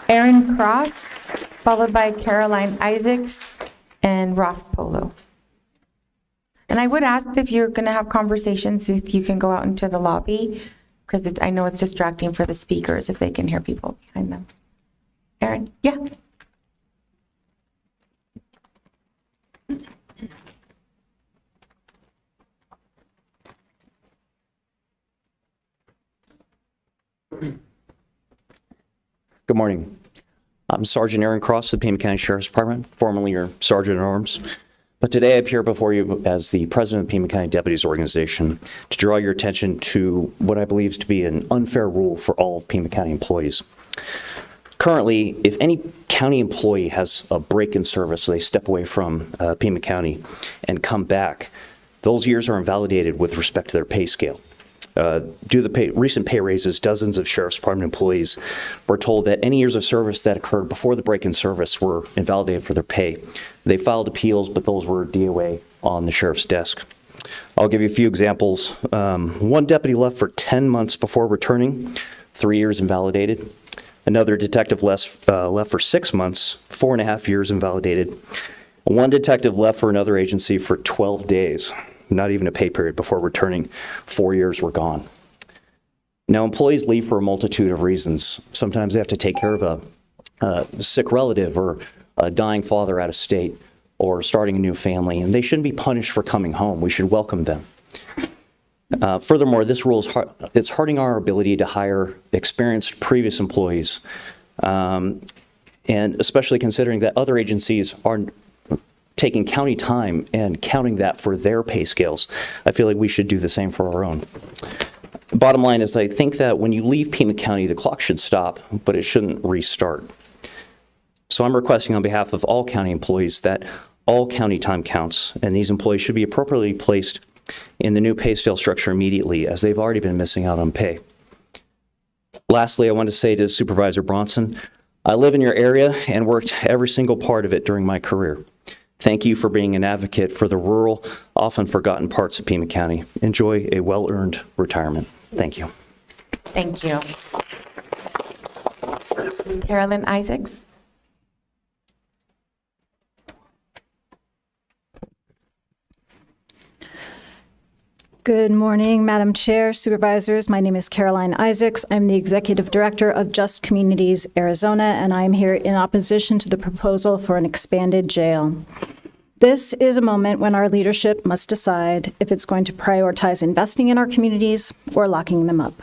[SPEAKER 2] Aaron Cross, followed by Caroline Isaacs and Ralph Polo. And I would ask if you're going to have conversations, if you can go out into the lobby, because I know it's distracting for the speakers if they can hear people behind them. Aaron, yeah.
[SPEAKER 21] Good morning. I'm Sergeant Aaron Cross of the Pima County Sheriff's Department, formerly your Sergeant at Arms. But today I appear before you as the President of the Pima County Deputies Organization to draw your attention to what I believe to be an unfair rule for all of Pima County employees. Currently, if any county employee has a break in service, so they step away from Pima County and come back, those years are invalidated with respect to their pay scale. Due to the recent pay raises, dozens of Sheriff's Department employees were told that any years of service that occurred before the break in service were invalidated for their pay. They filed appeals, but those were DOA on the sheriff's desk. I'll give you a few examples. One deputy left for 10 months before returning, 3 years invalidated. Another detective left for 6 months, 4.5 years invalidated. One detective left for another agency for 12 days. Not even a pay period before returning, 4 years were gone. Now, employees leave for a multitude of reasons. Sometimes they have to take care of a sick relative or a dying father out of state or starting a new family, and they shouldn't be punished for coming home. We should welcome them. Furthermore, this rule it's hurting our ability to hire experienced previous employees, and especially considering that other agencies are taking county time and counting that for their pay scales. I feel like we should do the same for our own. Bottom line is, I think that when you leave Pima County, the clock should stop, but it shouldn't restart. So I'm requesting on behalf of all county employees that all county time counts, and these employees should be appropriately placed in the new pay scale structure immediately, as they've already been missing out on pay. Lastly, I want to say to Supervisor Bronson, I live in your area and worked every single part of it during my career. Thank you for being an advocate for the rural, often forgotten parts of Pima County. Enjoy a well-earned retirement. Thank you.
[SPEAKER 2] Thank you. Carolyn Isaacs.
[SPEAKER 6] Good morning, Madam Chair, Supervisors. My name is Caroline Isaacs. I'm the Executive Director of Just Communities Arizona, and I'm here in opposition to the proposal for an expanded jail. This is a moment when our leadership must decide if it's going to prioritize investing in our communities or locking them up.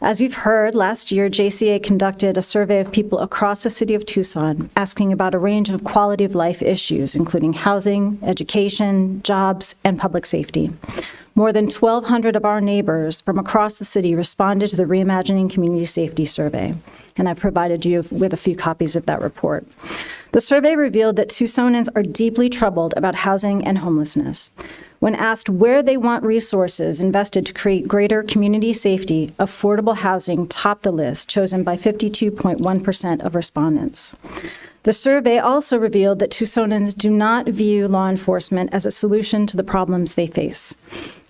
[SPEAKER 6] As you've heard, last year, JCA conducted a survey of people across the city of Tucson, asking about a range of quality of life issues, including housing, education, jobs, and public safety. More than 1,200 of our neighbors from across the city responded to the Reimagining Community Safety Survey, and I've provided you with a few copies of that report. The survey revealed that Tucsonans are deeply troubled about housing and homelessness. When asked where they want resources invested to create greater community safety, affordable housing topped the list, chosen by 52.1% of respondents. The survey also revealed that Tucsonans do not view law enforcement as a solution to the problems they face.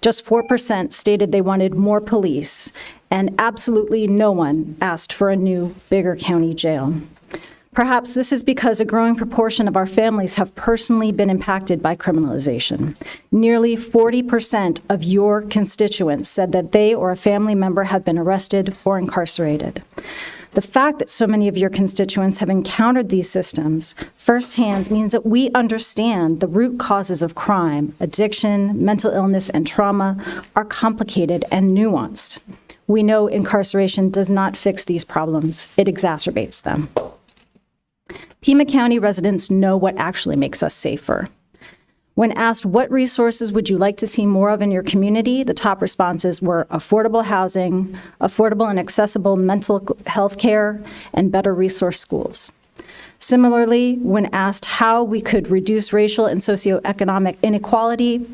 [SPEAKER 6] Just 4% stated they wanted more police, and absolutely no one asked for a new, bigger county jail. Perhaps this is because a growing proportion of our families have personally been impacted by criminalization. Nearly 40% of your constituents said that they or a family member have been arrested or incarcerated. The fact that so many of your constituents have encountered these systems firsthand means that we understand the root causes of crime, addiction, mental illness, and trauma are complicated and nuanced. We know incarceration does not fix these problems, it exacerbates them. Pima County residents know what actually makes us safer. When asked what resources would you like to see more of in your community, the top responses were affordable housing, affordable and accessible mental health care, and better resource schools. Similarly, when asked how we could reduce racial and socioeconomic inequality,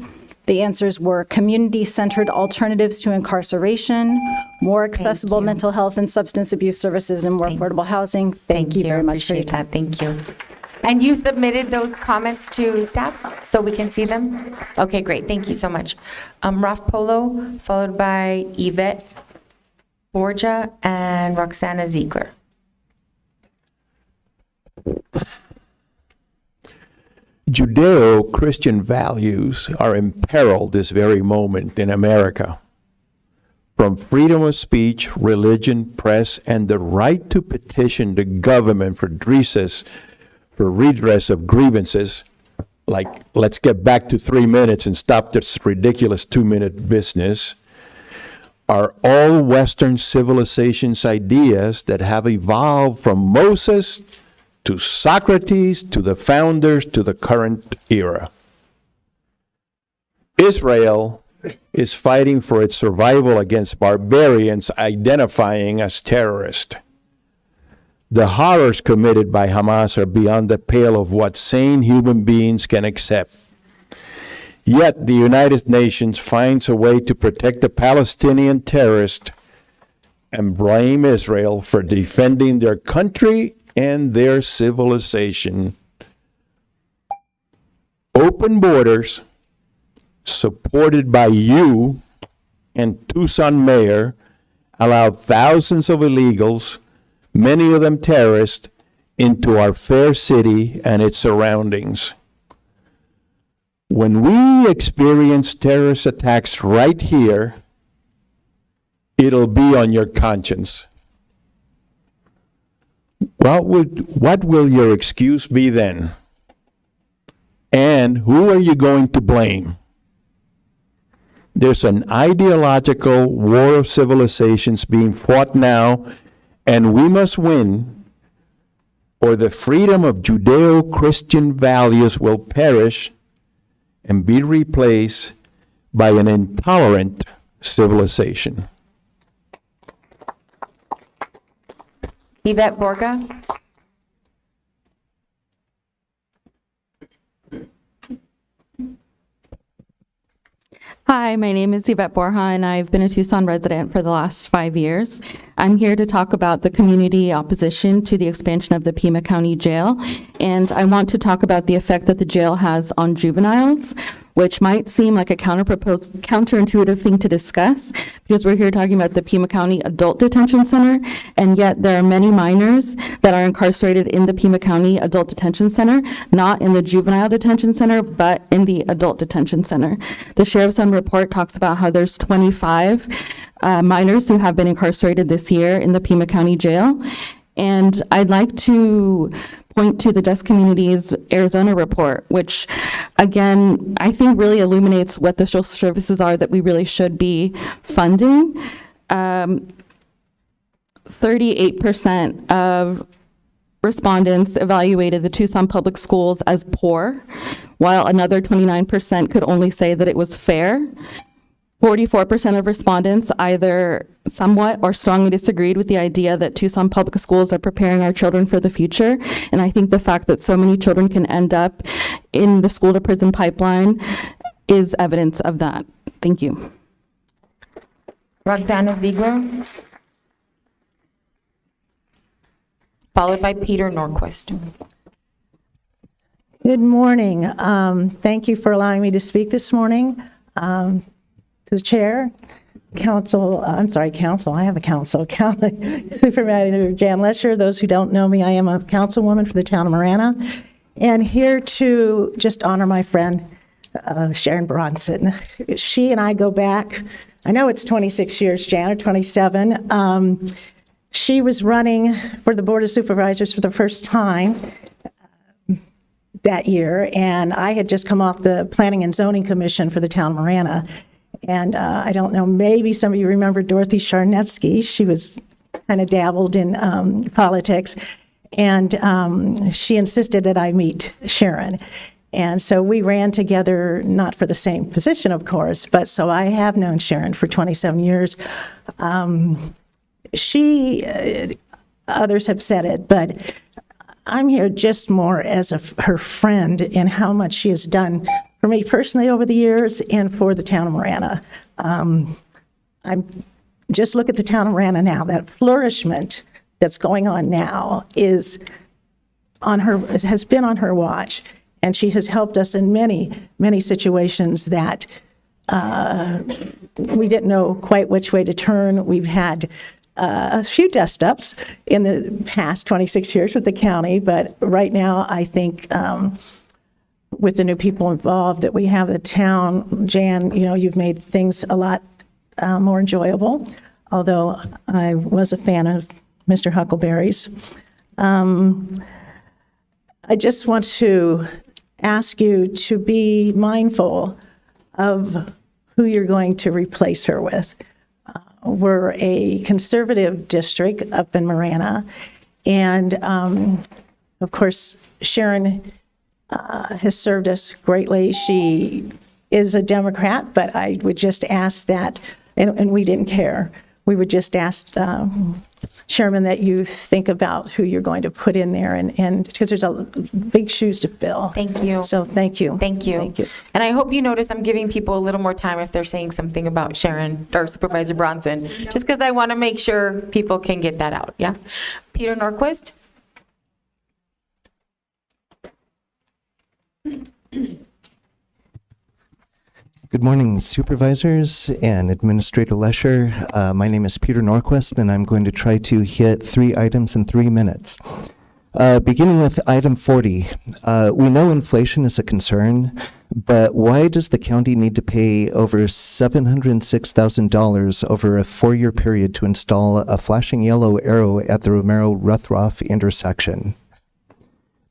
[SPEAKER 6] the answers were community-centered alternatives to incarceration, more accessible mental health and substance abuse services, and more affordable housing. Thank you very much for your time.
[SPEAKER 2] Thank you. And you submitted those comments to staff so we can see them? Okay, great. Thank you so much. Ralph Polo, followed by Yvette Borja and Roxana Ziegler.
[SPEAKER 22] Judeo-Christian values are imperiled this very moment in America. From freedom of speech, religion, press, and the right to petition the government for redress of grievances, like let's get back to 3 minutes and stop this ridiculous 2-minute business, are all Western civilization's ideas that have evolved from Moses to Socrates, to the founders, to the current era. Israel is fighting for its survival against barbarians identifying as terrorists. The horrors committed by Hamas are beyond the pale of what sane human beings can accept. Yet the United Nations finds a way to protect the Palestinian terrorists and blame Israel for defending their country and their civilization. Open borders, supported by you and Tucson mayor, allowed thousands of illegals, many of them terrorists, into our fair city and its surroundings. When we experience terrorist attacks right here, it'll be on your conscience. What will your excuse be then? And who are you going to blame? There's an ideological war of civilizations being fought now, and we must win, or the freedom of Judeo-Christian values will perish and be replaced by an intolerant civilization.
[SPEAKER 2] Yvette Borja.
[SPEAKER 23] Hi, my name is Yvette Borja, and I've been a Tucson resident for the last 5 years.
[SPEAKER 9] I'm here to talk about the community opposition to the expansion of the Pima County Jail, and I want to talk about the effect that the jail has on juveniles, which might seem like a counterintuitive thing to discuss, because we're here talking about the Pima County Adult Detention Center, and yet there are many minors that are incarcerated in the Pima County Adult Detention Center, not in the Juvenile Detention Center, but in the Adult Detention Center. The Sheriff's Own report talks about how there's 25 minors who have been incarcerated this year in the Pima County Jail. And I'd like to point to the Just Communities Arizona report, which, again, I think really illuminates what the social services are that we really should be funding. 38% of respondents evaluated the Tucson public schools as poor, while another 29% could only say that it was fair. 44% of respondents either somewhat or strongly disagreed with the idea that Tucson public schools are preparing our children for the future. And I think the fact that so many children can end up in the school to prison pipeline is evidence of that. Thank you.
[SPEAKER 2] Roxana Ziegler, followed by Peter Norquist.
[SPEAKER 6] Good morning. Thank you for allowing me to speak this morning. To the chair, council, I have a council, Supervisor Jan Lesher. Those who don't know me, I am a councilwoman for the town of Marana, and here to just honor my friend, Sharon Bronson. She and I go back, I know it's 26 years, Jan, or 27. She was running for the Board of Supervisors for the first time that year, and I had just come off the Planning and Zoning Commission for the town of Marana. And I don't know, maybe some of you remember Dorothy Charnetsky. She was kind of dabbled in politics, and she insisted that I meet Sharon. And so we ran together, not for the same position, of course, but so I have known Sharon for 27 years. Others have said it, but I'm here just more as her friend and how much she has done for me personally over the years and for the town of Marana. Just look at the town of Marana now. That flourishment that's going on now has been on her watch, and she has helped us in many, many situations that we didn't know quite which way to turn. We've had a few dust-ups in the past 26 years with the county, but right now I think with the new people involved that we have the town, Jan, you've made things a lot more enjoyable, although I was a fan of Mr. Huckleberry's. I just want to ask you to be mindful of who you're going to replace her with. We're a conservative district up in Marana, and of course, Sharon has served us greatly. She is a Democrat, but I would just ask that, and we didn't care, we would just ask Chairman that you think about who you're going to put in there, and because there's a big shoes to fill.
[SPEAKER 2] Thank you.
[SPEAKER 6] So thank you.
[SPEAKER 2] Thank you.
[SPEAKER 6] Thank you.
[SPEAKER 2] And I hope you notice I'm giving people a little more time if they're saying something about Sharon or Supervisor Bronson, just because I want to make sure people can get that out. Yeah. Peter Norquist.
[SPEAKER 11] Good morning, Supervisors and Administrator Lesher. My name is Peter Norquist, and I'm going to try to hit 3 items in 3 minutes. Beginning with item 40, we know inflation is a concern, but why does the county need to pay over $706,000 over a 4-year period to install a flashing yellow arrow at the Romero-Ruthroff intersection?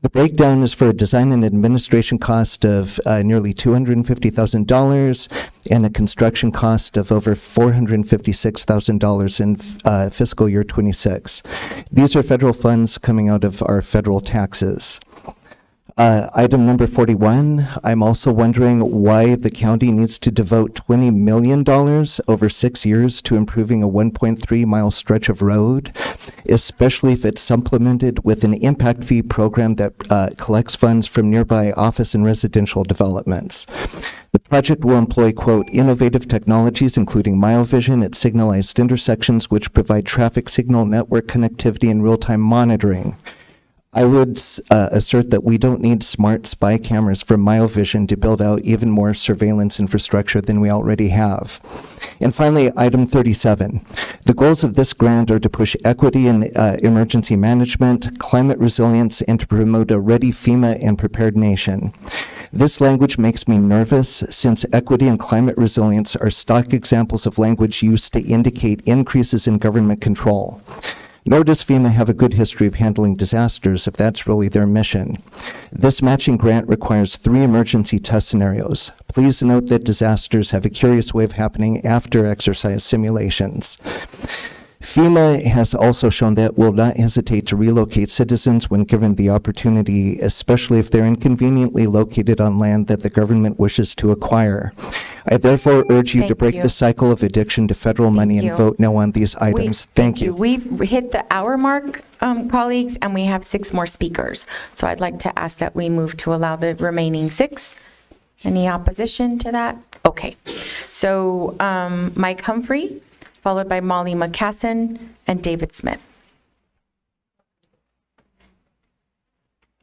[SPEAKER 11] The breakdown is for a design and administration cost of nearly $250,000 and a construction cost of over $456,000 in fiscal year 26. These are federal funds coming out of our federal taxes. Item number 41, I'm also wondering why the county needs to devote $20 million over 6 years to improving a 1.3 mile stretch of road, especially if it's supplemented with an impact fee program that collects funds from nearby office and residential developments. The project will employ, quote, innovative technologies, including mile vision at signalized intersections, which provide traffic signal network connectivity and real-time monitoring. I would assert that we don't need smart spy cameras for mile vision to build out even more surveillance infrastructure than we already have. And finally, item 37. The goals of this grant are to push equity in emergency management, climate resilience, and to promote a ready FEMA and prepared nation. This language makes me nervous since equity and climate resilience are stock examples of language used to indicate increases in government control. Nor does FEMA have a good history of handling disasters if that's really their mission. This matching grant requires 3 emergency test scenarios. Please note that disasters have a curious way of happening after exercise simulations. FEMA has also shown that it will not hesitate to relocate citizens when given the opportunity, especially if they're inconveniently located on land that the government wishes to acquire. I therefore urge you to break the cycle of addiction to federal money and vote no on these items. Thank you.
[SPEAKER 2] We've hit the hour mark, colleagues, and we have 6 more speakers. So I'd like to ask that we move to allow the remaining 6. Any opposition to that? Okay. So Mike Humphrey, followed by Molly McCassin and David Smith.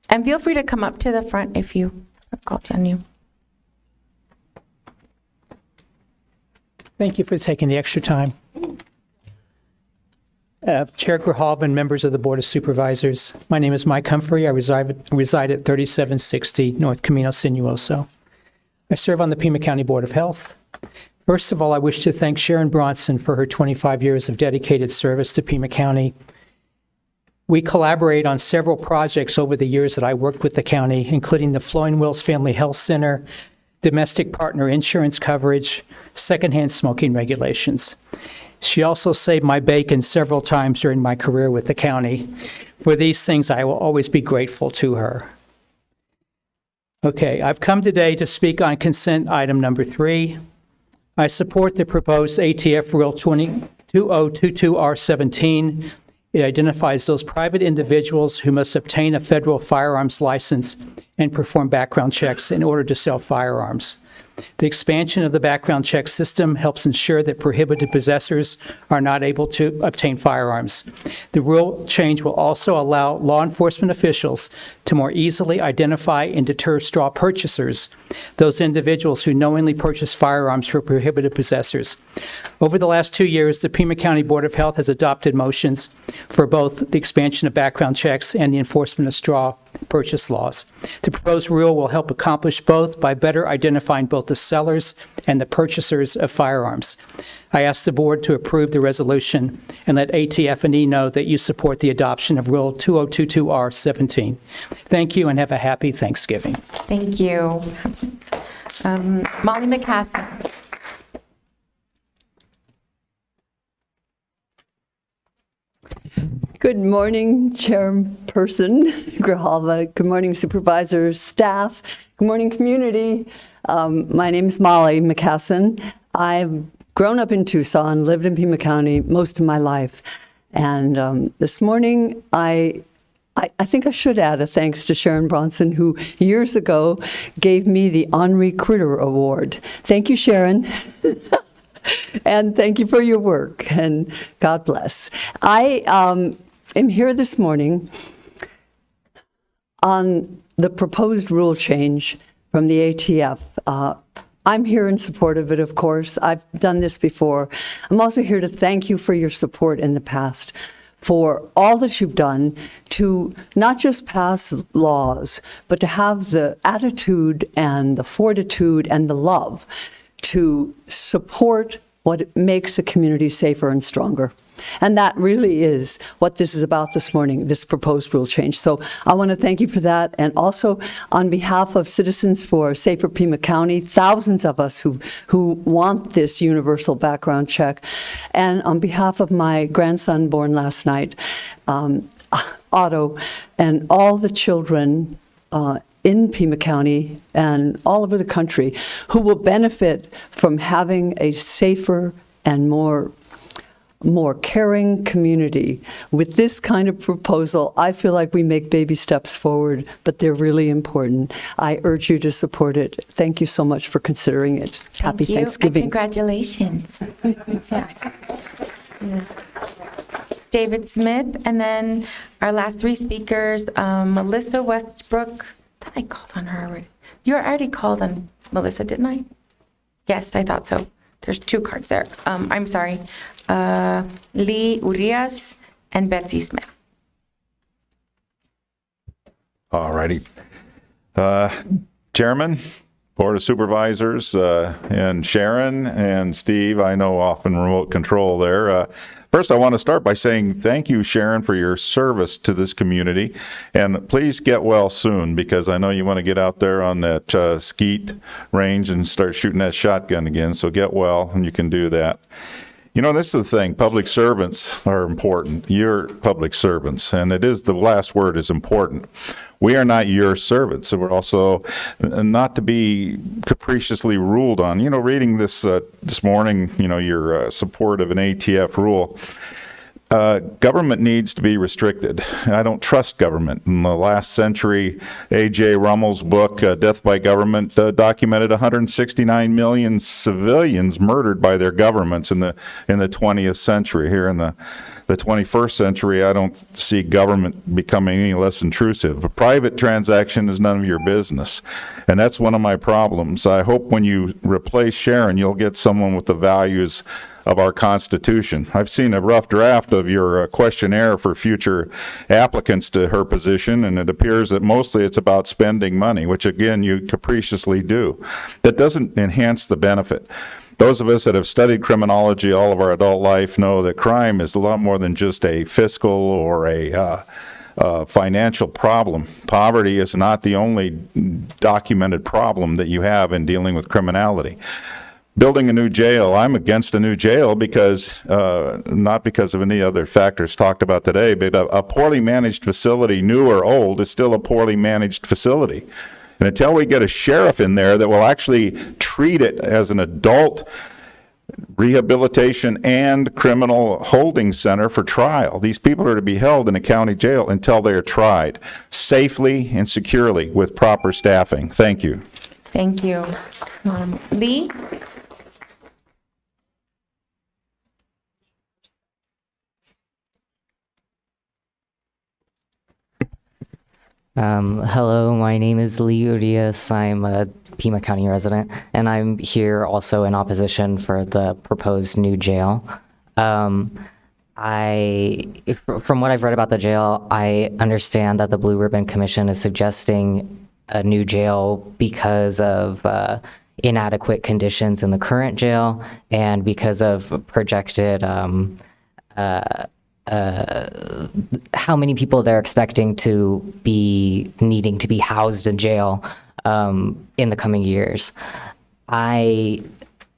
[SPEAKER 2] And feel free to come up to the front if you have called on you.
[SPEAKER 12] Thank you for taking the extra time. Chair Grijalva and members of the Board of Supervisors, my name is Mike Humphrey. I reside at 3760 North Camino Sinuoso. I serve on the Pima County Board of Health. First of all, I wish to thank Sharon Bronson for her 25 years of dedicated service to Pima County. We collaborate on several projects over the years that I worked with the county, including the Flowing Wills Family Health Center, domestic partner insurance coverage, secondhand smoking regulations. She also saved my bacon several times during my career with the county. For these things, I will always be grateful to her. Okay, I've come today to speak on consent item number 3. I support the proposed ATF Rule 2022R17. It identifies those private individuals who must obtain a federal firearms license and perform background checks in order to sell firearms. The expansion of the background check system helps ensure that prohibited possessors are not able to obtain firearms. The rule change will also allow law enforcement officials to more easily identify and deter straw purchasers, those individuals who knowingly purchase firearms for prohibited possessors. Over the last 2 years, the Pima County Board of Health has adopted motions for both the expansion of background checks and the enforcement of straw purchase laws. The proposed rule will help accomplish both by better identifying both the sellers and the purchasers of firearms. I ask the board to approve the resolution and let ATF&E know that you support the adoption of Rule 2022R17. Thank you and have a happy Thanksgiving.
[SPEAKER 2] Thank you. Molly McCassin.
[SPEAKER 13] Good morning, Chairperson Grijalva. Good morning, supervisors, staff. Good morning, community. My name is Molly McCassin. I've grown up in Tucson, lived in Pima County most of my life. And this morning, I think I should add a thanks to Sharon Bronson, who years ago gave me the Henri Critter Award. Thank you, Sharon. And thank you for your work, and God bless. I am here this morning on the proposed rule change from the ATF. I'm here in support of it, of course. I've done this before. I'm also here to thank you for your support in the past, for all that you've done to not just pass laws, but to have the attitude and the fortitude and the love to support what makes a community safer and stronger. And that really is what this is about this morning, this proposed rule change. So I want to thank you for that. And also on behalf of Citizens for Safer Pima County, thousands of us who want this universal background check. And on behalf of my grandson born last night, Otto, and all the children in Pima County and all over the country who will benefit from having a safer and more caring community. With this kind of proposal, I feel like we make baby steps forward, but they're really important. I urge you to support it. Thank you so much for considering it. Happy
[SPEAKER 2] Thank you,
[SPEAKER 13] Thanksgiving.
[SPEAKER 2] and congratulations. Yes. Yeah. David Smith, and then our last three speakers, Melissa Westbrook. I thought I called on her already. You already called on Melissa, didn't I? Yes, I thought so. There's two cards there. I'm sorry. Lee Urias and Betsy Smith.
[SPEAKER 5] All righty. Chairman, Board of Supervisors, and Sharon and Steve, I know off in remote control there. First, I want to start by saying thank you, Sharon, for your service to this community. And please get well soon, because I know you want to get out there on that skeet range and start shooting that shotgun again. So get well, and you can do that. You know, this is the thing. Public servants are important. You're public servants, and it is the last word is important. We are not your servants, and we're also not to be capriciously ruled on. You know, reading this this morning, you know, your support of an ATF rule. Government needs to be restricted. I don't trust government. In the last century, A.J. Rummel's book, Death by Government, documented 169 million civilians murdered by their governments in the 20th century. Here in the 21st century, I don't see government becoming any less intrusive. A private transaction is none of your business. And that's one of my problems. I hope when you replace Sharon, you'll get someone with the values of our Constitution. I've seen a rough draft of your questionnaire for future applicants to her position, and it appears that mostly it's about spending money, which again, you capriciously do. That doesn't enhance the benefit. Those of us that have studied criminology all of our adult life know that crime is a lot more than just a fiscal or a financial problem. Poverty is not the only documented problem that you have in dealing with criminality. Building a new jail, I'm against a new jail because, not because of any other factors talked about today, but a poorly managed facility, new or old, is still a poorly managed facility. And until we get a sheriff in there that will actually treat it as an adult rehabilitation and criminal holding center for trial, these people are to be held in a county jail until they are tried safely and securely with proper staffing. Thank you.
[SPEAKER 2] Thank you. Lee?
[SPEAKER 14] Hello, my name is Lee Urias. I'm a Pima County resident, and I'm here also in opposition for the proposed new jail. From what I've read about the jail, I understand that the Blue Ribbon Commission is suggesting a new jail because of inadequate conditions in the current jail and because of projected how many people they're expecting to be needing to be housed in jail in the coming years. I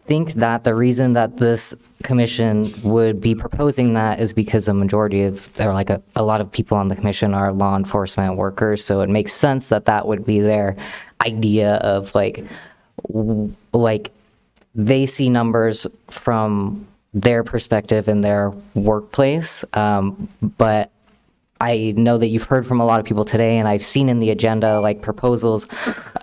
[SPEAKER 14] think that the reason that this commission would be proposing that is because the majority of, or like a lot of people on the commission are law enforcement workers, so it makes sense that that would be their idea of like they see numbers from their perspective in their workplace. But I know that you've heard from a lot of people today, and I've seen in the agenda like proposals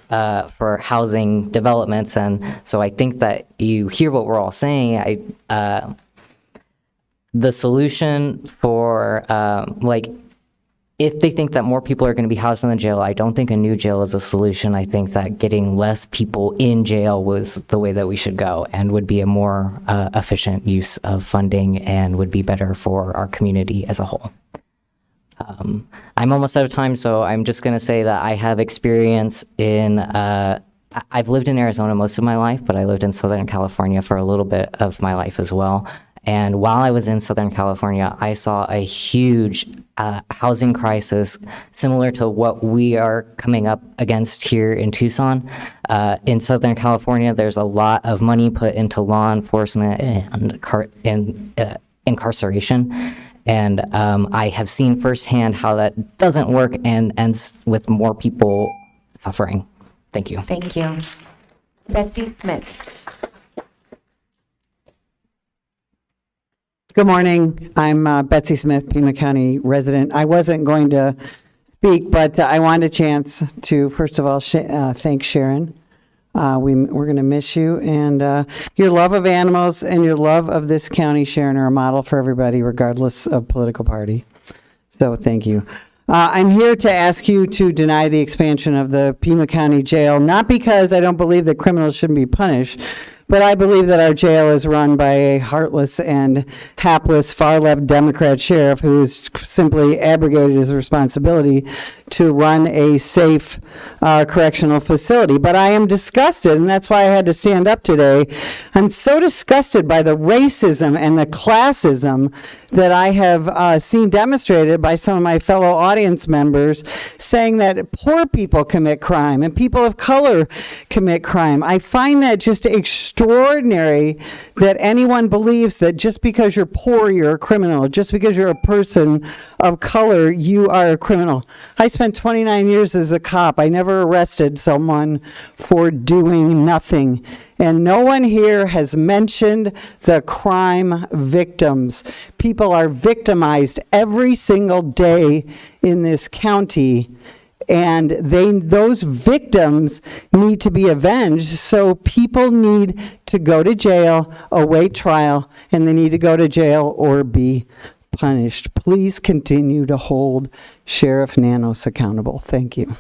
[SPEAKER 14] for housing developments. And so I think that you hear what we're all saying. The solution for if they think that more people are going to be housed in the jail, I don't think a new jail is a solution. I think that getting less people in jail was the way that we should go and would be a more efficient use of funding and would be better for our community as a whole. I'm almost out of time, so I'm just going to say that I have experience in, I've lived in Arizona most of my life, but I lived in Southern California for a little bit of my life as well. And while I was in Southern California, I saw a huge housing crisis similar to what we are coming up against here in Tucson. In Southern California, there's a lot of money put into law enforcement and incarceration. And I have seen firsthand how that doesn't work and ends with more people suffering. Thank you.
[SPEAKER 2] Thank you. Betsy Smith.
[SPEAKER 3] Good morning. I'm Betsy Smith, Pima County resident. I wasn't going to speak, but I wanted a chance to, first of all, thank Sharon. We're going to miss you. And your love of animals and your love of this county, Sharon, are a model for everybody, regardless of political party. So thank you. I'm here to ask you to deny the expansion of the Pima County Jail, not because I don't believe that criminals shouldn't be punished, but I believe that our jail is run by a heartless and hapless far-left Democrat sheriff who has simply abrogated his responsibility to run a safe correctional facility. But I am disgusted, and that's why I had to stand up today. I'm so disgusted by the racism and the classism that I have seen demonstrated by some of my fellow audience members, saying that poor people commit crime and people of color commit crime. I find that just extraordinary that anyone believes that just because you're poor, you're a criminal. Just because you're a person of color, you are a criminal. I spent 29 years as a cop. I never arrested someone for doing nothing. And no one here has mentioned the crime victims. People are victimized every single day in this county, and those victims need to be avenged. So people need to go to jail, await trial, and they need to go to jail or be punished. Please continue to hold Sheriff Nanos accountable. Thank you.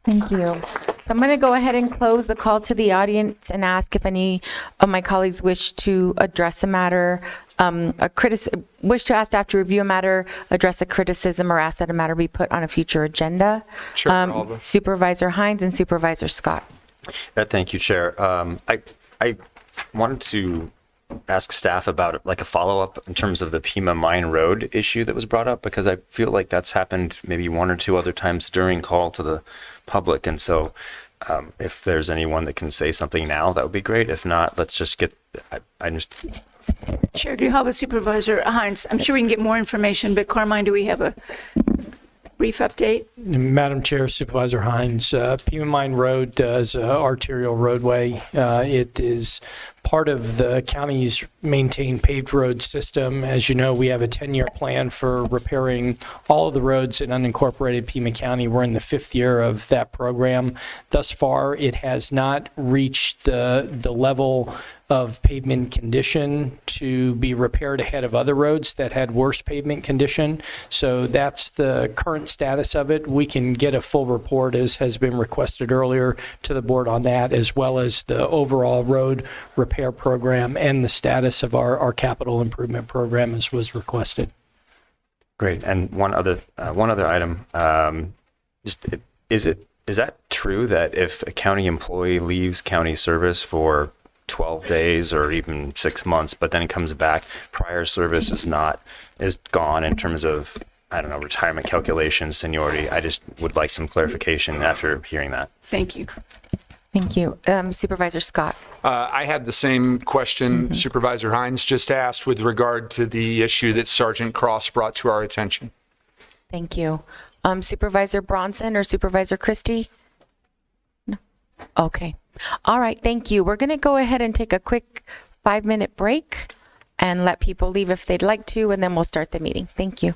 [SPEAKER 2] Thank you. So I'm going to go ahead and close the call to the audience and ask if any of my colleagues wish to address a matter, wish to ask staff to review a matter, address a criticism, or ask that a matter be put on a future agenda.
[SPEAKER 4] Sure.
[SPEAKER 2] Supervisor Hines and Supervisor Scott.
[SPEAKER 4] Thank you, Chair. I wanted to ask staff about like a follow-up in terms of the Pima Mine Road issue that was brought up, because I feel like that's happened maybe one or two other times during call to the public. And so if there's anyone that can say something now, that would be great. If not, let's just get,
[SPEAKER 23] Chair Grijalva, Supervisor Hines, I'm sure we can get more information, but Carmine, do we have a brief update?
[SPEAKER 24] Madam Chair, Supervisor Hines, Pima Mine Road is an arterial roadway. It is part of the county's maintained paved road system. As you know, we have a 10-year plan for repairing all of the roads in unincorporated Pima County. We're in the 5th year of that program. Thus far, it has not reached the level of pavement condition to be repaired ahead of other roads that had worse pavement condition. So that's the current status of it. We can get a full report, as has been requested earlier, to the board on that, as well as the overall road repair program and the status of our capital improvement program as was requested.
[SPEAKER 4] great. And one other item, is that true that if a county employee leaves county service for 12 days or even 6 months, but then comes back, prior service is gone in terms of, I don't know, retirement calculations, seniority? I just would like some clarification after hearing that.
[SPEAKER 23] Thank you.
[SPEAKER 2] Thank you. Supervisor Scott.
[SPEAKER 25] I had the same question Supervisor Hines just asked with regard to the issue that Sergeant Cross brought to our attention.
[SPEAKER 2] Thank you. Supervisor Bronson or Supervisor Christie? No. Okay. All right. Thank you. We're going to go ahead and take a quick 5-minute break and let people leave if they'd like to, and then we'll start the meeting. Thank you.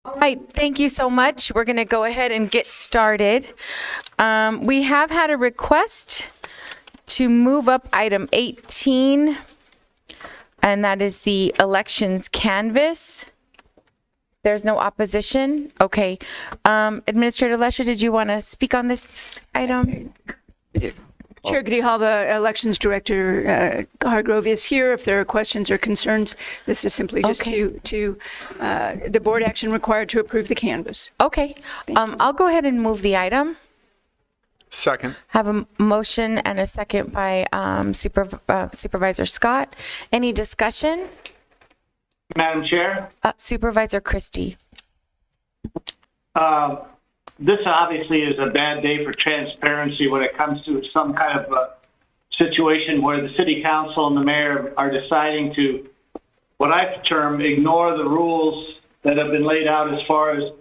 [SPEAKER 2] All right, thank you so much. We're going to go ahead and get started. We have had a request to move up item 18, and that is the elections canvas. There's no opposition? Okay. Administrator Lesher, did you want to speak on this item?
[SPEAKER 23] Chair Grihal, the elections director, Hargrove, is here. If there are questions or concerns, this is simply just to the board action required to approve the canvas.
[SPEAKER 2] Okay. I'll go ahead and move the item.
[SPEAKER 25] Second.
[SPEAKER 2] Have a motion and a second by Supervisor Scott. Any discussion?
[SPEAKER 1] Madam Chair?
[SPEAKER 2] Supervisor Christie.
[SPEAKER 1] This obviously is a bad day for transparency when it comes to some kind of a situation where the city council and the mayor are deciding to, what I've termed, ignore the rules that have been laid out as far as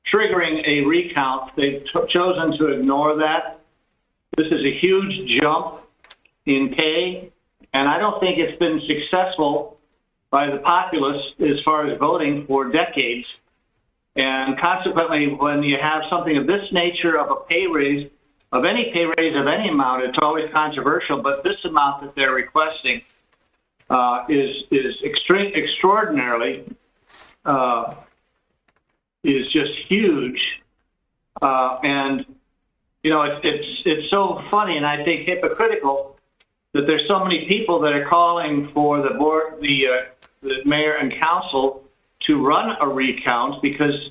[SPEAKER 1] triggering a recount. They've chosen to ignore that. This is a huge jump in pay, and I don't think it's been successful by the populace as far as voting for decades. And consequently, when you have something of this nature of a pay raise, of any pay raise of any amount, it's always controversial, but this amount that they're requesting is extraordinarily, is just huge. And, you know, it's so funny and I think hypocritical that there's so many people that are calling for the board, the mayor and council to run a recount because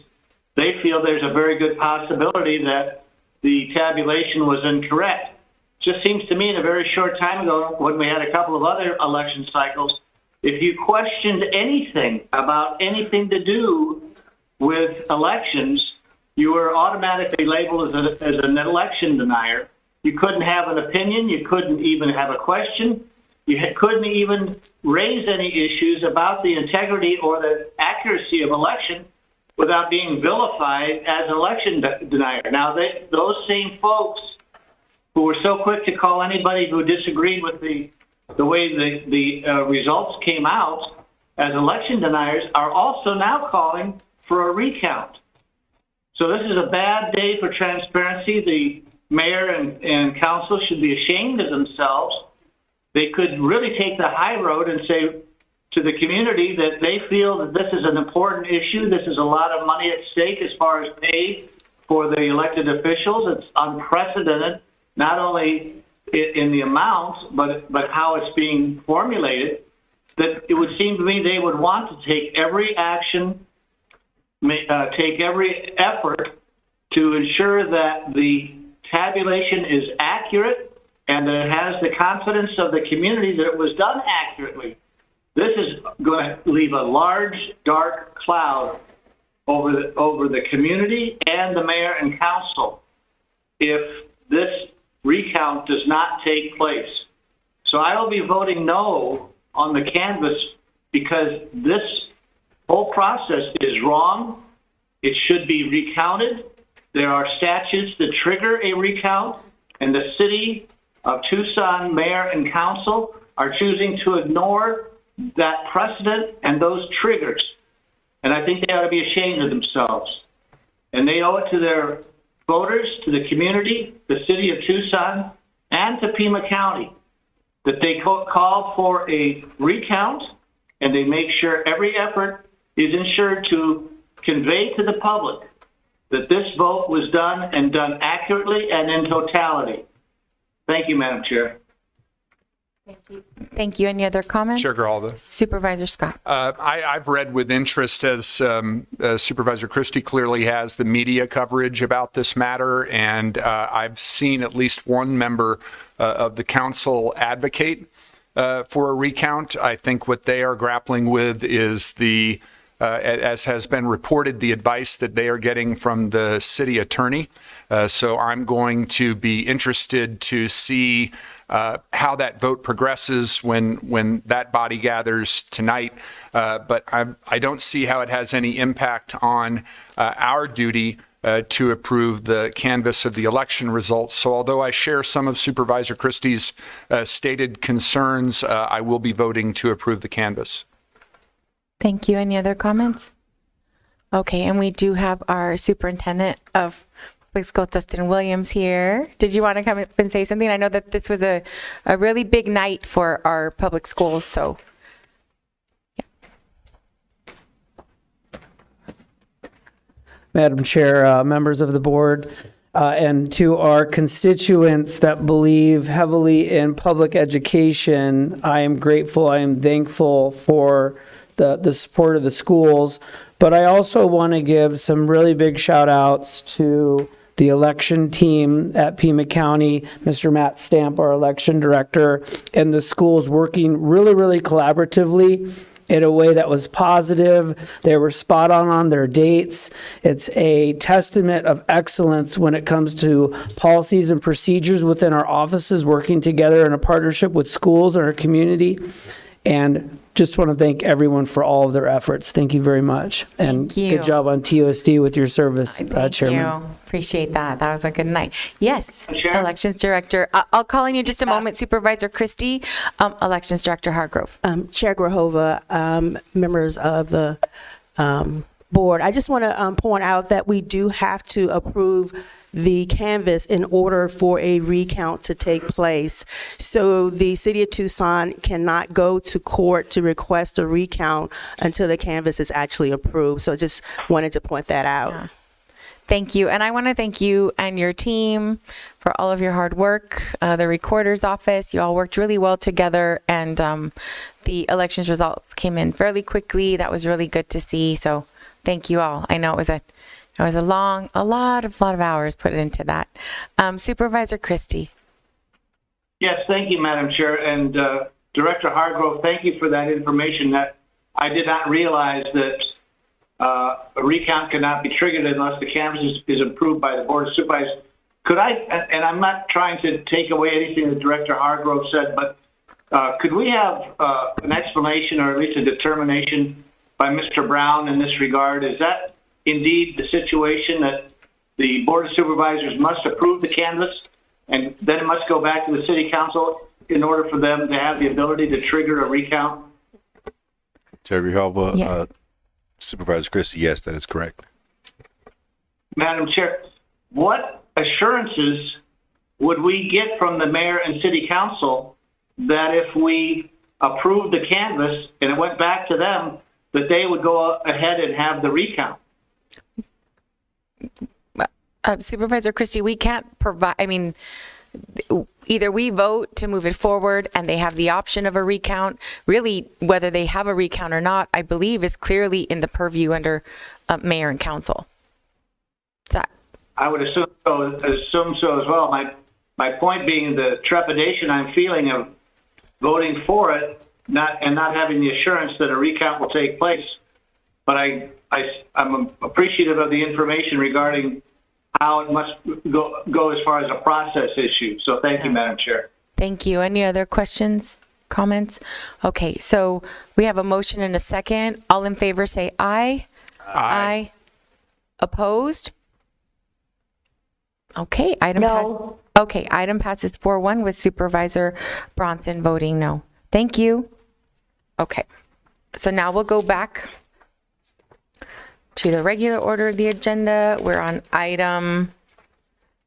[SPEAKER 1] they feel there's a very good possibility that the tabulation was incorrect. Just seems to me in a very short time ago, when we had a couple of other election cycles, if you questioned anything about anything to do with elections, you were automatically labeled as an election denier. You couldn't have an opinion. You couldn't even have a question. You couldn't even raise any issues about the integrity or the accuracy of election without being vilified as an election denier. Now, those same folks who were so quick to call anybody who disagreed with the way the results came out as election deniers are also now calling for a recount. So this is a bad day for transparency. The mayor and council should be ashamed of themselves. They could really take the high road and say to the community that they feel that this is an important issue. This is a lot of money at stake as far as pay for the elected officials. It's unprecedented, not only in the amounts, but how it's being formulated, that it would seem to me they would want to take every action, take every effort to ensure that the tabulation is accurate and that it has the confidence of the community that it was done accurately. This is going to leave a large, dark cloud over the community and the mayor and council if this recount does not take place. So I will be voting no on the canvas because this whole process is wrong. It should be recounted. There are statutes that trigger a recount, and the city of Tucson mayor and council are choosing to ignore that precedent and those triggers. And I think they ought to be ashamed of themselves. And they owe it to their voters, to the community, the city of Tucson, and to Pima County that they call for a recount and they make sure every effort is ensured to convey to the public that this vote was done and done accurately and in totality. Thank you, Madam Chair.
[SPEAKER 2] Thank you. Any other comments?
[SPEAKER 25] Chair Geraldo.
[SPEAKER 2] Supervisor Scott.
[SPEAKER 25] I've read with interest, as Supervisor Christie clearly has, the media coverage about this matter, and I've seen at least one member of the council advocate for a recount. I think what they are grappling with is as has been reported, the advice that they are getting from the city attorney. So I'm going to be interested to see how that vote progresses when that body gathers tonight. But I don't see how it has any impact on our duty to approve the canvass of the election results. So although I share some of Supervisor Christie's stated concerns, I will be voting to approve the canvass.
[SPEAKER 2] Thank you. Any other comments? Okay, and we do have our superintendent of public schools, Dustin Williams, here. Did you want to come up and say something? I know that this was a really big night for our public schools, so.
[SPEAKER 8] Madam Chair, members of the board, and to our constituents that believe heavily in public education, I am grateful, I am thankful for the support of the schools. But I also want to give some really big shout outs to the election team at Pima County, Mr. Matt Stamp, our election director, and the schools working really, really collaboratively in a way that was positive. They were spot on their dates. It's a testament of excellence when it comes to policies and procedures within our offices, working together in a partnership with schools and our community. And just want to thank everyone for all of their efforts. Thank you very much. And good job on TOSD with your service, Chairman.
[SPEAKER 2] Thank you. Appreciate that. That was a good night. Yes, Elections Director. I'll call on you in just a moment, Supervisor Christie. Elections Director Hargrove.
[SPEAKER 10] Chair Grahova, members of the board, I just want to point out that we do have to approve the canvas in order for a recount to take place. So the City of Tucson cannot go to court to request a recount until the canvas is actually approved. So just wanted to point that out.
[SPEAKER 2] Yeah. Thank you. And I want to thank you and your team for all of your hard work. The recorder's office, you all worked really well together, and the elections results came in fairly quickly. That was really good to see. So thank you all. I know it was a lot of hours put into that. Supervisor Christie.
[SPEAKER 1] Yes, thank you, Madam Chair. And Director Hargrove, thank you for that information. That I did not realize that a recount cannot be triggered unless the canvas is approved by the Board of Supervisors. Could I, and I'm not trying to take away anything that Director Hargrove said, but could we have an explanation or at least a determination by Mr. Brown in this regard? Is that indeed the situation that the Board of Supervisors must approve the canvas and then it must go back to the City Council in order for them to have the ability to trigger a recount?
[SPEAKER 15] Chair Grijalva, Supervisor Christie, yes, that is correct.
[SPEAKER 1] Madam Chair, what assurances would we get from the Mayor and City Council that if we approved the canvas and it went back to them, that they would go ahead and have the recount?
[SPEAKER 2] Supervisor Christie, we can't provide, I mean, either we vote to move it forward and they have the option of a recount. Really, whether they have a recount or not, I believe is clearly in the purview under Mayor and Council.
[SPEAKER 1] I would assume so as well. My point being the trepidation I'm feeling of voting for it, not having the assurance that a recount will take place. But I'm appreciative of the information regarding how it must go as far as a process issue. So thank you, Madam Chair.
[SPEAKER 2] Thank you. Any other questions, comments? Okay, so we have a motion and a second. All in favor say aye. Aye. Opposed? Okay, item passes 4-1 with Supervisor Bronson voting no. Thank you. Okay, so now we'll go back to the regular order of the agenda. We're on item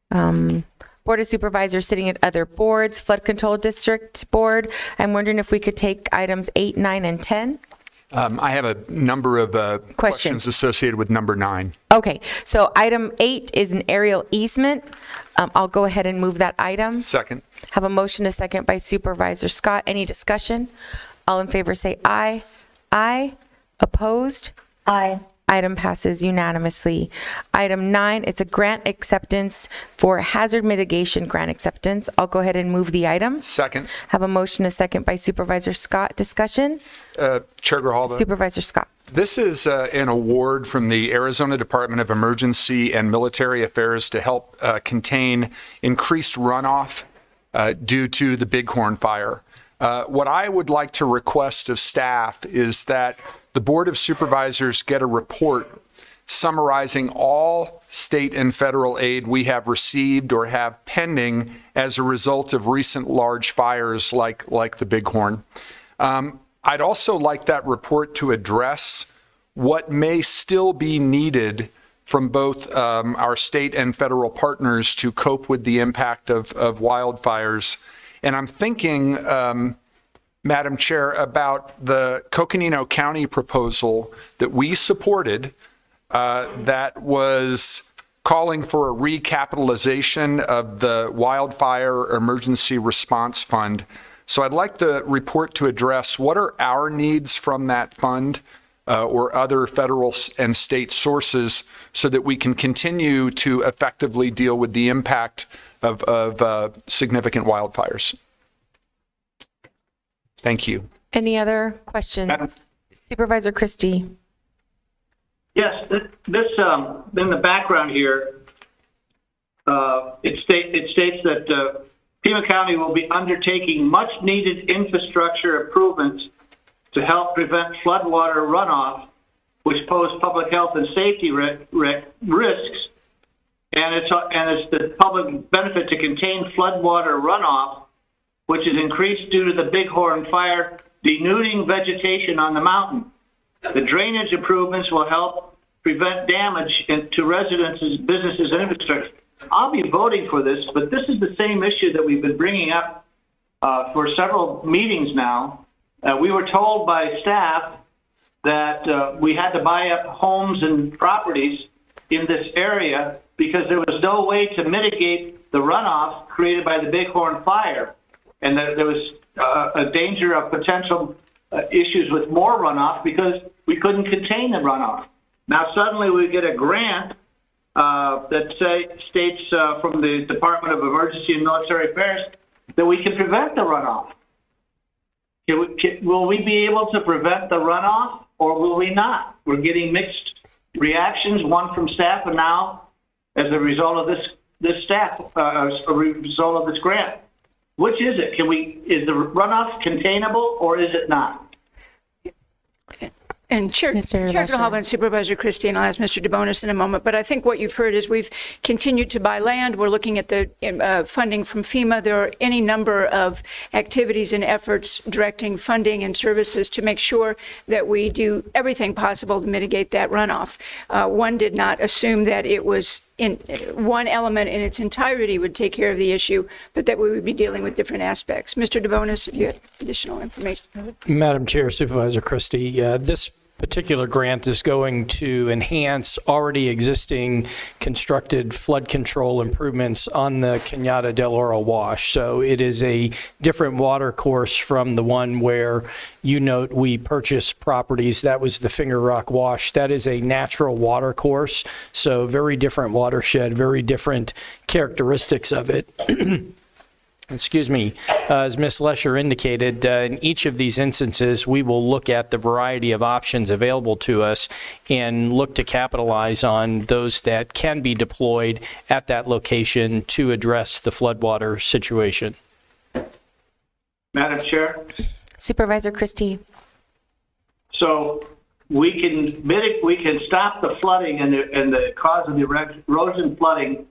[SPEAKER 2] Board of Supervisors sitting at other boards, Flood Control District Board. I'm wondering if we could take items 8, 9, and 10.
[SPEAKER 25] I have a number of questions associated with number 9.
[SPEAKER 2] Okay, so item 8 is an aerial easement. I'll go ahead and move that item.
[SPEAKER 25] Second.
[SPEAKER 2] Have a motion, a second by Supervisor Scott. Any discussion? All in favor say aye. Aye. Opposed?
[SPEAKER 18] Aye.
[SPEAKER 2] Item passes unanimously. Item 9, it's a grant acceptance for hazard mitigation grant acceptance. I'll go ahead and move the item.
[SPEAKER 25] Second.
[SPEAKER 2] Have a motion, a second by Supervisor Scott. Discussion?
[SPEAKER 25] Chair Grijalva.
[SPEAKER 2] Supervisor Scott.
[SPEAKER 25] This is an award from the Arizona Department of Emergency and Military Affairs to help contain increased runoff due to the Bighorn fire. What I would like to request of staff is that the Board of Supervisors get a report summarizing all state and federal aid we have received or have pending as a result of recent large fires like the Bighorn. I'd also like that report to address what may still be needed from both our state and federal partners to cope with the impact of wildfires. And I'm thinking, Madam Chair, about the Coconino County proposal that we supported that was calling for a recapitalization of the Wildfire Emergency Response Fund. So I'd like the report to address what are our needs from that fund or other federal and state sources so that we can continue to effectively deal with the impact of significant wildfires. Thank you.
[SPEAKER 2] Any other questions? Supervisor Christie.
[SPEAKER 1] Yes, this in the background here, it states that Pima County will be undertaking much-needed infrastructure improvements to help prevent floodwater runoff, which pose public health and safety risks, and it's the public benefit to contain floodwater runoff, which is increased due to the Bighorn fire denuding vegetation on the mountain. The drainage improvements will help prevent damage to residences, businesses, and infrastructure. I'll be voting for this, but this is the same issue that we've been bringing up for several meetings now. We were told by staff that we had to buy up homes and properties in this area because there was no way to mitigate the runoff created by the Bighorn fire, and that there was a danger of potential issues with more runoff because we couldn't contain the runoff. Now suddenly we get a grant that states from the Department of Emergency and Military Affairs that we can prevent the runoff. Will we be able to prevent the runoff, or will we not? We're getting mixed reactions, one from staff, and now as a result of this result of this grant. Which is it? Is the runoff containable, or is it not?
[SPEAKER 23] And Chair Grijalva and Supervisor Christie, and I'll ask Mr. DeBonis in a moment, but I think what you've heard is we've continued to buy land. We're looking at the funding from FEMA. There are any number of activities and efforts directing funding and services to make sure that we do everything possible to mitigate that runoff. One did not assume that it was in one element in its entirety would take care of the issue, but that we would be dealing with different aspects. Mr. DeBonis, if you have additional information.
[SPEAKER 24] Madam Chair, Supervisor Christie, this particular grant is going to enhance already existing constructed flood control improvements on the Cañada del Oro wash. So it is a different water course from the one where you note we purchased properties. That was the Finger Rock wash. That is a natural water course. So very different watershed, very different characteristics of it. Excuse me, as Ms. Lesher indicated, in each of these instances, we will look at the variety of options available to us and look to capitalize on those that can be deployed at that location to address the floodwater situation.
[SPEAKER 1] Madam Chair?
[SPEAKER 2] Supervisor Christie.
[SPEAKER 1] So we can stop the flooding and the cause of the erosion flooding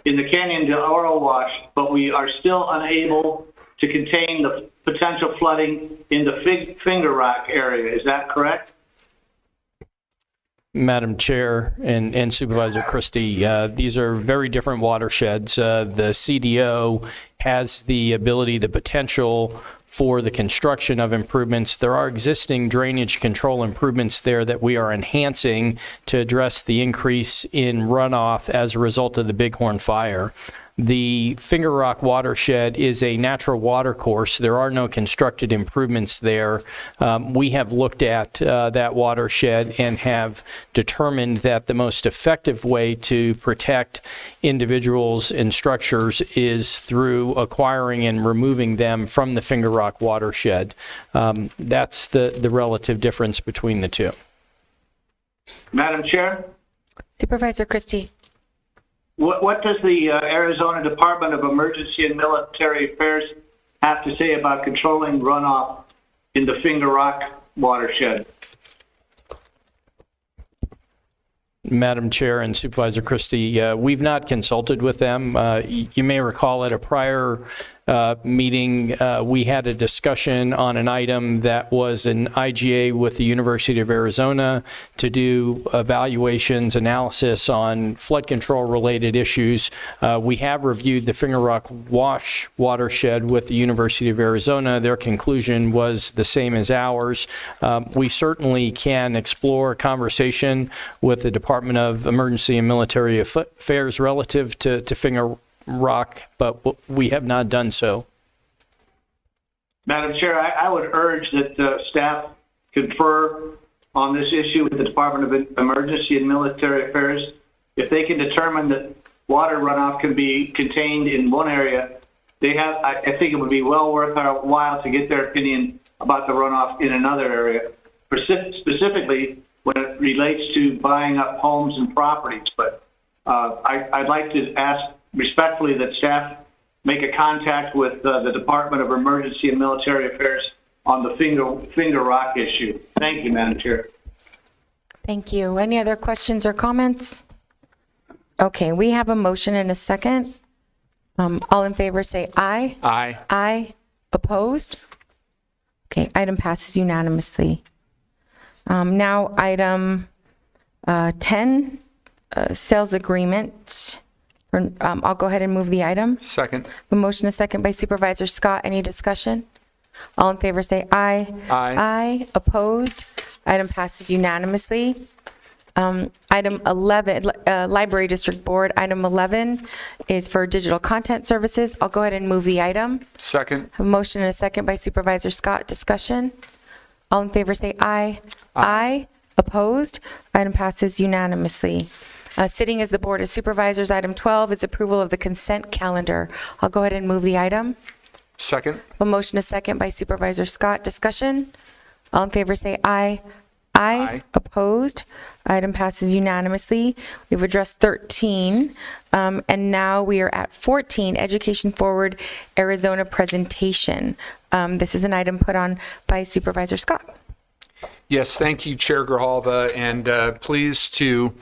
[SPEAKER 1] in the Canyon del Oro wash, but we are still unable to contain the potential flooding in the Finger Rock area. Is that correct?
[SPEAKER 24] Madam Chair and Supervisor Christie, these are very different watersheds. The CDO has the ability, the potential for the construction of improvements. There are existing drainage control improvements there that we are enhancing to address the increase in runoff as a result of the Bighorn fire. The Finger Rock watershed is a natural water course. There are no constructed improvements there. We have looked at that watershed and have determined that the most effective way to protect individuals and structures is through acquiring and removing them from the Finger Rock watershed. That's the relative difference between the two.
[SPEAKER 1] Madam Chair?
[SPEAKER 2] Supervisor Christie.
[SPEAKER 1] What does the Arizona Department of Emergency and Military Affairs have to say about controlling runoff in the Finger Rock watershed?
[SPEAKER 24] Madam Chair and Supervisor Christie, we've not consulted with them. You may recall at a prior meeting, we had a discussion on an item that was an IGA with the University of Arizona to do evaluations, analysis on flood control related issues. We have reviewed the Finger Rock Wash watershed with the University of Arizona. Their conclusion was the same as ours. We certainly can explore a conversation with the Department of Emergency and Military Affairs relative to Finger Rock, but we have not done so.
[SPEAKER 1] Madam Chair, I would urge that staff confer on this issue with the Department of Emergency and Military Affairs. If they can determine that water runoff can be contained in one area, I think it would be well worth our while to get their opinion about the runoff in another area, specifically when it relates to buying up homes and properties. But I'd like to ask respectfully that staff make a contact with the Department of Emergency and Military Affairs on the Finger Rock issue. Thank you, Madam Chair.
[SPEAKER 2] Thank you. Any other questions or comments? Okay, we have a motion and a second. All in favor say aye.
[SPEAKER 25] Aye.
[SPEAKER 2] Aye. Opposed? Okay, item passes unanimously. Now item 10, sales agreement. I'll go ahead and move the item.
[SPEAKER 25] Second.
[SPEAKER 2] A motion, a second by Supervisor Scott. Any discussion? All in favor say aye.
[SPEAKER 25] Aye.
[SPEAKER 2] Aye. Opposed? Item passes unanimously. Item 11, Library District Board. Item 11 is for digital content services. I'll go ahead and move the item.
[SPEAKER 25] Second.
[SPEAKER 2] A motion and a second by Supervisor Scott. Discussion? All in favor say aye. Aye. Opposed? Item passes unanimously. Sitting as the Board of Supervisors, item 12 is approval of the consent calendar. I'll go ahead and move the item.
[SPEAKER 25] Second.
[SPEAKER 2] A motion, a second by Supervisor Scott. Discussion? All in favor say aye. Aye. Opposed? Item passes unanimously. We've addressed 13, and now we are at 14, Education Forward Arizona presentation. This is an item put on by Supervisor Scott.
[SPEAKER 25] Yes, thank you, Chair Grijalva, and pleased to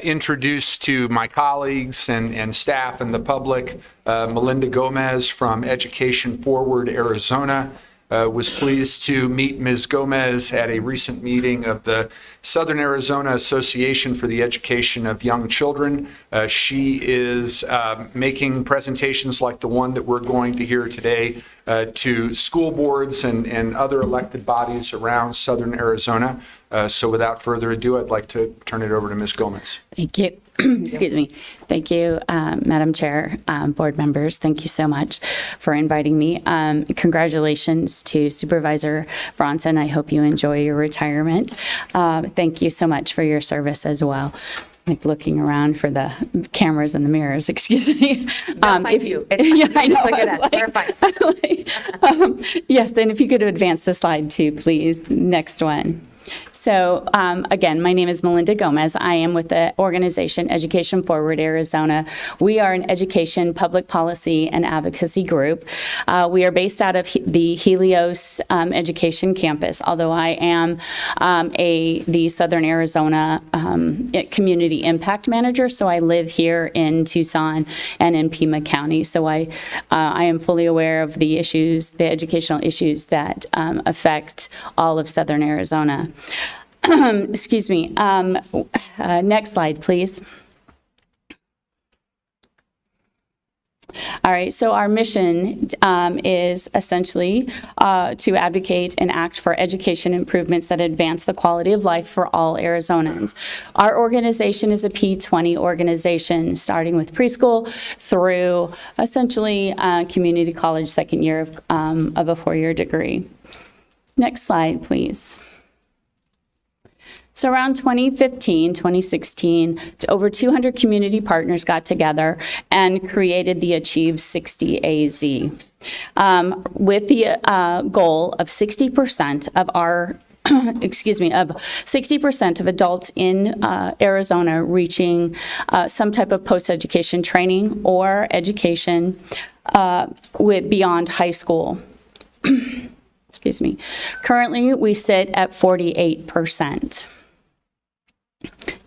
[SPEAKER 25] introduce to my colleagues and staff and the public Melinda Gomez from Education Forward Arizona. Was pleased to meet Ms. Gomez at a recent meeting of the Southern Arizona Association for the Education of Young Children. She is making presentations like the one that we're going to hear today to school boards and other elected bodies around Southern Arizona. So without further ado, I'd like to turn it over to Ms. Gomez.
[SPEAKER 16] Thank you. Excuse me. Thank you, Madam Chair, board members. Thank you so much for inviting me. Congratulations to Supervisor Bronson. I hope you enjoy your retirement. Thank you so much for your service as well. Like looking around for the cameras and the mirrors, excuse me.
[SPEAKER 2] If you,
[SPEAKER 16] yeah, I know.
[SPEAKER 2] Look at us. They're fine.
[SPEAKER 16] Yes, and if you could advance the slide too, please. Next one. So again, my name is Melinda Gomez. I am with the organization Education Forward Arizona. We are an education, public policy, and advocacy group. We are based out of the Helios Education Campus, although I am the Southern Arizona Community Impact Manager, so I live here in Tucson and in Pima County. So I am fully aware of the issues, the educational issues that affect all of Southern Arizona. Excuse me. Next slide, please. All right, so our mission is essentially to advocate and act for education improvements that advance the quality of life for all Arizonans. Our organization is a P20 organization, starting with preschool through essentially community college second year of a four-year degree. Next slide, please. So around 2015, 2016, over 200 community partners got together and created the Achieve 60 AZ with the goal of 60% of our of 60% of adults in Arizona reaching some type of post-education training or education with beyond high school. Excuse me. Currently, we sit at 48%.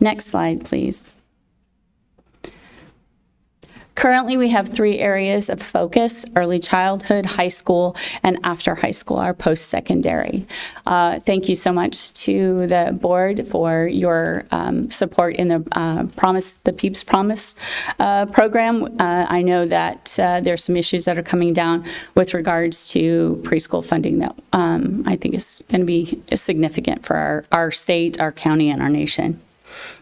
[SPEAKER 16] Next slide, please. Currently, we have 3 areas of focus: early childhood, high school, and after high school, our post-secondary. Thank you so much to the board for your support in the PEEPS Promise program. I know that there's some issues that are coming down with regards to preschool funding that I think is going to be significant for our state, our county, and our nation.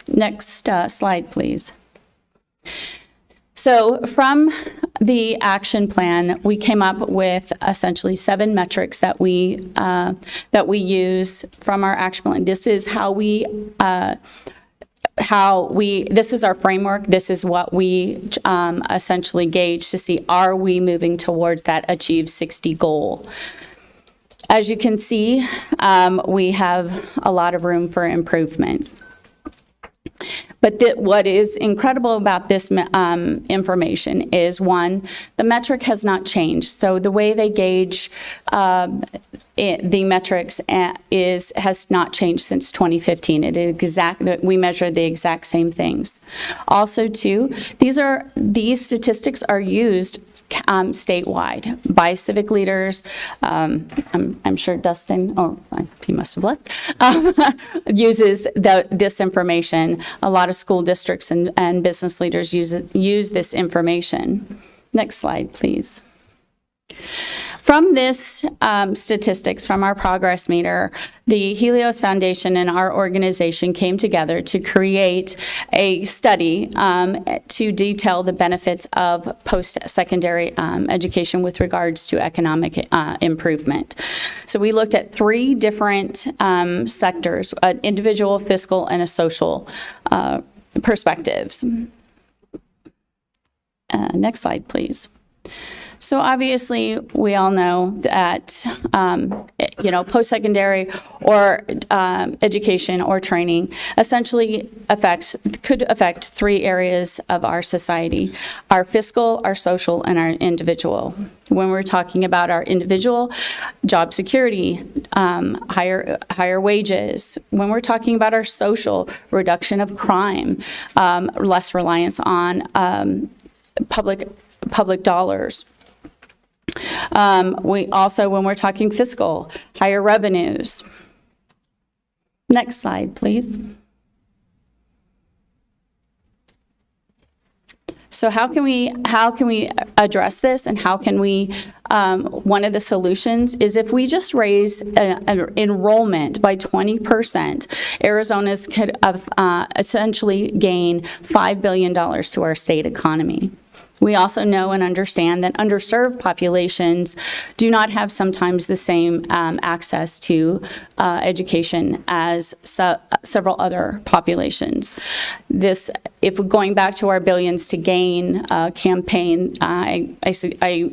[SPEAKER 16] Next slide, please. So from the action plan, we came up with essentially 7 metrics that we use from our action plan. This is this is our framework. This is what we essentially gauge to see, are we moving towards that Achieve 60 goal? As you can see, we have a lot of room for improvement. But what is incredible about this information is, one, the metric has not changed. So the way they gauge the metrics has not changed since 2015. It is we measure the exact same things. Also, too, these statistics are used statewide by civic leaders. I'm sure Dustin, he must have left, uses this information. A lot of school districts and business leaders use this information. Next slide, please. From this statistics from our progress meter, the Helios Foundation and our organization came together to create a study to detail the benefits of post-secondary education with regards to economic improvement. So we looked at 3 different sectors: an individual, fiscal, and a social perspectives. Next slide, please. So obviously, we all know that, post-secondary or education or training essentially could affect 3 areas of our society: our fiscal, our social, and our individual. When we're talking about our individual, job security, higher wages. When we're talking about our social, reduction of crime, less reliance on public dollars. We also, when we're talking fiscal, higher revenues. Next slide, please. So how can we address this, and how can we, one of the solutions is if we just raise enrollment by 20%, Arizona's could essentially gain $5 billion to our state economy. We also know and understand that underserved populations do not have sometimes the same access to education as several other populations. If we're going back to our Billions to Gain campaign, I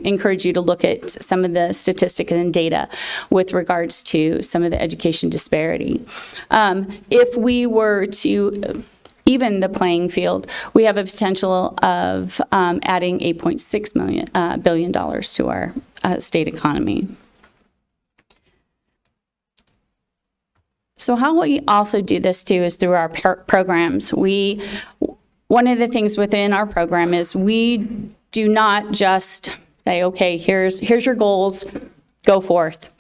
[SPEAKER 16] encourage you to look at some of the statistics and data with regards to some of the education disparity. If we were to even the playing field, we have a potential of adding $8.6 billion to our state economy. So how we also do this too is through our programs. One of the things within our program is we do not just say, okay, here's your goals, go forth.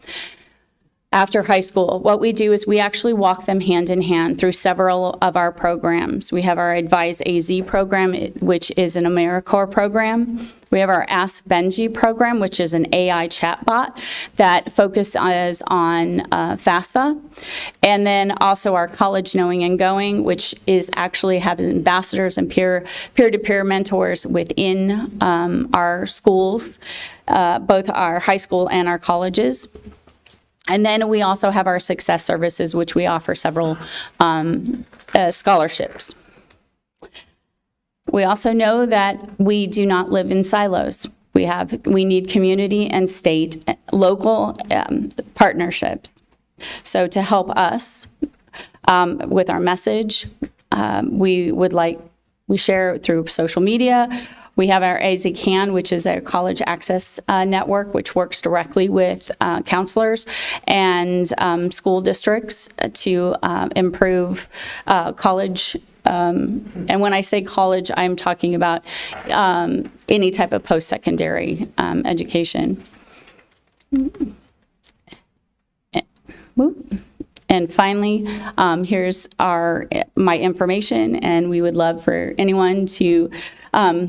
[SPEAKER 16] After high school, what we do is we actually walk them hand in hand through several of our programs. We have our Advise AZ program, which is an AmeriCorps program. We have our Ask Benji program, which is an AI chatbot that focuses on FAFSA. And then also our College Knowing and Going, which is actually having ambassadors and peer-to-peer mentors within our schools, both our high school and our colleges. And then we also have our Success Services, which we offer several scholarships. We also know that we do not live in silos. We need community and state, local partnerships. So to help us with our message, we share through social media. We have our AZ CAN, which is a college access network, which works directly with counselors and school districts to improve college And when I say college, I'm talking about any type of post-secondary education. And finally, here's my information, and we would love for anyone to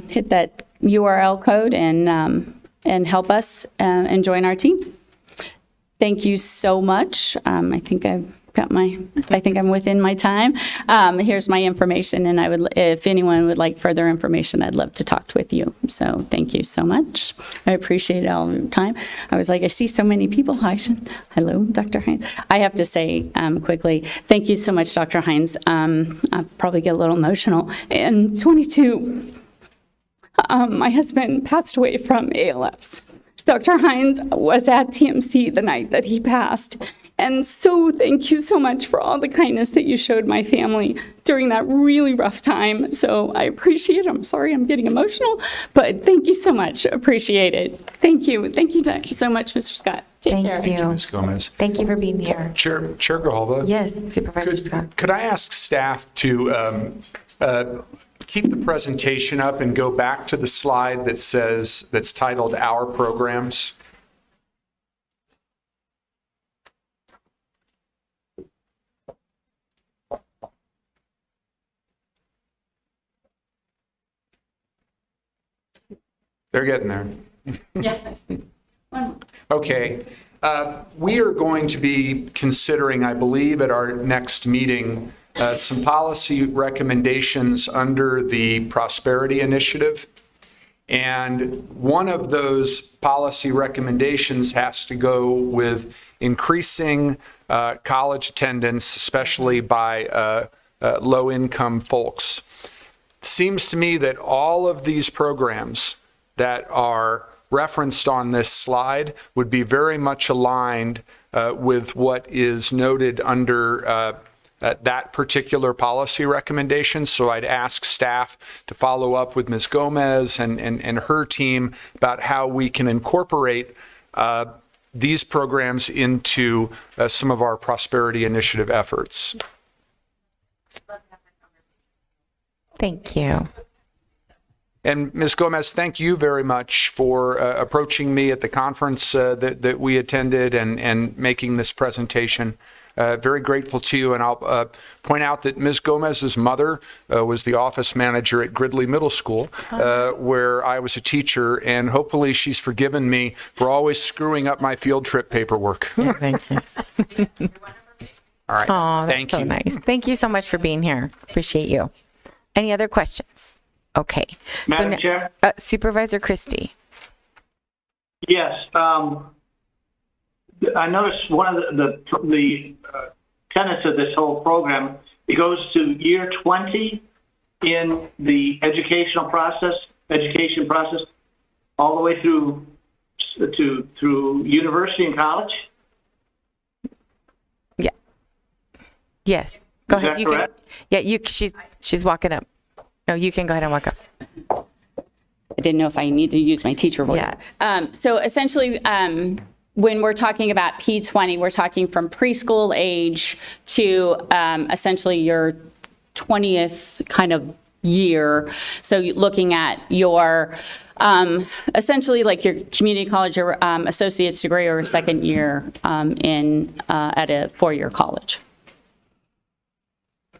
[SPEAKER 16] hit that URL code and help us and join our team. Thank you so much. I think I'm within my time. Here's my information, and if anyone would like further information, I'd love to talk with you. So thank you so much. I appreciate all of your time. I was like, I see so many people. Hello, Dr. Hines. I have to say quickly, thank you so much, Dr. Hines. I'll probably get a little emotional. In 22, my husband passed away from ALS. Dr. Hines was at TMC the night that he passed. And so thank you so much for all the kindness that you showed my family during that really rough time. So I appreciate it. I'm sorry I'm getting emotional, but thank you so much. Appreciate it. Thank you. Thank you so much, Mr. Scott. Take care.
[SPEAKER 1] Thank you, Ms. Gomez.
[SPEAKER 2] Thank you for being here.
[SPEAKER 25] Chair Grijalva?
[SPEAKER 2] Yes, Supervisor Scott.
[SPEAKER 25] Could I ask staff to keep the presentation up and go back to the slide that's titled Our Programs? They're getting there.
[SPEAKER 16] Yeah.
[SPEAKER 25] Okay. We are going to be considering, I believe, at our next meeting, some policy recommendations under the Prosperity Initiative. And one of those policy recommendations has to go with increasing college attendance, especially by low-income folks. It seems to me that all of these programs that are referenced on this slide would be very much aligned with what is noted under that particular policy recommendation. So I'd ask staff to follow up with Ms. Gomez and her team about how we can incorporate these programs into some of our Prosperity Initiative efforts.
[SPEAKER 2] Thank you.
[SPEAKER 25] And Ms. Gomez, thank you very much for approaching me at the conference that we attended and making this presentation. Very grateful to you. And I'll point out that Ms. Gomez's mother was the office manager at Gridley Middle School, where I was a teacher. And hopefully she's forgiven me for always screwing up my field trip paperwork.
[SPEAKER 2] Yeah, thank you.
[SPEAKER 25] All right.
[SPEAKER 2] Oh, that's
[SPEAKER 25] thank you.
[SPEAKER 2] so nice. Thank you so much for being here. Appreciate you. Any other questions? Okay.
[SPEAKER 1] Madam Chair?
[SPEAKER 2] Supervisor Christie.
[SPEAKER 1] Yes. I noticed one of the tenets of this whole program, it goes to year 20 in the education process, all the way through university and college.
[SPEAKER 2] Yeah. Yes. Go
[SPEAKER 1] Is
[SPEAKER 2] ahead.
[SPEAKER 1] that
[SPEAKER 2] You
[SPEAKER 1] correct?
[SPEAKER 2] can. Yeah. She's walking up. No, you can go ahead and walk up.
[SPEAKER 16] I didn't know if I need to use my teacher voice.
[SPEAKER 2] Yeah.
[SPEAKER 16] So essentially, when we're talking about P20, we're talking from preschool age to essentially your 20th kind of year. So looking at your essentially like your community college or associate's degree or second year at a four-year college.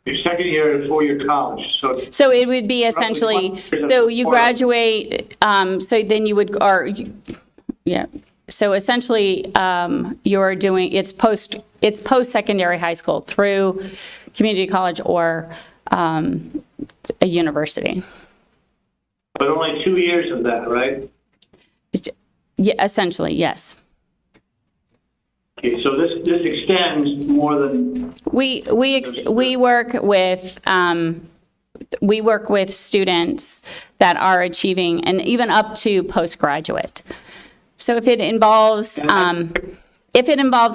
[SPEAKER 1] Your second year at a four-year college.
[SPEAKER 16] So it would be essentially, so you graduate, so then you would, yeah. So essentially, you're doing, it's post-secondary high school through community college or a university.
[SPEAKER 1] But only 2 years of that, right?
[SPEAKER 16] Yeah, essentially, yes.
[SPEAKER 1] Okay, so this extends more than...
[SPEAKER 16] We work with students that are achieving, and even up to postgraduate. So if it involves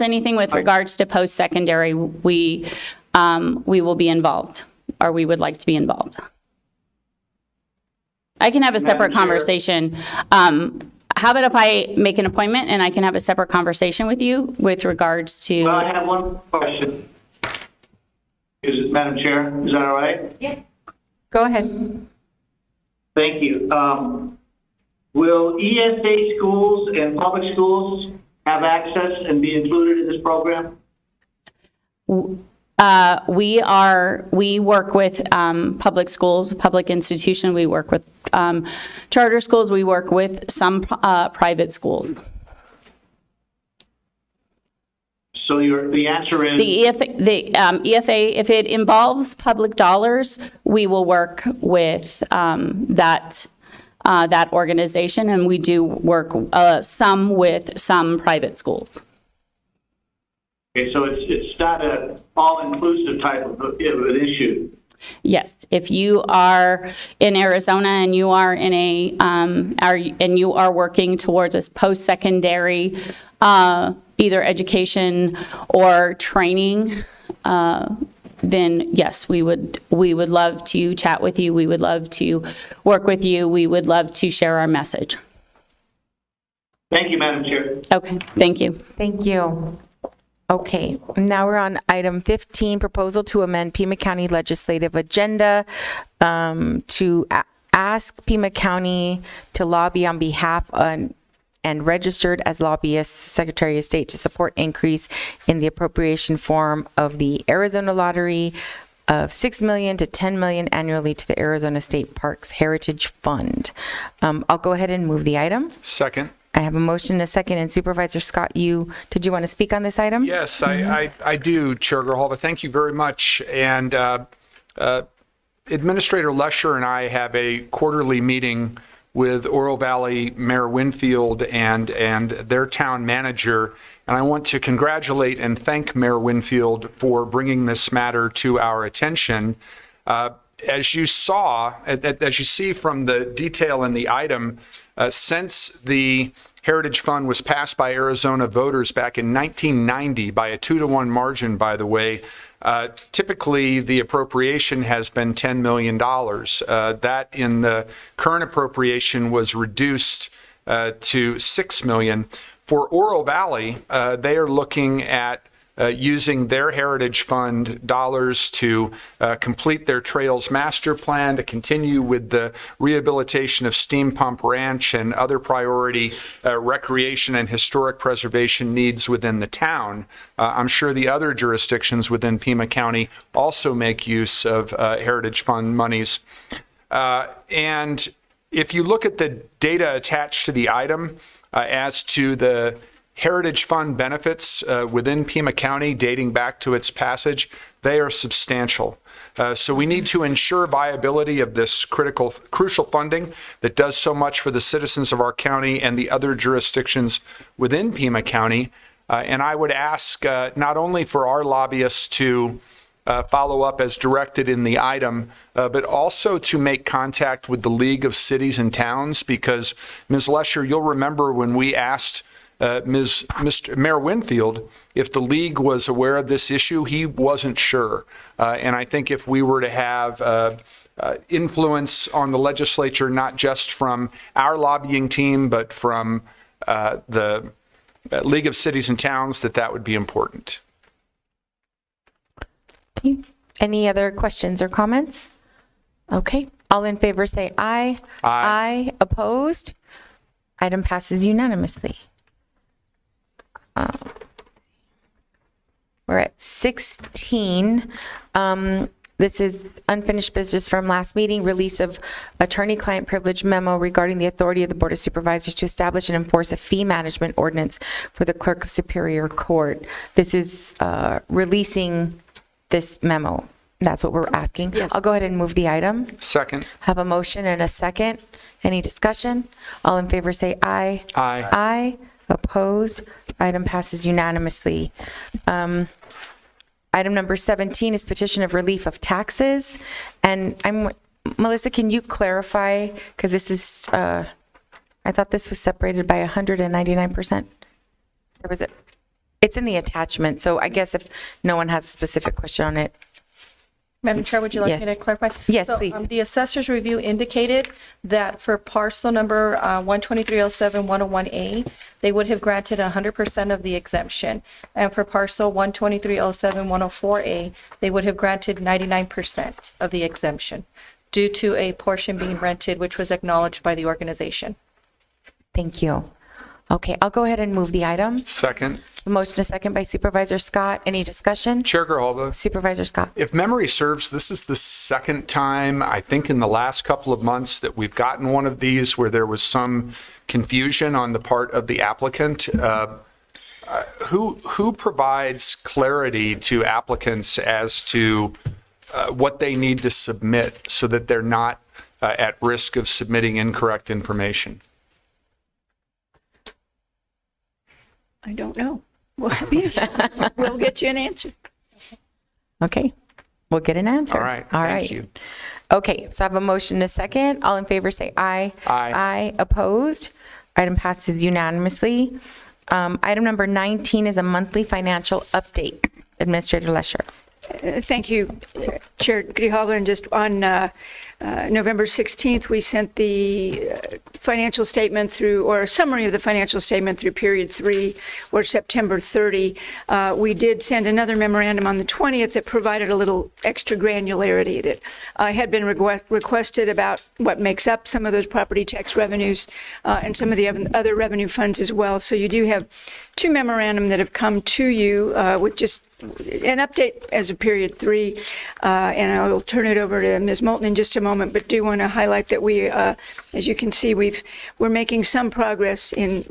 [SPEAKER 16] anything with regards to post-secondary, we will be involved, or we would like to be involved. I can have a separate conversation. How about if I make an appointment and I can have a separate conversation with you with regards to...
[SPEAKER 1] Well, I have one question. Madam Chair, is that all right?
[SPEAKER 2] Yeah. Go ahead.
[SPEAKER 1] Thank you. Will ESA schools and public schools have access and be included in this program?
[SPEAKER 16] We work with public schools, public institution. We work with charter schools. We work with some private schools.
[SPEAKER 1] So the answer is?
[SPEAKER 16] The EFA, if it involves public dollars, we will work with that organization, and we do work some with some private schools.
[SPEAKER 1] Okay, so it's not an all-inclusive type of an issue.
[SPEAKER 16] Yes, if you are in Arizona and you are in and you are working towards a post-secondary either education or training, then yes, we would love to chat with you. We would love to work with you. We would love to share our message.
[SPEAKER 1] Thank you, Madam Chair.
[SPEAKER 16] Okay, thank you.
[SPEAKER 2] Thank you. Okay, now we're on item 15, proposal to amend Pima County legislative agenda to ask Pima County to lobby on behalf of and registered as lobbyists, Secretary of State, to support increase in the appropriation form of the Arizona Lottery of $6 million to $10 million annually to the Arizona State Parks Heritage Fund. I'll go ahead and move the item.
[SPEAKER 25] Second.
[SPEAKER 2] I have a motion and a second, and Supervisor Scott, did you want to speak on this item?
[SPEAKER 25] Yes, I do, Chair Grijalva. Thank you very much. And Administrator Lesher and I have a quarterly meeting with Oro Valley Mayor Winfield and their town manager. And I want to congratulate and thank Mayor Winfield for bringing this matter to our attention. As you see from the detail in the item, since the Heritage Fund was passed by Arizona voters back in 1990 by a 2-to-1 margin, by the way, typically the appropriation has been $10 million. That in the current appropriation was reduced to $6 million. For Oro Valley, they are looking at using their Heritage Fund dollars to complete their Trails Master Plan, to continue with the rehabilitation of Steam Pump Ranch and other priority recreation and historic preservation needs within the town. I'm sure the other jurisdictions within Pima County also make use of Heritage Fund monies. And if you look at the data attached to the item as to the Heritage Fund benefits within Pima County dating back to its passage, they are substantial. So we need to ensure viability of this crucial funding that does so much for the citizens of our county and the other jurisdictions within Pima County. And I would ask not only for our lobbyists to follow up as directed in the item, but also to make contact with the League of Cities and Towns, because Ms. Lesher, you'll remember when we asked Mr. Mayor Winfield if the league was aware of this issue, he wasn't sure. And I think if we were to have influence on the legislature, not just from our lobbying team, but from the League of Cities and Towns, that would be important.
[SPEAKER 2] Any other questions or comments? Okay, all in favor say aye. Aye. Opposed? Item passes unanimously. We're at 16. This is unfinished business from last meeting, release of attorney-client privilege memo regarding the authority of the Board of Supervisors to establish and enforce a fee management ordinance for the Clerk of Superior Court. This is releasing this memo. That's what we're asking.
[SPEAKER 23] Yes.
[SPEAKER 2] I'll go ahead and move the item.
[SPEAKER 25] Second.
[SPEAKER 2] Have a motion and a second. Any discussion? All in favor say aye.
[SPEAKER 25] Aye.
[SPEAKER 2] Aye. Opposed? Item passes unanimously. Item number 17 is petition of relief of taxes. And Melissa, can you clarify? Because this is, I thought this was separated by 199%. It's in the attachment. So I guess if no one has a specific question on it.
[SPEAKER 7] Madam Chair, would you like
[SPEAKER 2] Yes.
[SPEAKER 7] me to clarify?
[SPEAKER 2] Yes,
[SPEAKER 7] So,
[SPEAKER 2] please.
[SPEAKER 7] The assessor's review indicated that for parcel number 12307-101A, they would have granted 100% of the exemption. And for parcel 12307-104A, they would have granted 99% of the exemption due to a portion being rented, which was acknowledged by the organization.
[SPEAKER 2] Thank you. Okay, I'll go ahead and move the item.
[SPEAKER 25] Second.
[SPEAKER 2] A motion, a second by Supervisor Scott. Any discussion?
[SPEAKER 25] Chair Grijalva.
[SPEAKER 2] Supervisor Scott.
[SPEAKER 25] If memory serves, this is the second time, I think in the last couple of months, that we've gotten one of these where there was some confusion on the part of the applicant. Who provides clarity to applicants as to what they need to submit so that they're not at risk of submitting incorrect information?
[SPEAKER 23] I don't know. We'll get you an answer.
[SPEAKER 2] Okay, we'll get an answer.
[SPEAKER 25] All right,
[SPEAKER 2] All
[SPEAKER 25] thank
[SPEAKER 2] right.
[SPEAKER 25] you.
[SPEAKER 2] Okay, so I have a motion, a second. All in favor say aye.
[SPEAKER 25] Aye.
[SPEAKER 2] Aye. Opposed? Item passes unanimously. Item number 19 is a monthly financial update. Administrator Lesher.
[SPEAKER 23] Thank you, Chair Grijalva. And just on November 16th, we sent the financial statement through, or a summary of the financial statement through period 3, or September 30. We did send another memorandum on the 20th that provided a little extra granularity that had been requested about what makes up some of those property tax revenues and some of the other revenue funds as well. So you do have two memorandum that have come to you with just an update as of period 3, and I'll turn it over to Ms. Moulton in just a moment, but do want to highlight that we, as you can see, we're making some progress in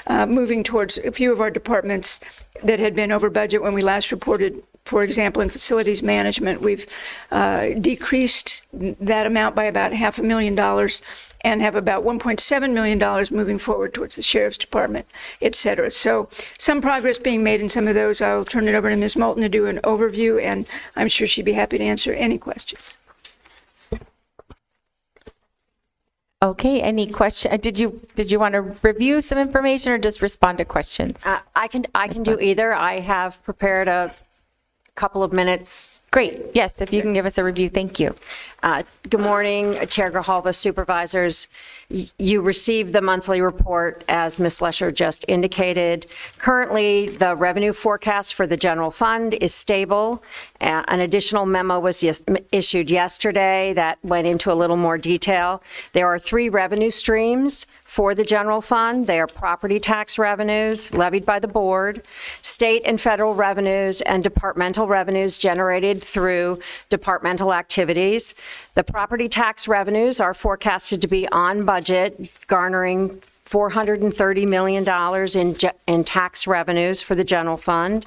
[SPEAKER 23] moving towards a few of our departments that had been over budget when we last reported. For example, in facilities management, we've decreased that amount by about $500,000 and have about $1.7 million moving forward towards the Sheriff's Department, et cetera. So some progress being made in some of those. I'll turn it over to Ms. Moulton to do an overview, and I'm sure she'd be happy to answer any questions.
[SPEAKER 2] Okay, any question? Did you want to review some information or just respond to questions?
[SPEAKER 17] I can do either. I have prepared a couple of minutes.
[SPEAKER 2] Great. Yes, if you can give us a review, thank you.
[SPEAKER 17] Good morning, Chair Grijalva, supervisors. You received the monthly report, as Ms. Lesher just indicated. Currently, the revenue forecast for the general fund is stable. An additional memo was issued yesterday that went into a little more detail. There are 3 revenue streams for the general fund. They are property tax revenues levied by the board, state and federal revenues, and departmental revenues generated through departmental activities. The property tax revenues are forecasted to be on budget, garnering $430 million in tax revenues for the general fund.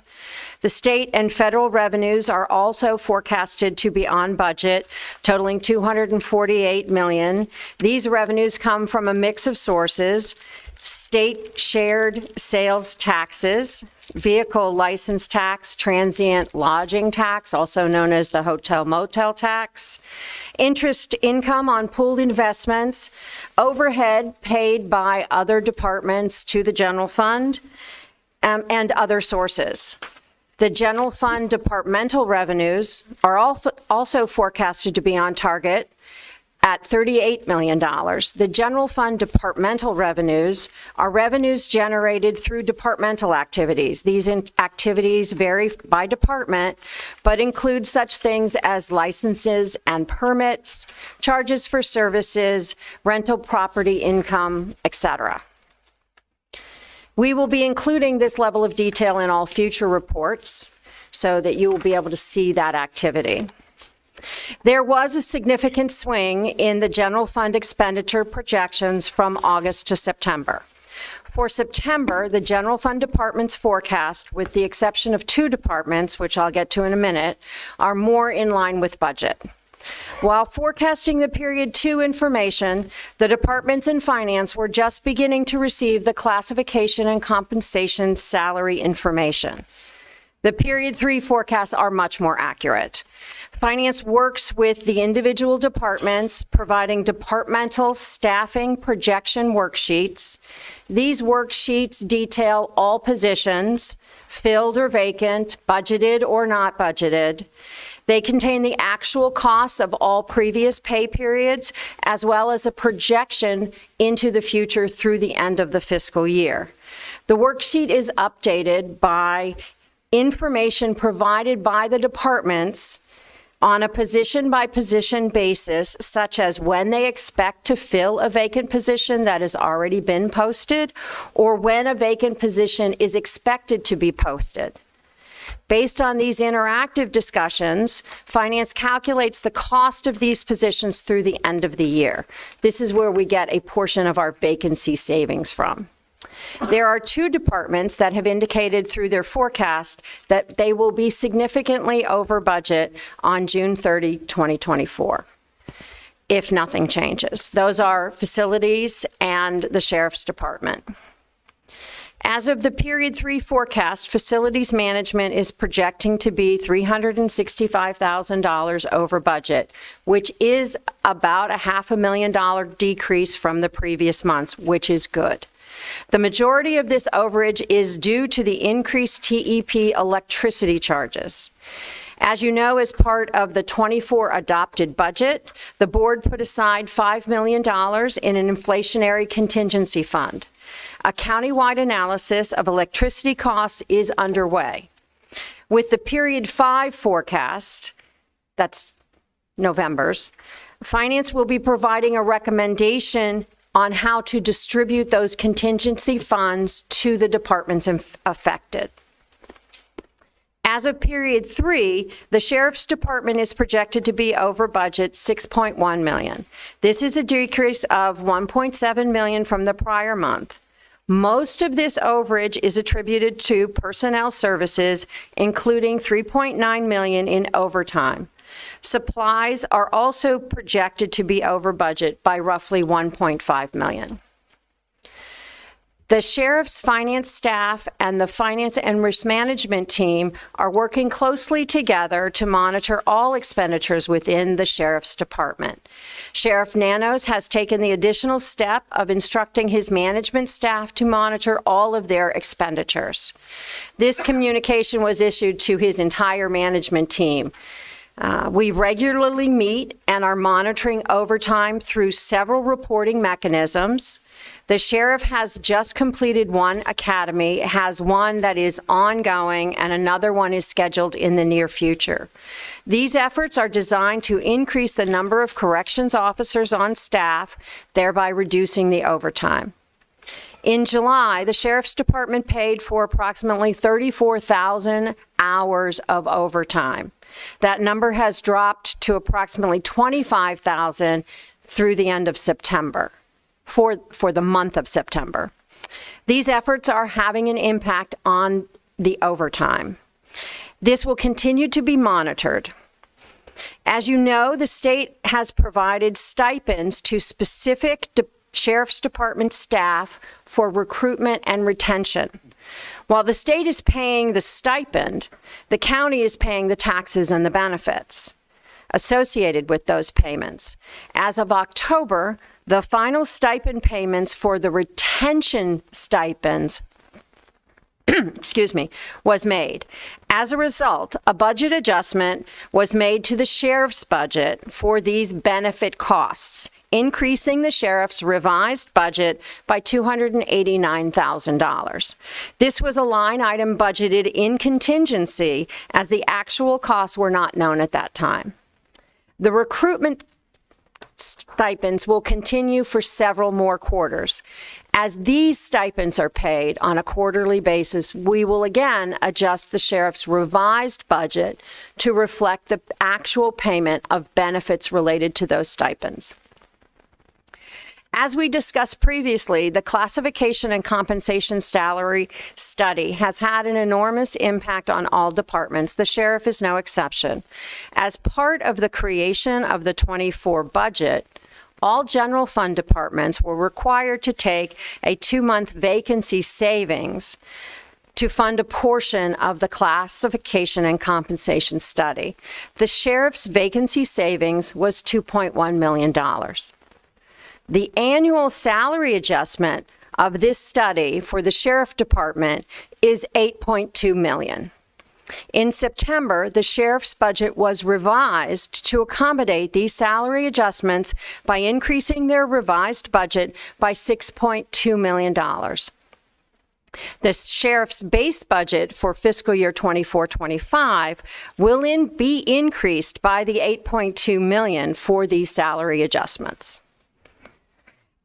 [SPEAKER 17] The state and federal revenues are also forecasted to be on budget, totaling $248 million. These revenues come from a mix of sources: state shared sales taxes, vehicle license tax, transient lodging tax, also known as the hotel motel tax, interest income on pooled investments, overhead paid by other departments to the general fund, and other sources. The general fund departmental revenues are also forecasted to be on target at $38 million. The general fund departmental revenues are revenues generated through departmental activities. These activities vary by department, but include such things as licenses and permits, charges for services, rental property income, etc. We will be including this level of detail in all future reports so that you will be able to see that activity. There was a significant swing in the general fund expenditure projections from August to September. For September, the general fund department's forecast, with the exception of 2 departments, which I'll get to in a minute, are more in line with budget. While forecasting the period 2 information, the departments in finance were just beginning to receive the classification and compensation salary information. The period 3 forecasts are much more accurate. Finance works with the individual departments, providing departmental staffing projection worksheets. These worksheets detail all positions, filled or vacant, budgeted or not budgeted. They contain the actual costs of all previous pay periods, as well as a projection into the future through the end of the fiscal year. The worksheet is updated by information provided by the departments on a position-by-position basis, such as when they expect to fill a vacant position that has already been posted, or when a vacant position is expected to be posted. Based on these interactive discussions, Finance calculates the cost of these positions through the end of the year. This is where we get a portion of our vacancy savings from. There are 2 departments that have indicated through their forecast that they will be significantly over budget on June 30, 2024, if nothing changes. Those are facilities and the Sheriff's Department. As of the period 3 forecast, facilities management is projecting to be $365,000 over budget, which is about a $500,000 decrease from the previous months, which is good. The majority of this overage is due to the increased TEP electricity charges. As you know, as part of the 24 adopted budget, the board put aside $5 million in an inflationary contingency fund. A countywide analysis of electricity costs is underway. With the period 5 forecast, that's November's, Finance will be providing a recommendation on how to distribute those contingency funds to the departments affected. As of period 3, the Sheriff's Department is projected to be over budget $6.1 million. This is a decrease of $1.7 million from the prior month. Most of this overage is attributed to personnel services, including $3.9 million in overtime. Supplies are also projected to be over budget by roughly $1.5 million. The Sheriff's finance staff and the finance and risk management team are working closely together to monitor all expenditures within the Sheriff's Department. Sheriff Nanos has taken the additional step of instructing his management staff to monitor all of their expenditures. This communication was issued to his entire management team. We regularly meet and are monitoring overtime through several reporting mechanisms. The sheriff has just completed one academy, has one that is ongoing, and another one is scheduled in the near future. These efforts are designed to increase the number of corrections officers on staff, thereby reducing the overtime. In July, the Sheriff's Department paid for approximately 34,000 hours of overtime. That number has dropped to approximately 25,000 through the end of September, for the month of September. These efforts are having an impact on the overtime. This will continue to be monitored. As you know, the state has provided stipends to specific Sheriff's Department staff for recruitment and retention. While the state is paying the stipend, the county is paying the taxes and the benefits associated with those payments. As of October, the final stipend payments for the retention stipends was made. As a result, a budget adjustment was made to the sheriff's budget for these benefit costs, increasing the sheriff's revised budget by $289,000. This was a line item budgeted in contingency, as the actual costs were not known at that time. The recruitment stipends will continue for several more quarters. As these stipends are paid on a quarterly basis, we will again adjust the sheriff's revised budget to reflect the actual payment of benefits related to those stipends. As we discussed previously, the classification and compensation salary study has had an enormous impact on all departments. The sheriff is no exception. As part of the creation of the 24 budget, all general fund departments were required to take a 2-month vacancy savings to fund a portion of the classification and compensation study. The sheriff's vacancy savings was $2.1 million. The annual salary adjustment of this study for the sheriff department is $8.2 million. In September, the sheriff's budget was revised to accommodate these salary adjustments by increasing their revised budget by $6.2 million. The sheriff's base budget for fiscal year 24-25 will be increased by the $8.2 million for these salary adjustments.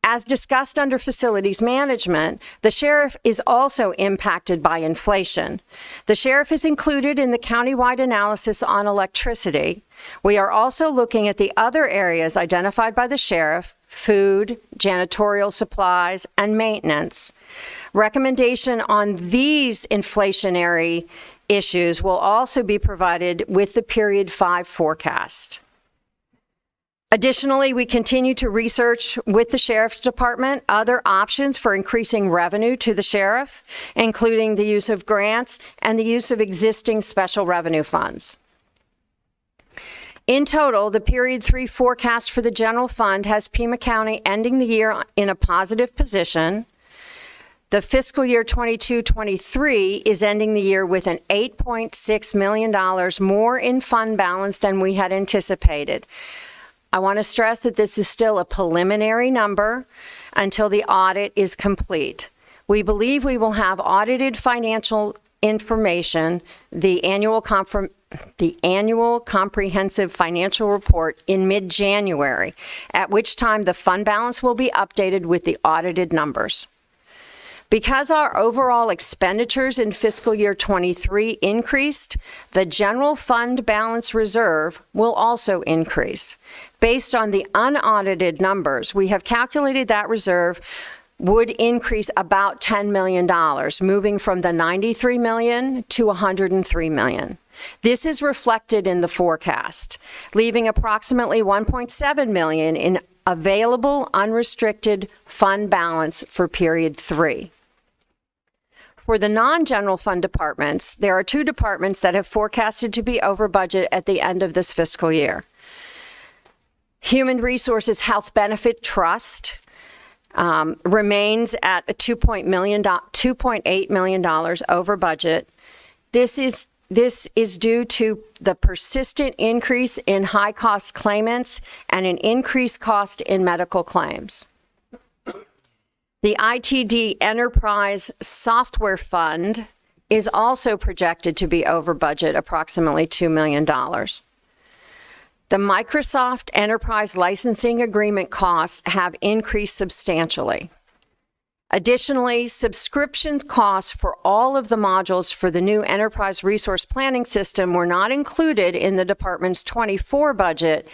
[SPEAKER 17] As discussed under facilities management, the sheriff is also impacted by inflation. The sheriff is included in the countywide analysis on electricity. We are also looking at the other areas identified by the sheriff: food, janitorial supplies, and maintenance. Recommendation on these inflationary issues will also be provided with the period 5 forecast. Additionally, we continue to research with the Sheriff's Department other options for increasing revenue to the sheriff, including the use of grants and the use of existing special revenue funds. In total, the period 3 forecast for the general fund has Pima County ending the year in a positive position. The fiscal year 22-23 is ending the year with an $8.6 million more in fund balance than we had anticipated. I want to stress that this is still a preliminary number until the audit is complete. We believe we will have audited financial information, the annual comprehensive financial report, in mid-January, at which time the fund balance will be updated with the audited numbers. Because our overall expenditures in fiscal year 23 increased, the general fund balance reserve will also increase. Based on the unaudited numbers, we have calculated that reserve would increase about $10 million, moving from the $93 million to $103 million. This is reflected in the forecast, leaving approximately $1.7 million in available unrestricted fund balance for period 3. For the non-general fund departments, there are 2 departments that have forecasted to be over budget at the end of this fiscal year. Human Resources Health Benefit Trust remains at a $2.8 million over budget. This is due to the persistent increase in high-cost claimants and an increased cost in medical claims. The ITD Enterprise Software Fund is also projected to be over budget, approximately $2 million. The Microsoft Enterprise Licensing Agreement costs have increased substantially. Additionally, subscriptions costs for all of the modules for the new Enterprise Resource Planning System were not included in the department's 24 budget,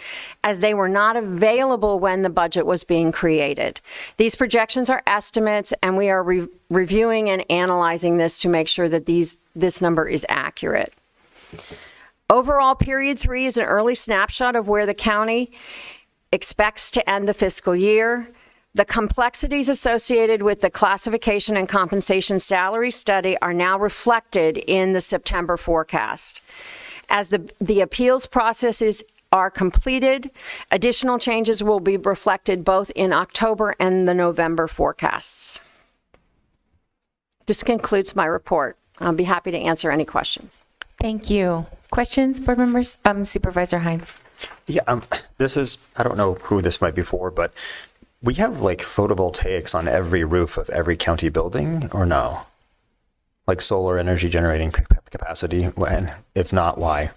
[SPEAKER 17] as they were not available when the budget was being created. These projections are estimates, and we are reviewing and analyzing this to make sure that this number is accurate. Overall, period 3 is an early snapshot of where the county expects to end the fiscal year. The complexities associated with the classification and compensation salary study are now reflected in the September forecast. As the appeals processes are completed, additional changes will be reflected both in October and the November forecasts. This concludes my report. I'll be happy to answer any questions.
[SPEAKER 2] Thank you. Questions, board members? Supervisor Hines.
[SPEAKER 4] Yeah, this is, I don't know who this might be for, but we have like photovoltaics on every roof of every county building, or no? Like solar energy generating capacity? When? If not, why?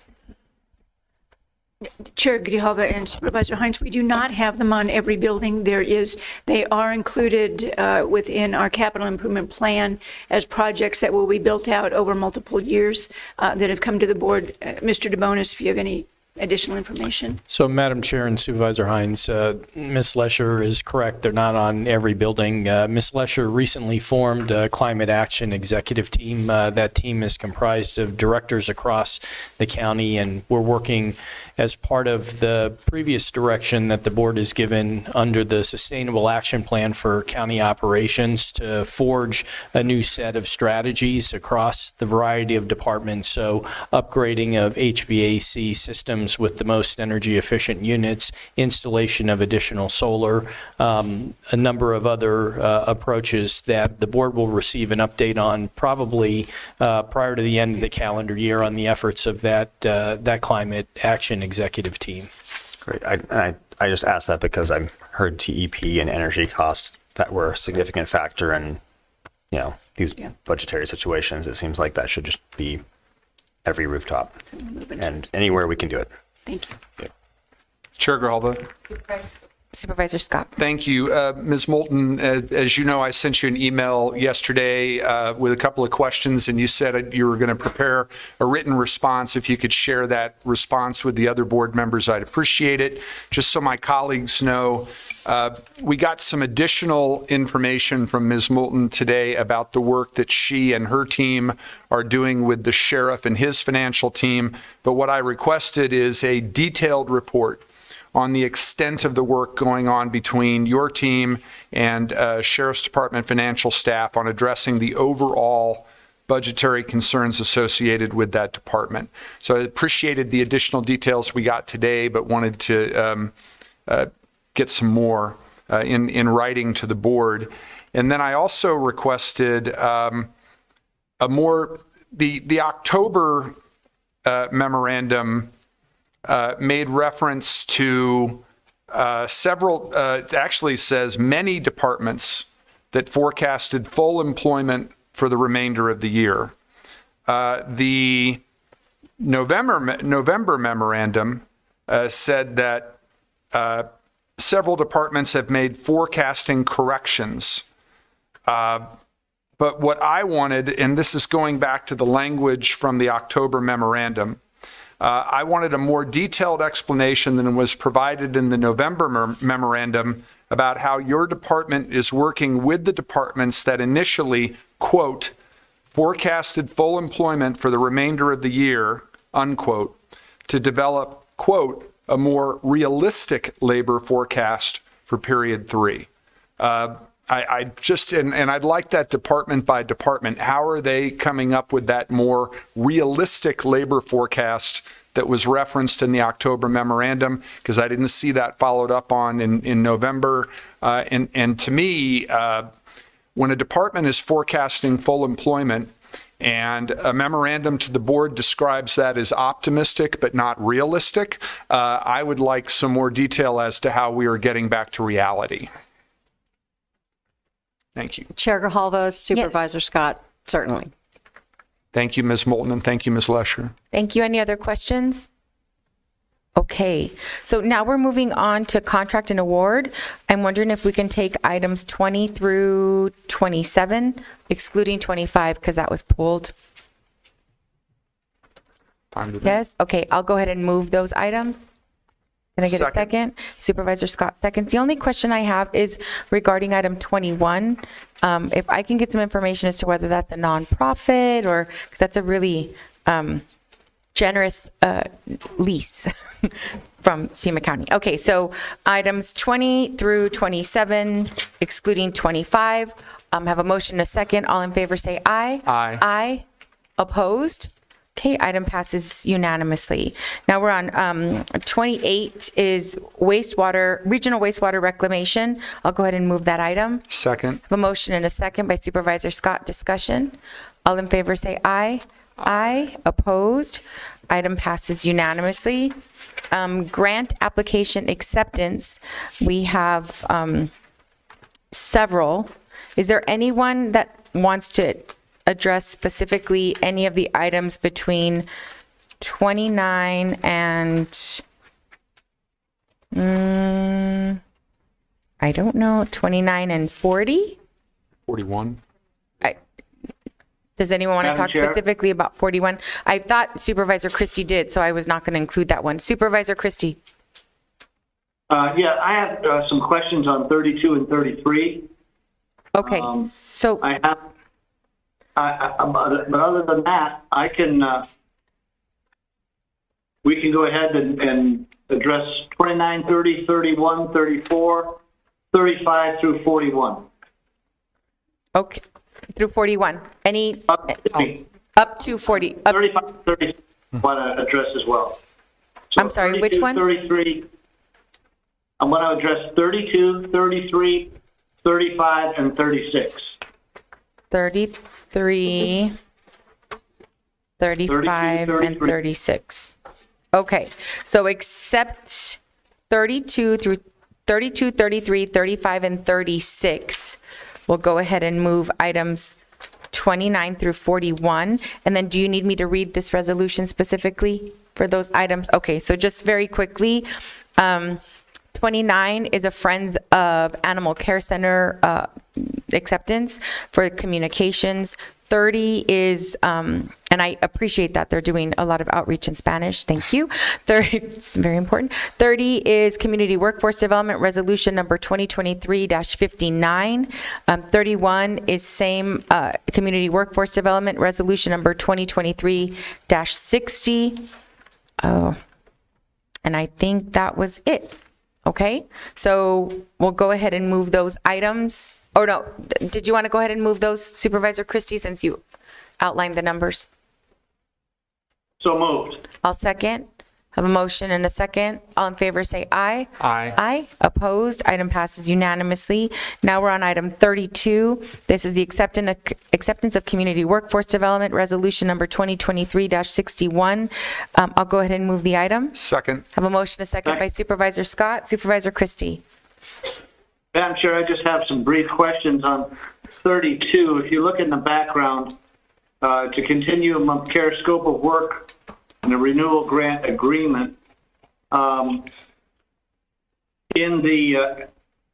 [SPEAKER 23] Chair Grijalva and Supervisor Hines, we do not have them on every building. They are included within our capital improvement plan as projects that will be built out over multiple years that have come to the board. Mr. DeBonis, if you have any additional information.
[SPEAKER 24] So, Madam Chair and Supervisor Hines, Ms. Lesher is correct. They're not on every building. Ms. Lesher recently formed a climate action executive team. That team is comprised of directors across the county, and we're working as part of the previous direction that the board has given under the Sustainable Action Plan for county operations to forge a new set of strategies across the variety of departments. So upgrading of HVAC systems with the most energy efficient units, installation of additional solar, a number of other approaches that the board will receive an update on probably prior to the end of the calendar year on the efforts of that climate action executive team.
[SPEAKER 4] Great. I just asked that because I've heard TEP and energy costs that were a significant factor in, these budgetary situations. It seems like that should just be every rooftop and anywhere we can do it.
[SPEAKER 23] Thank you.
[SPEAKER 4] Yeah.
[SPEAKER 25] Chair Grijalva.
[SPEAKER 2] Supervisor Scott.
[SPEAKER 25] Thank you. Ms. Moulton, as you know, I sent you an email yesterday with a couple of questions, and you said you were going to prepare a written response. If you could share that response with the other board members, I'd appreciate it. Just so my colleagues know, we got some additional information from Ms. Moulton today about the work that she and her team are doing with the sheriff and his financial team. But what I requested is a detailed report on the extent of the work going on between your team and Sheriff's Department financial staff on addressing the overall budgetary concerns associated with that department. So I appreciated the additional details we got today, but wanted to get some more in writing to the board. And then I also requested the October memorandum made reference to several, it actually says many departments that forecasted full employment for the remainder of the year. The November memorandum said that several departments have made forecasting corrections. But what I wanted, and this is going back to the language from the October memorandum, I wanted a more detailed explanation than was provided in the November memorandum about how your department is working with the departments that initially, quote, forecasted full employment for the remainder of the year, unquote, to develop, quote, a more realistic labor forecast for period 3. I just, and I'd like that department by department. How are they coming up with that more realistic labor forecast that was referenced in the October memorandum? Because I didn't see that followed up on in November. And to me, when a department is forecasting full employment and a memorandum to the board describes that as optimistic but not realistic, I would like some more detail as to how we are getting back to reality. Thank you.
[SPEAKER 17] Chair Grijalva, Supervisor Scott, certainly.
[SPEAKER 25] Thank you, Ms. Moulton, and thank you, Ms. Lesher.
[SPEAKER 2] Thank you. Any other questions? Okay, so now we're moving on to contract and award. I'm wondering if we can take items 20 through 27, excluding 25, because that was pulled. Yes? Okay, I'll go ahead and move those items. Can I get a second? Supervisor Scott seconds. The only question I have is regarding item 21. If I can get some information as to whether that's a nonprofit or, because that's a really generous lease from Pima County. Okay, so items 20 through 27, excluding 25. Have a motion and a second. All in favor say aye.
[SPEAKER 25] Aye.
[SPEAKER 2] Aye. Opposed? Okay, item passes unanimously. Now we're on 28 is regional wastewater reclamation. I'll go ahead and move that item.
[SPEAKER 25] Second.
[SPEAKER 2] A motion and a second by Supervisor Scott. Discussion. All in favor say aye. Aye. Opposed? Item passes unanimously. Grant application acceptance. We have several. Is there anyone that wants to address specifically any of the items between 29 and, I don't know, 29 and 40?
[SPEAKER 25] 41.
[SPEAKER 2] Does anyone want to
[SPEAKER 1] Madam
[SPEAKER 2] talk
[SPEAKER 1] Chair?
[SPEAKER 2] specifically about 41? I thought Supervisor Christie did, so I was not going to include that one. Supervisor Christie.
[SPEAKER 1] Yeah, I have some questions on 32 and 33.
[SPEAKER 2] Okay, so
[SPEAKER 1] I have, but other than that, I can we can go ahead and address 29, 30, 31, 34, 35 through 41.
[SPEAKER 2] Okay, through 41. Any, up to 40.
[SPEAKER 1] 35, 30, want to address as well. So
[SPEAKER 2] I'm sorry, which
[SPEAKER 1] 32,
[SPEAKER 2] one?
[SPEAKER 1] 33, I want to address 32, 33, 35, and 36.
[SPEAKER 2] 33, 35, and 36. Okay, so except 32 through 32, 33, 35, and 36. We'll go ahead and move items 29 through 41. And then do you need me to read this resolution specifically for those items? Okay, so just very quickly, 29 is a Friends of Animal Care Center acceptance for communications. 30 is, and I appreciate that they're doing a lot of outreach in Spanish. Thank you. 30, it's very important. 30 is Community Workforce Development Resolution number 2023-59. 31 is same Community Workforce Development Resolution number 2023-60. Oh, and I think that was it. Okay, so we'll go ahead and move those items. Oh, no, did you want to go ahead and move those, Supervisor Christie, since you outlined the numbers?
[SPEAKER 1] So moved.
[SPEAKER 2] I'll second. Have a motion and a second. All in favor say aye.
[SPEAKER 25] Aye.
[SPEAKER 2] Aye. Opposed? Item passes unanimously. Now we're on item 32. This is the acceptance of Community Workforce Development Resolution number 2023-61. I'll go ahead and move the item.
[SPEAKER 25] Second.
[SPEAKER 2] Have a motion, a second by Supervisor Scott. Supervisor Christie.
[SPEAKER 1] Madam Chair, I just have some brief questions on 32. If you look in the background, to continuum of care scope of work and a renewal grant agreement, in the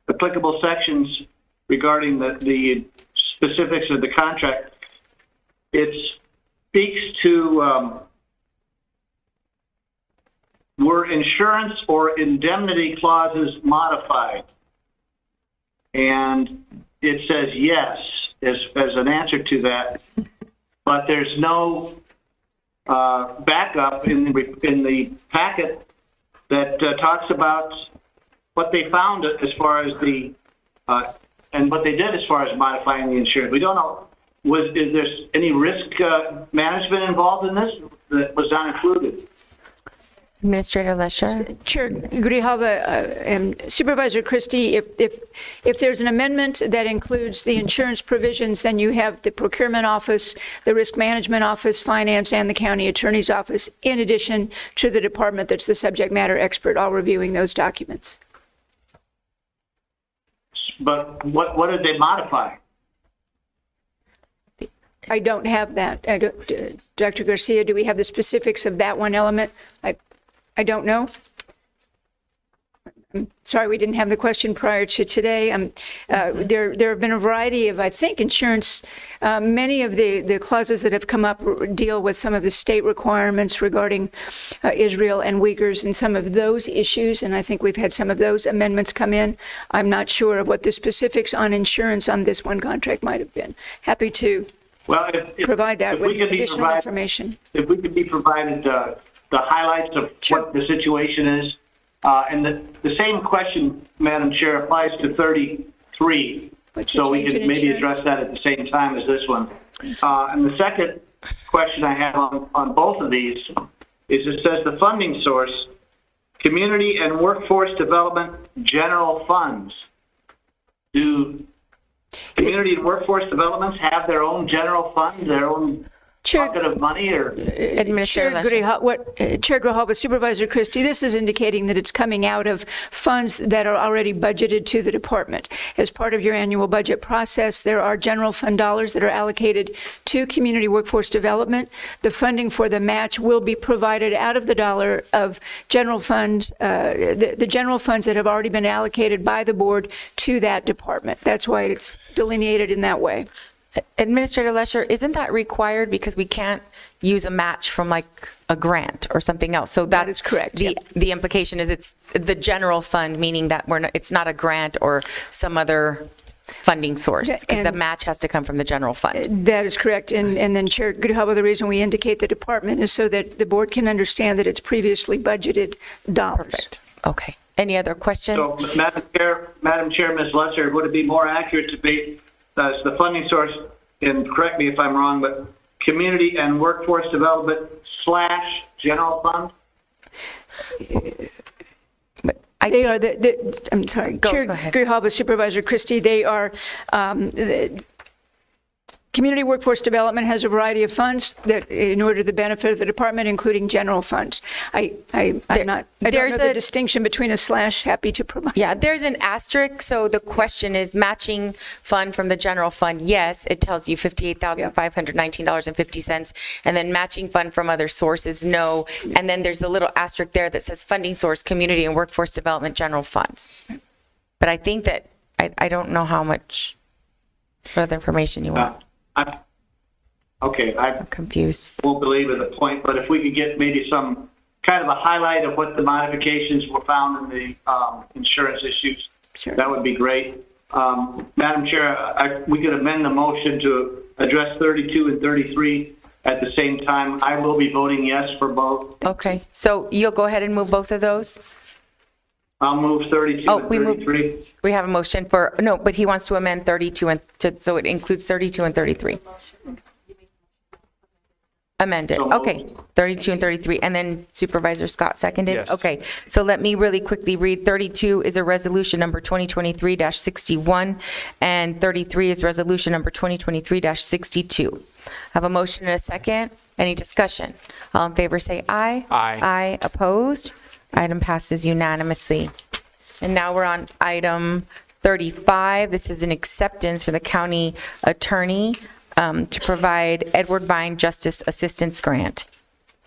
[SPEAKER 1] applicable sections regarding the specifics of the contract, it speaks to were insurance or indemnity clauses modified? And it says yes as an answer to that, but there's no backup in the packet that talks about what they found as far as the and what they did as far as modifying the insurance. We don't know. Is there any risk management involved in this that was not included?
[SPEAKER 2] Administrator Lesher.
[SPEAKER 23] Chair Grijalva and Supervisor Christie, if there's an amendment that includes the insurance provisions, then you have the procurement office, the risk management office, finance, and the county attorney's office, in addition to the department that's the subject matter expert, all reviewing those documents.
[SPEAKER 1] But what did they modify?
[SPEAKER 23] I don't have that. Dr. Garcia, do we have the specifics of that one element? I don't know. I'm sorry, we didn't have the question prior to today. There have been a variety of, I think, insurance. Many of the clauses that have come up deal with some of the state requirements regarding Israel and Uyghurs and some of those issues, and I think we've had some of those amendments come in. I'm not sure of what the specifics on insurance on this one contract might have been. Happy to provide that with additional information.
[SPEAKER 1] If we could be provided the highlights of what the situation is. And the same question, Madam Chair, applies to 33. So we could maybe address that at the same time as this one. And the second question I have on both of these is it says the funding source, Community and Workforce Development General Funds. Do community and workforce developments have their own general funds, their own bucket of money, or
[SPEAKER 23] Chair Grijalva, Supervisor Christie, this is indicating that it's coming out of funds that are already budgeted to the department. As part of your annual budget process, there are general fund dollars that are allocated to community workforce development. The funding for the match will be provided out of the dollar of general funds, the general funds that have already been allocated by the board to that department. That's why it's delineated in that way.
[SPEAKER 2] Administrator Lesher, isn't that required because we can't use a match from like a grant or something else? So that is
[SPEAKER 23] correct.
[SPEAKER 2] The implication is it's the general fund, meaning that it's not a grant or some other funding source, because the
[SPEAKER 23] And-
[SPEAKER 2] match has to come from the general fund.
[SPEAKER 23] That is correct. And then Chair Grijalva, the reason we indicate the department is so that the board can understand that it's previously budgeted dollars.
[SPEAKER 2] Perfect. Okay. Any other questions?
[SPEAKER 1] So, Madam Chair, Ms. Lesser, would it be more accurate to be the funding source, and correct me if I'm wrong, but community and workforce development / general fund?
[SPEAKER 23] They are I'm sorry, Chair
[SPEAKER 2] go ahead.
[SPEAKER 23] Grijalva, Supervisor Christie, they are, Community Workforce Development has a variety of funds that, in order to the benefit of the department, including general funds. I don't know the distinction between a / happy to provide.
[SPEAKER 2] Yeah, there's an asterisk. So the question is matching fund from the general fund. Yes, it tells you $58,519.50. And then matching fund from other sources, no. And then there's a little asterisk there that says funding source, community and workforce development general funds. But I think that, I don't know how much other information you want.
[SPEAKER 1] I'm
[SPEAKER 2] confused.
[SPEAKER 1] Won't belabor the point, but if we could get maybe some kind of a highlight of what the modifications were found in the insurance issues, that would be great. Madam Chair, we could amend the motion to address 32 and 33 at the same time. I will be voting yes for both.
[SPEAKER 2] Okay, so you'll go ahead and move both of those?
[SPEAKER 1] I'll move 32 and 33.
[SPEAKER 2] We have a motion for, no, but he wants to amend 32 so it includes 32 and 33. Amended, okay, 32 and 33, and then Supervisor Scott seconded?
[SPEAKER 25] Yes.
[SPEAKER 2] Okay, so let me really quickly read. 32 is a resolution number 2023-61, and 33 is resolution number 2023-62. Have a motion and a second. Any discussion? All in favor say aye.
[SPEAKER 25] Aye.
[SPEAKER 2] Aye, opposed? Item passes unanimously. And now we're on item 35. This is an acceptance for the county attorney to provide Edward Vine Justice Assistance Grant.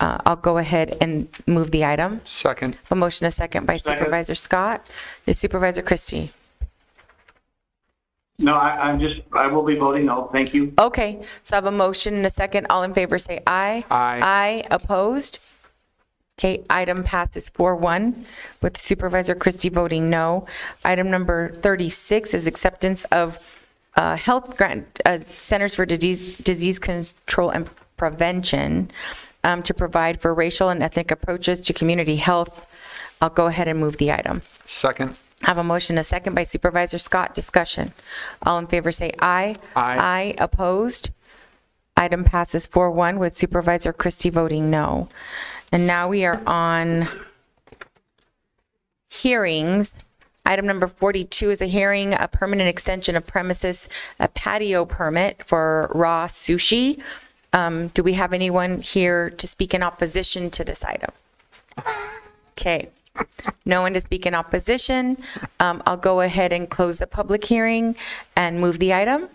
[SPEAKER 2] I'll go ahead and move the item.
[SPEAKER 25] Second.
[SPEAKER 2] A motion, a second by Supervisor Scott. Is Supervisor Christie?
[SPEAKER 1] No, I will be voting no. Thank you.
[SPEAKER 2] Okay, so I have a motion and a second. All in favor say aye.
[SPEAKER 25] Aye.
[SPEAKER 2] Aye, opposed? Okay, item passes 4-1 with Supervisor Christie voting no. Item number 36 is acceptance of health grant, Centers for Disease Control and Prevention to provide for racial and ethnic approaches to community health. I'll go ahead and move the item.
[SPEAKER 25] Second.
[SPEAKER 2] I have a motion, a second by Supervisor Scott. Discussion. All in favor say aye.
[SPEAKER 25] Aye.
[SPEAKER 2] Aye, opposed? Item passes 4-1 with Supervisor Christie voting no. And now we are on hearings. Item number 42 is a hearing, a permanent extension of premises, a patio permit for Raw Sushi. Do we have anyone here to speak in opposition to this item? Okay. No one to speak in opposition. I'll go ahead and close the public hearing and move the item.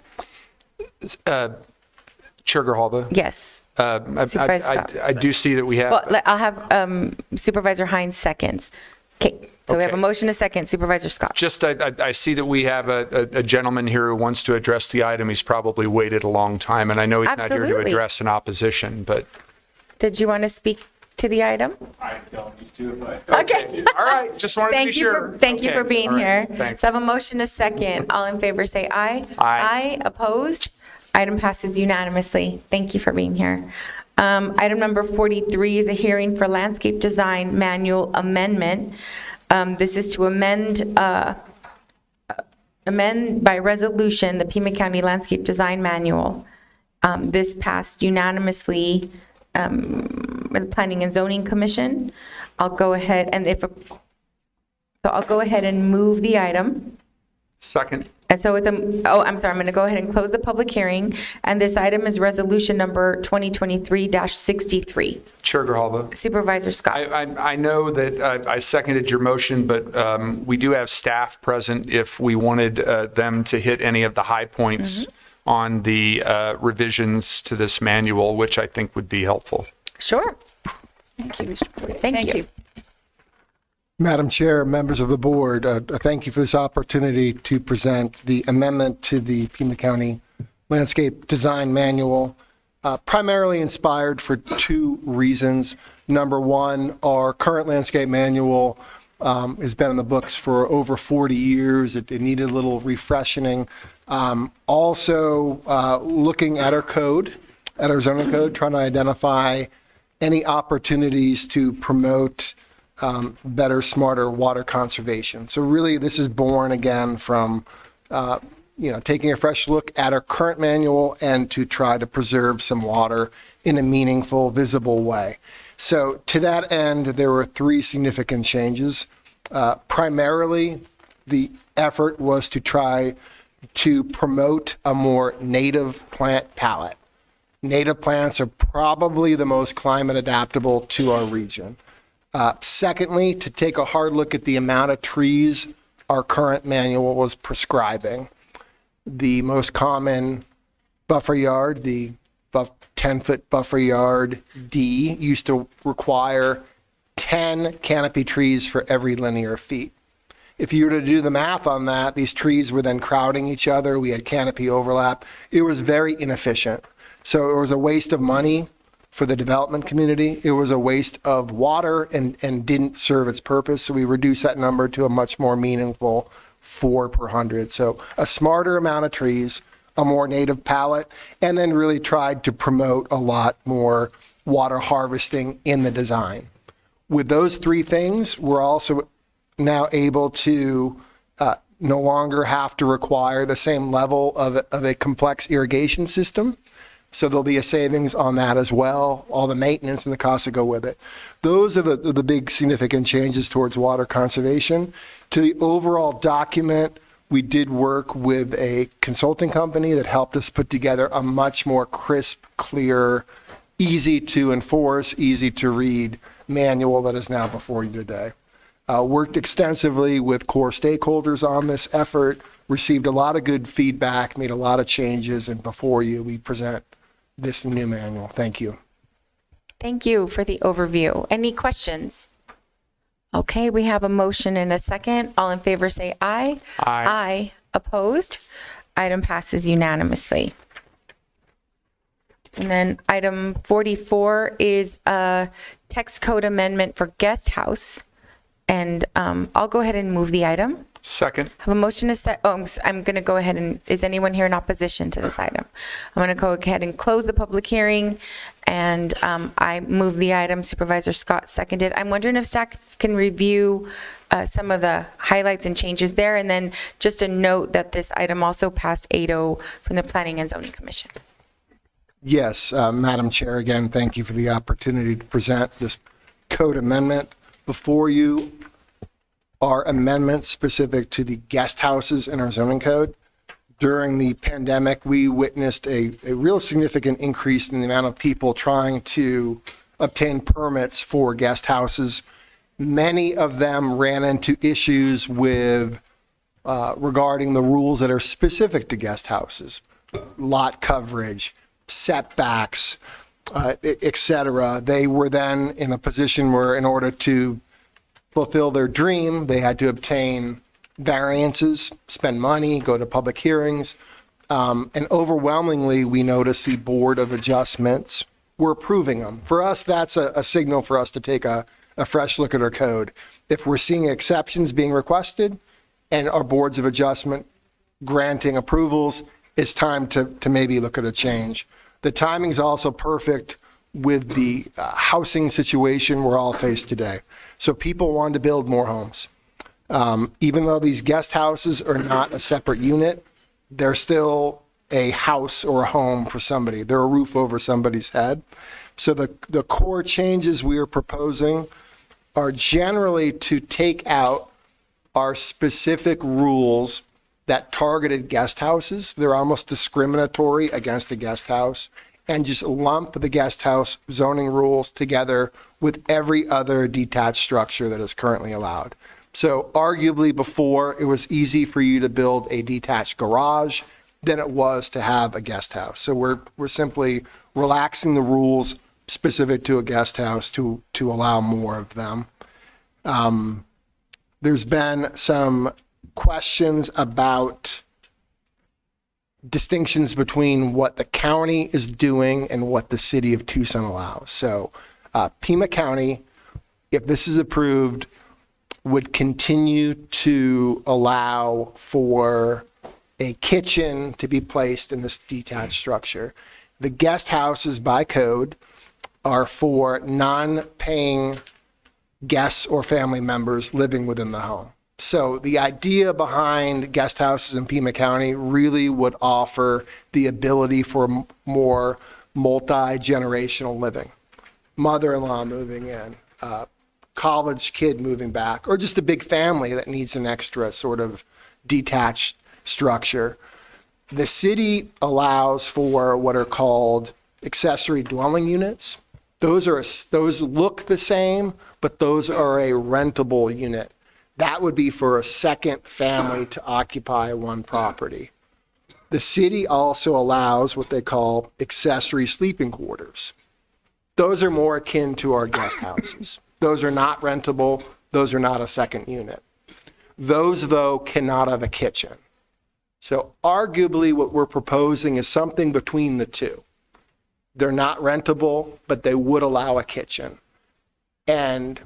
[SPEAKER 25] Chair Grijalva?
[SPEAKER 2] Yes.
[SPEAKER 23] Supervisor Scott.
[SPEAKER 25] I do see that we have.
[SPEAKER 2] Well, I'll have Supervisor Hines seconds. Okay, so we have a motion, a second. Supervisor Scott.
[SPEAKER 25] Just, I see that we have a gentleman here who wants to address the item. He's probably waited a long time, and I know he's not here to
[SPEAKER 2] Absolutely.
[SPEAKER 25] address an opposition, but.
[SPEAKER 2] Did you want to speak to the item?
[SPEAKER 25] I don't need to, but.
[SPEAKER 2] Okay.
[SPEAKER 25] All right, just wanted to be sure.
[SPEAKER 2] Thank you for being
[SPEAKER 25] all right,
[SPEAKER 2] here.
[SPEAKER 25] Thanks.
[SPEAKER 2] So I have a motion, a second. All in favor say aye.
[SPEAKER 25] Aye.
[SPEAKER 2] Aye, opposed? Item passes unanimously. Thank you for being here. Item number 43 is a hearing for landscape design manual amendment. This is to amend by resolution the Pima County Landscape Design Manual. This passed unanimously in the Planning and Zoning Commission. I'll go ahead and move the item.
[SPEAKER 25] Second.
[SPEAKER 2] And so I'm sorry, I'm going to go ahead and close the public hearing. And this item is resolution number 2023-63.
[SPEAKER 25] Chair Grijalva.
[SPEAKER 2] Supervisor Scott.
[SPEAKER 25] I know that I seconded your motion, but we do have staff present if we wanted them to hit any of the high points on the revisions to this manual, which I think would be helpful.
[SPEAKER 2] Sure.
[SPEAKER 23] Thank you, Mr. Porter.
[SPEAKER 2] Thank you.
[SPEAKER 18] Madam Chair, members of the board, thank you for this opportunity to present the amendment to the Pima County Landscape Design Manual, primarily inspired for two reasons. Number one, our current landscape manual has been in the books for over 40 years. It needed a little refreshing. Also, looking at our code, at our zoning code, trying to identify any opportunities to promote better, smarter water conservation. So really, this is born again from taking a fresh look at our current manual and to try to preserve some water in a meaningful, visible way. So to that end, there were 3 significant changes. Primarily, the effort was to try to promote a more native plant palette. Native plants are probably the most climate adaptable to our region. Secondly, to take a hard look at the amount of trees our current manual was prescribing. The most common buffer yard, the 10-foot buffer yard D, used to require 10 canopy trees for every linear feet. If you were to do the math on that, these trees were then crowding each other. We had canopy overlap. It was very inefficient. So it was a waste of money for the development community. It was a waste of water and didn't serve its purpose. So we reduced that number to a much more meaningful 4 per 100. So a smarter amount of trees, a more native palette, and then really tried to promote a lot more water harvesting in the design. With those 3 things, we're also now able to no longer have to require the same level of a complex irrigation system. So there'll be a savings on that as well, all the maintenance and the costs that go with it. Those are the big significant changes towards water conservation. To the overall document, we did work with a consulting company that helped us put together a much more crisp, clear, easy to enforce, easy to read manual that is now before you today. Worked extensively with core stakeholders on this effort, received a lot of good feedback, made a lot of changes, and before you, we present this new manual. Thank you.
[SPEAKER 2] Thank you for the overview. Any questions? Okay, we have a motion and a second. All in favor say aye.
[SPEAKER 24] Aye.
[SPEAKER 2] Aye. Opposed? Item passes unanimously. And then item 44 is a text code amendment for guest house. And I'll go ahead and move the item.
[SPEAKER 25] Second.
[SPEAKER 2] Have a motion to set. Oh, I'm going to go ahead and, is anyone here in opposition to this item? I'm going to go ahead and close the public hearing, and I move the item. Supervisor Scott seconded. I'm wondering if staff can review some of the highlights and changes there, and then just a note that this item also passed 8-0 from the Planning and Zoning Commission.
[SPEAKER 18] Yes, Madam Chair, again, thank you for the opportunity to present this code amendment before you. Are amendments specific to the guest houses in our zoning code. During the pandemic, we witnessed a real significant increase in the amount of people trying to obtain permits for guest houses. Many of them ran into issues with regarding the rules that are specific to guest houses, lot coverage, setbacks, et cetera. They were then in a position where in order to fulfill their dream, they had to obtain variances, spend money, go to public hearings. And overwhelmingly, we noticed the Board of Adjustments were approving them. For us, that's a signal for us to take a fresh look at our code. If we're seeing exceptions being requested and our Boards of Adjustment granting approvals, it's time to maybe look at a change. The timing is also perfect with the housing situation we're all faced today. So people want to build more homes. Even though these guest houses are not a separate unit, they're still a house or a home for somebody. They're a roof over somebody's head. So the core changes we are proposing are generally to take out our specific rules that targeted guest houses. They're almost discriminatory against a guest house, and just lump the guest house zoning rules together with every other detached structure that is currently allowed. So arguably before, it was easy for you to build a detached garage than it was to have a guest house. So we're simply relaxing the rules specific to a guest house to allow more of them. There's been some questions about distinctions between what the county is doing and what the city of Tucson allows. So Pima County, if this is approved, would continue to allow for a kitchen to be placed in this detached structure. The guest houses by code are for non-paying guests or family members living within the home. So the idea behind guest houses in Pima County really would offer the ability for more multi-generational living. Mother-in-law moving in, college kid moving back, or just a big family that needs an extra sort of detached structure. The city allows for what are called accessory dwelling units. Those look the same, but those are a rentable unit. That would be for a second family to occupy one property. The city also allows what they call accessory sleeping quarters. Those are more akin to our guest houses. Those are not rentable. Those are not a second unit. Those, though, cannot have a kitchen. So arguably what we're proposing is something between the two. They're not rentable, but they would allow a kitchen. And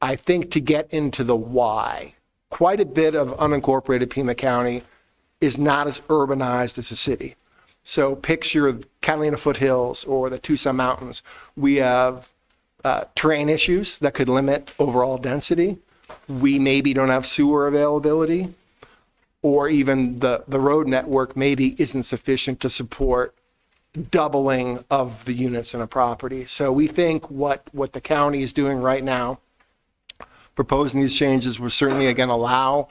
[SPEAKER 18] I think to get into the why, quite a bit of unincorporated Pima County is not as urbanized as a city. So picture Catalina Foothills or the Tucson Mountains. We have terrain issues that could limit overall density. We maybe don't have sewer availability, or even the road network maybe isn't sufficient to support doubling of the units in a property. So we think what the county is doing right now, proposing these changes, will certainly, again, allow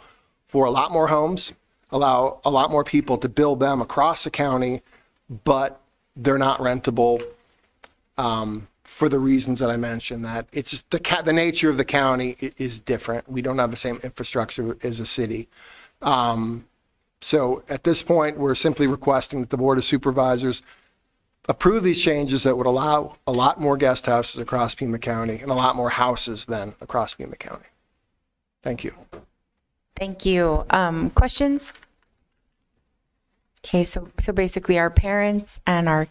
[SPEAKER 18] for a lot more homes, allow a lot more people to build them across the county, but they're not rentable for the reasons that I mentioned, that it's just the nature of the county is different. We don't have the same infrastructure as a city. So at this point, we're simply requesting that the Board of Supervisors approve these changes that would allow a lot more guest houses across Pima County and a lot more houses then across Pima County. Thank you.
[SPEAKER 2] Thank you. Questions? Okay, so basically our parents and our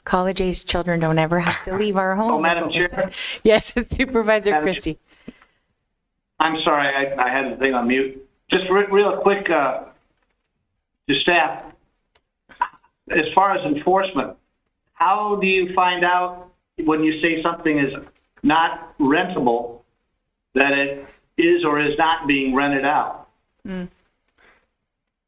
[SPEAKER 2] college-age children don't ever have to leave our home.
[SPEAKER 1] Oh, Madam Chair?
[SPEAKER 2] Yes, Supervisor
[SPEAKER 1] Madam
[SPEAKER 2] Christie.
[SPEAKER 1] I'm sorry, I had the thing on mute. Just real quick to staff, as far as enforcement, how do you find out when you say something is not rentable that it is or is not being rented out?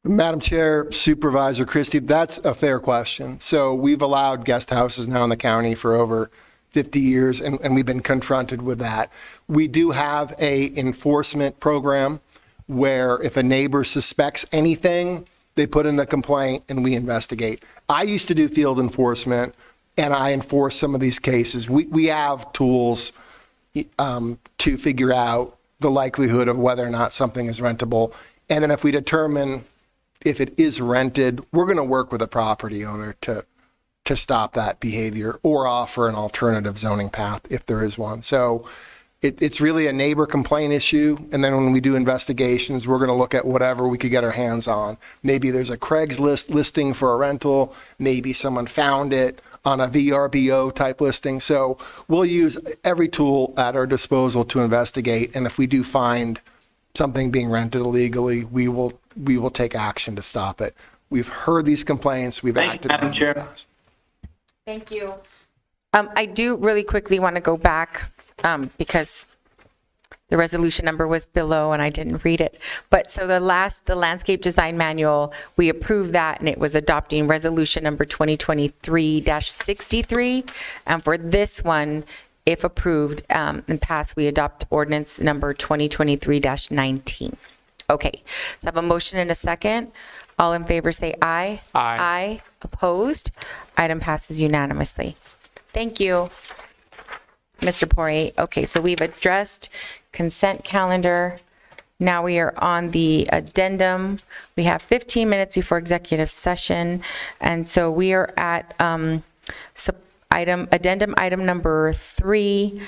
[SPEAKER 18] Madam Chair, Supervisor Christie, that's a fair question. So we've allowed guest houses now in the county for over 50 years, and we've been confronted with that. We do have a enforcement program where if a neighbor suspects anything, they put in a complaint and we investigate. I used to do field enforcement, and I enforce some of these cases. We have tools to figure out the likelihood of whether or not something is rentable. And then if we determine if it is rented, we're going to work with the property owner to stop that behavior or offer an alternative zoning path if there is one. So it's really a neighbor complaint issue. And then when we do investigations, we're going to look at whatever we could get our hands on. Maybe there's a Craigslist listing for a rental. Maybe someone found it on a VRBO type listing. So we'll use every tool at our disposal to investigate. And if we do find something being rented illegally, we will take action to stop it. We've heard these complaints. We've acted on them.
[SPEAKER 1] Madam Chair.
[SPEAKER 2] Thank you. I do really quickly want to go back because the resolution number was below and I didn't read it. But so the landscape design manual, we approved that and it was adopting resolution number 2023-63. And for this one, if approved and passed, we adopt ordinance number 2023-19. Okay, so I have a motion and a second. All in favor say aye.
[SPEAKER 24] Aye.
[SPEAKER 2] Aye. Opposed? Item passes unanimously. Thank you, Mr. Poirier. Okay, so we've addressed consent calendar. Now we are on the addendum. We have 15 minutes before executive session. And so we are at addendum item number 3,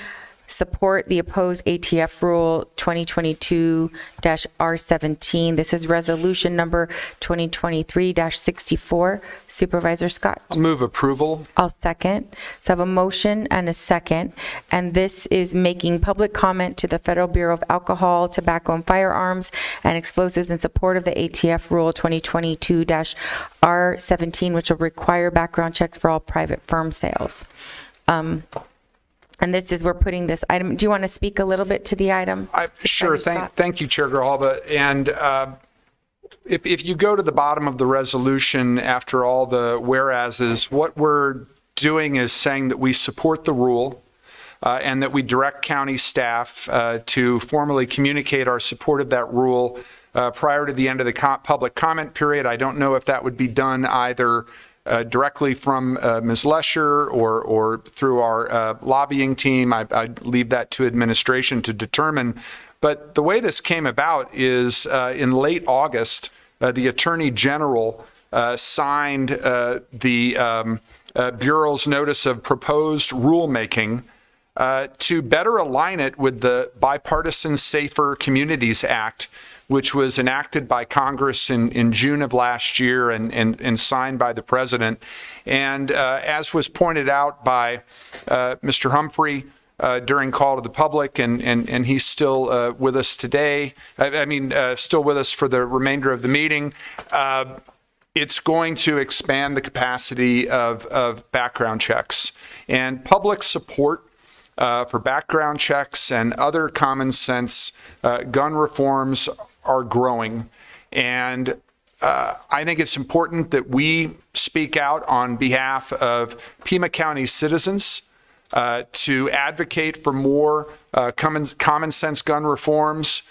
[SPEAKER 2] support the opposed ATF Rule 2022-R17. This is resolution number 2023-64. Supervisor Scott.
[SPEAKER 25] I'll move approval.
[SPEAKER 2] I'll second. So I have a motion and a second, and this is making public comment to the Federal Bureau of Alcohol, Tobacco, and Firearms and Explosives in support of the ATF Rule 2022-R17, which will require background checks for all private firm sales. And this is, we're putting this item, do you want to speak a little bit to the item?
[SPEAKER 25] Sure. Thank you, Chair Grijalva. And if you go to the bottom of the resolution after all the whereases, what we're doing is saying that we support the rule and that we direct county staff to formally communicate our support of that rule prior to the end of the public comment period. I don't know if that would be done either directly from Ms. Lesher or through our lobbying team. I'd leave that to administration to determine. But the way this came about is in late August, the Attorney General signed the Bureau's notice of proposed rulemaking to better align it with the Bipartisan Safer Communities Act, which was enacted by Congress in June of last year and signed by the President. And as was pointed out by Mr. Humphrey, during call to the public, and he's still with us today. Still with us for the remainder of the meeting. It's going to expand the capacity of background checks, and public support for background checks and other common sense gun reforms are growing. And I think it's important that we speak out on behalf of Pima County citizens to advocate for more common sense gun reforms.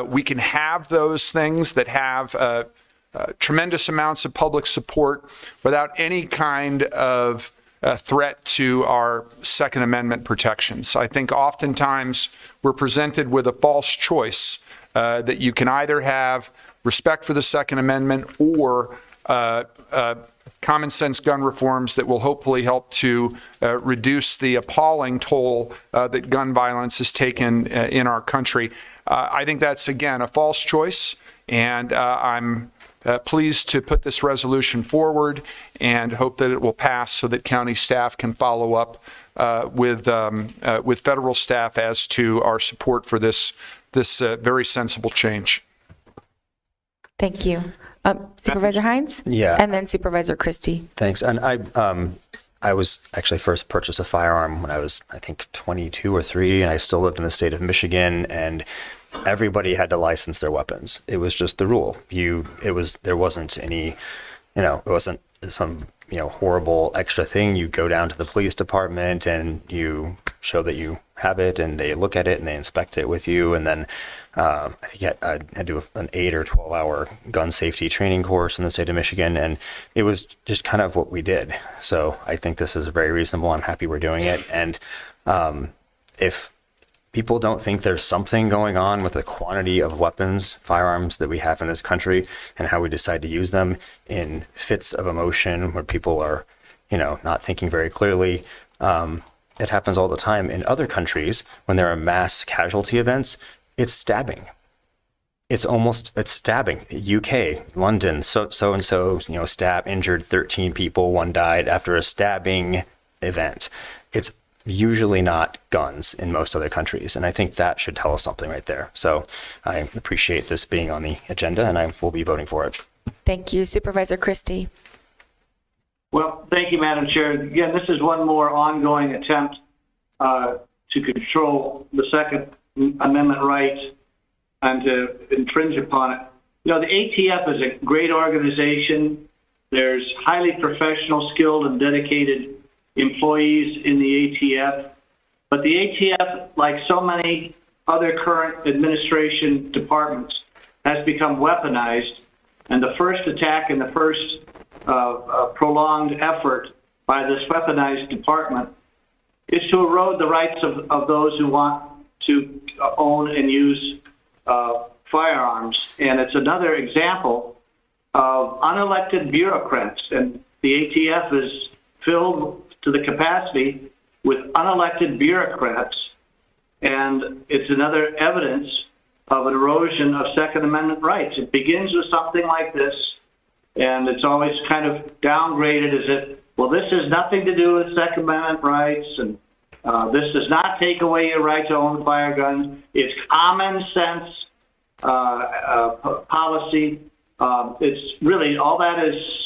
[SPEAKER 25] We can have those things that have tremendous amounts of public support without any kind of threat to our Second Amendment protections. I think oftentimes we're presented with a false choice that you can either have respect for the Second Amendment or common sense gun reforms that will hopefully help to reduce the appalling toll that gun violence has taken in our country. I think that's, again, a false choice, and I'm pleased to put this resolution forward and hope that it will pass so that county staff can follow up with federal staff as to our support for this very sensible change.
[SPEAKER 2] Thank you. Supervisor Hines?
[SPEAKER 4] Yeah.
[SPEAKER 2] And then Supervisor Christie.
[SPEAKER 4] Thanks. And I was actually first purchased a firearm when I was, I think, 22 or 3, and I still lived in the state of Michigan, and everybody had to license their weapons. It was just the rule. There wasn't any, it wasn't some, horrible extra thing. You go down to the police department and you show that you have it, and they look at it and they inspect it with you. And then I think I had to do an 8 or 12 hour gun safety training course in the state of Michigan, and it was just kind of what we did. So I think this is very reasonable. I'm happy we're doing it. And if people don't think there's something going on with the quantity of weapons, firearms that we have in this country and how we decide to use them in fits of emotion where people are, not thinking very clearly, it happens all the time. In other countries, when there are mass casualty events, it's stabbing. It's stabbing. UK, London, so-and-so, injured 13 people, 1 died after a stabbing event. It's usually not guns in most other countries, and I think that should tell us something right there. So I appreciate this being on the agenda, and I will be voting for it.
[SPEAKER 2] Thank you. Supervisor Christie.
[SPEAKER 1] Well, thank you, Madam Chair. Again, this is one more ongoing attempt to control the Second Amendment rights and to infringe upon it. The ATF is a great organization. There's highly professional, skilled, and dedicated employees in the ATF. But the ATF, like so many other current administration departments, has become weaponized. And the first attack and the first prolonged effort by this weaponized department is to erode the rights of those who want to own and use firearms. And it's another example of unelected bureaucrats. And the ATF is filled to the capacity with unelected bureaucrats and it's another evidence of an erosion of Second Amendment rights. It begins with something like this, and it's always kind of downgraded as if, well, this has nothing to do with Second Amendment rights, and this does not take away your right to own fire guns. It's common sense policy. It's really, all that is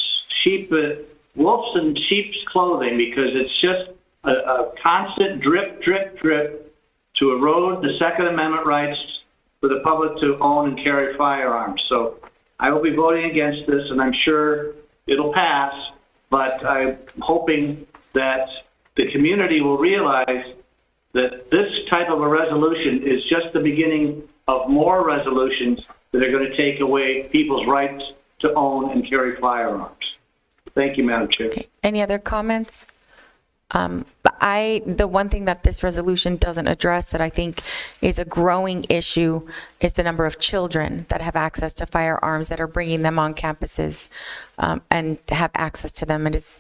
[SPEAKER 1] wolves in sheep's clothing, because it's just a constant drip, drip, drip to erode the Second Amendment rights for the public to own and carry firearms. So I will be voting against this, and I'm sure it'll pass, but I'm hoping that the community will realize that this type of a resolution is just the beginning of more resolutions that are going to take away people's rights to own and carry firearms. Thank you, Madam Chair.
[SPEAKER 2] Okay. Any other comments? The one thing that this resolution doesn't address that I think is a growing issue is the number of children that have access to firearms, that are bringing them on campuses and to have access to them. It is,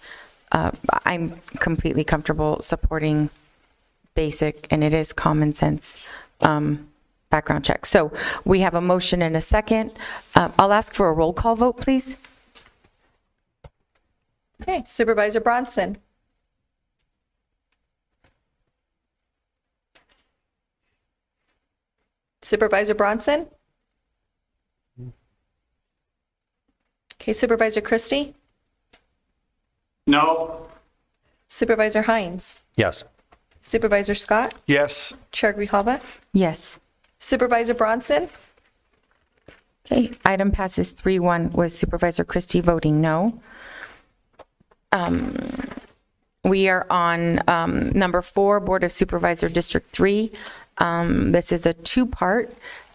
[SPEAKER 2] I'm completely comfortable supporting basic, and it is common sense background check. So we have a motion and a second. I'll ask for a roll call vote, please.
[SPEAKER 7] Okay, Supervisor Bronson. Supervisor Bronson? Okay, Supervisor Christie?
[SPEAKER 1] No.
[SPEAKER 7] Supervisor Hines?
[SPEAKER 4] Yes.
[SPEAKER 7] Supervisor Scott?
[SPEAKER 25] Yes.
[SPEAKER 7] Chair Grijalva?
[SPEAKER 2] Yes.
[SPEAKER 7] Supervisor Bronson?
[SPEAKER 2] Okay, item passes 3-1 with Supervisor Christie voting no. We are on number 4, Board of Supervisor District 3. This is a two-part,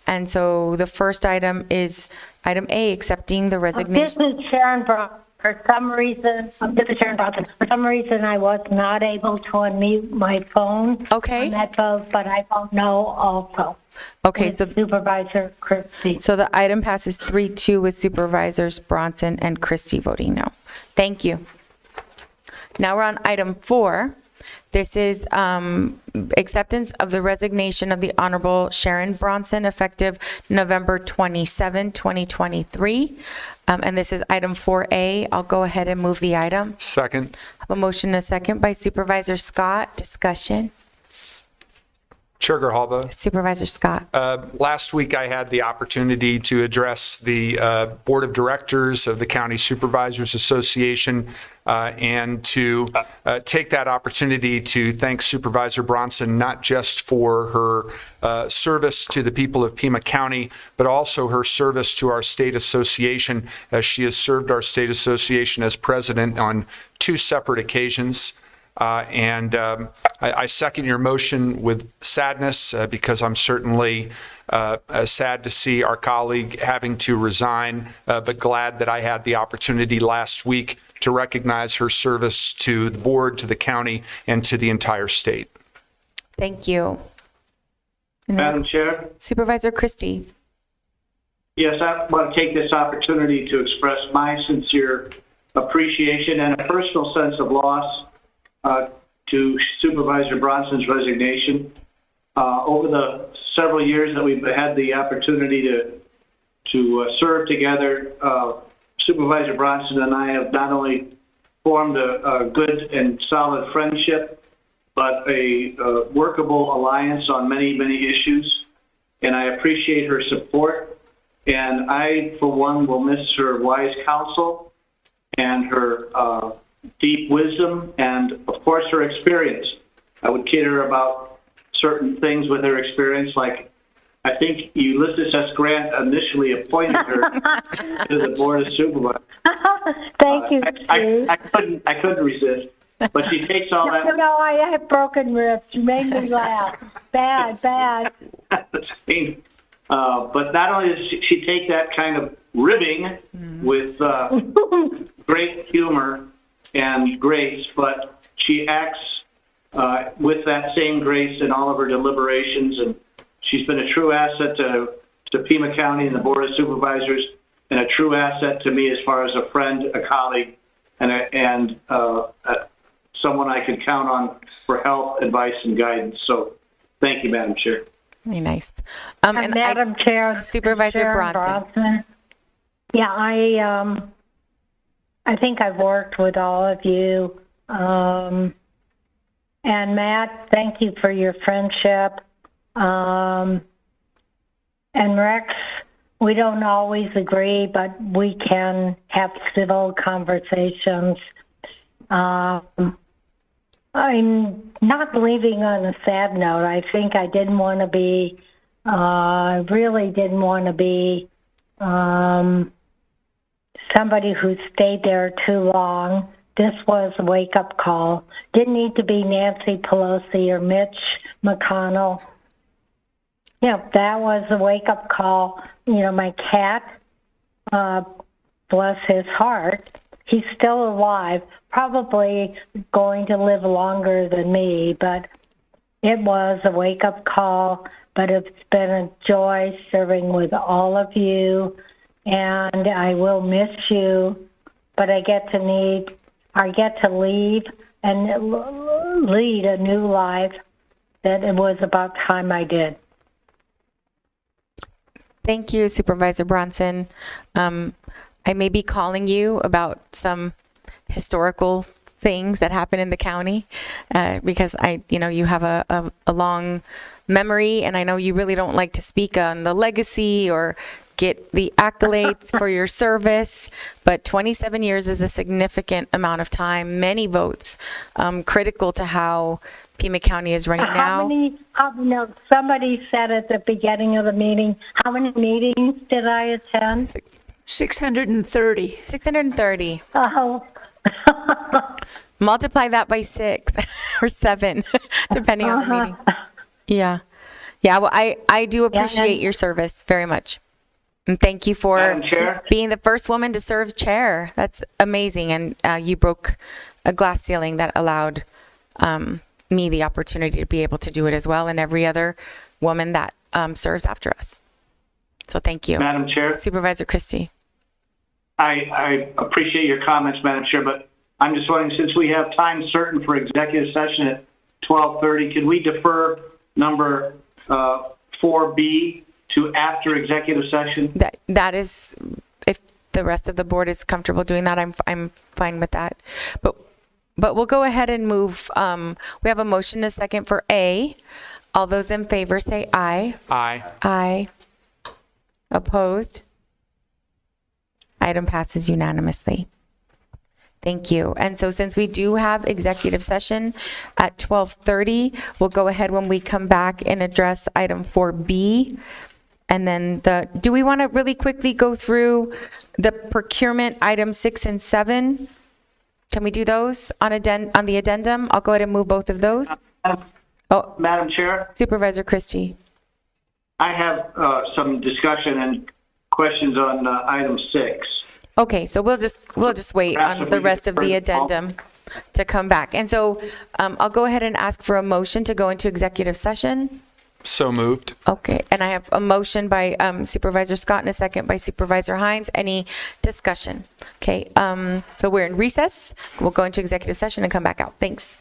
[SPEAKER 2] and so the first item is item A, accepting the resignation.
[SPEAKER 9] This is Sharon Bronson. For some reason, I was not able to unmute my phone.
[SPEAKER 2] Okay.
[SPEAKER 9] On that vote, but I vote no also.
[SPEAKER 2] Okay, so
[SPEAKER 9] Supervisor Christie.
[SPEAKER 2] So the item passes 3-2 with Supervisors Bronson and Christie voting no. Thank you. Now we're on item 4. This is acceptance of the resignation of the Honorable Sharon Bronson effective November 27, 2023. And this is item 4A. I'll go ahead and move the item.
[SPEAKER 25] Second.
[SPEAKER 2] I have a motion and a second by Supervisor Scott. Discussion.
[SPEAKER 25] Chair Grijalva.
[SPEAKER 2] Supervisor Scott.
[SPEAKER 25] Last week, I had the opportunity to address the Board of Directors of the County Supervisors Association and to take that opportunity to thank Supervisor Bronson, not just for her service to the people of Pima County, but also her service to our state association, as she has served our state association as president on 2 separate occasions. I second your motion with sadness because I'm certainly sad to see our colleague having to resign, but glad that I had the opportunity last week to recognize her service to the board, to the county, and to the entire state.
[SPEAKER 2] Thank you.
[SPEAKER 1] Madam Chair?
[SPEAKER 2] Supervisor Christie.
[SPEAKER 1] Yes, I want to take this opportunity to express my sincere appreciation and a personal sense of loss to Supervisor Bronson's resignation. Over the several years that we've had the opportunity to serve together, Supervisor Bronson and I have not only formed a good and solid friendship, but a workable alliance on many, many issues. And I appreciate her support. And I, for one, will miss her wise counsel and her deep wisdom and, of course, her experience. I would kid her about certain things with her experience, like I think Ulysses S. Grant initially appointed her to the Board of Supervisors.
[SPEAKER 9] Thank you, Steve.
[SPEAKER 1] I couldn't resist, but she takes all that.
[SPEAKER 9] No, I have broken ribs. You made me laugh. Bad.
[SPEAKER 1] But not only does she take that kind of ribbing with great humor and grace, but she acts with that same grace in all of her deliberations, and she's been a true asset to Pima County and the Board of Supervisors, and a true asset to me as far as a friend, a colleague, and someone I could count on for help, advice, and guidance. So Thank you, Madam Chair.
[SPEAKER 2] Very nice.
[SPEAKER 9] And Madam Chair,
[SPEAKER 2] Supervisor
[SPEAKER 9] Sharon
[SPEAKER 2] Bronson.
[SPEAKER 9] Yeah, I think I've worked with all of you. And Matt, thank you for your friendship. And Rex, we don't always agree, but we can have civil conversations. I'm not leaving on a sad note. I think I didn't want to be, really didn't want to be somebody who stayed there too long. This was a wake-up call. Didn't need to be Nancy Pelosi or Mitch McConnell. You know, that was a wake-up call. You know, my cat, bless his heart, he's still alive, probably going to live longer than me, but it was a wake-up call. But it's been a joy serving with all of you, and I will miss you, but I get to leave and lead a new life that it was about time I did.
[SPEAKER 2] Thank you, Supervisor Bronson. I may be calling you about some historical things that happen in the county because you have a long memory, and I know you really don't like to speak on the legacy or get the accolades for your service, but 27 years is a significant amount of time, many votes, critical to how Pima County is running now.
[SPEAKER 9] Somebody said at the beginning of the meeting, how many meetings did I attend?
[SPEAKER 23] 630.
[SPEAKER 2] 630.
[SPEAKER 9] Oh.
[SPEAKER 2] Multiply that by 6 or 7, depending on the meeting. Yeah. Yeah, well, I do appreciate your service very much. And thank you for being the first woman to serve chair. That's amazing. And you broke a glass ceiling that allowed me the opportunity to be able to do it as well, and every other woman that serves after us. So thank you.
[SPEAKER 1] Madam Chair.
[SPEAKER 2] Supervisor Christie.
[SPEAKER 1] I appreciate your comments, Madam Chair, but I'm just wondering, since we have time certain for executive session at 12:30, can we defer number 4B to after executive session?
[SPEAKER 2] That is, if the rest of the board is comfortable doing that, I'm fine with that. But we'll go ahead and move. We have a motion and a second for A. All those in favor say aye.
[SPEAKER 25] Aye.
[SPEAKER 2] Aye. Opposed? Item passes unanimously. Thank you. And so since we do have executive session at 12:30, we'll go ahead when we come back and address item 4B. And then do we want to really quickly go through the procurement item 6 and 7? Can we do those on the addendum? I'll go ahead and move both of those.
[SPEAKER 1] Madam Chair?
[SPEAKER 2] Supervisor Christie.
[SPEAKER 1] I have some discussion and questions on item 6.
[SPEAKER 2] Okay, so we'll just wait on the rest of the addendum to come back. And so I'll go ahead and ask for a motion to go into executive session.
[SPEAKER 25] So moved.
[SPEAKER 2] Okay, and I have a motion by Supervisor Scott and a second by Supervisor Hines. Any discussion? Okay, so we're in recess. We'll go into executive session and come back out. Thanks.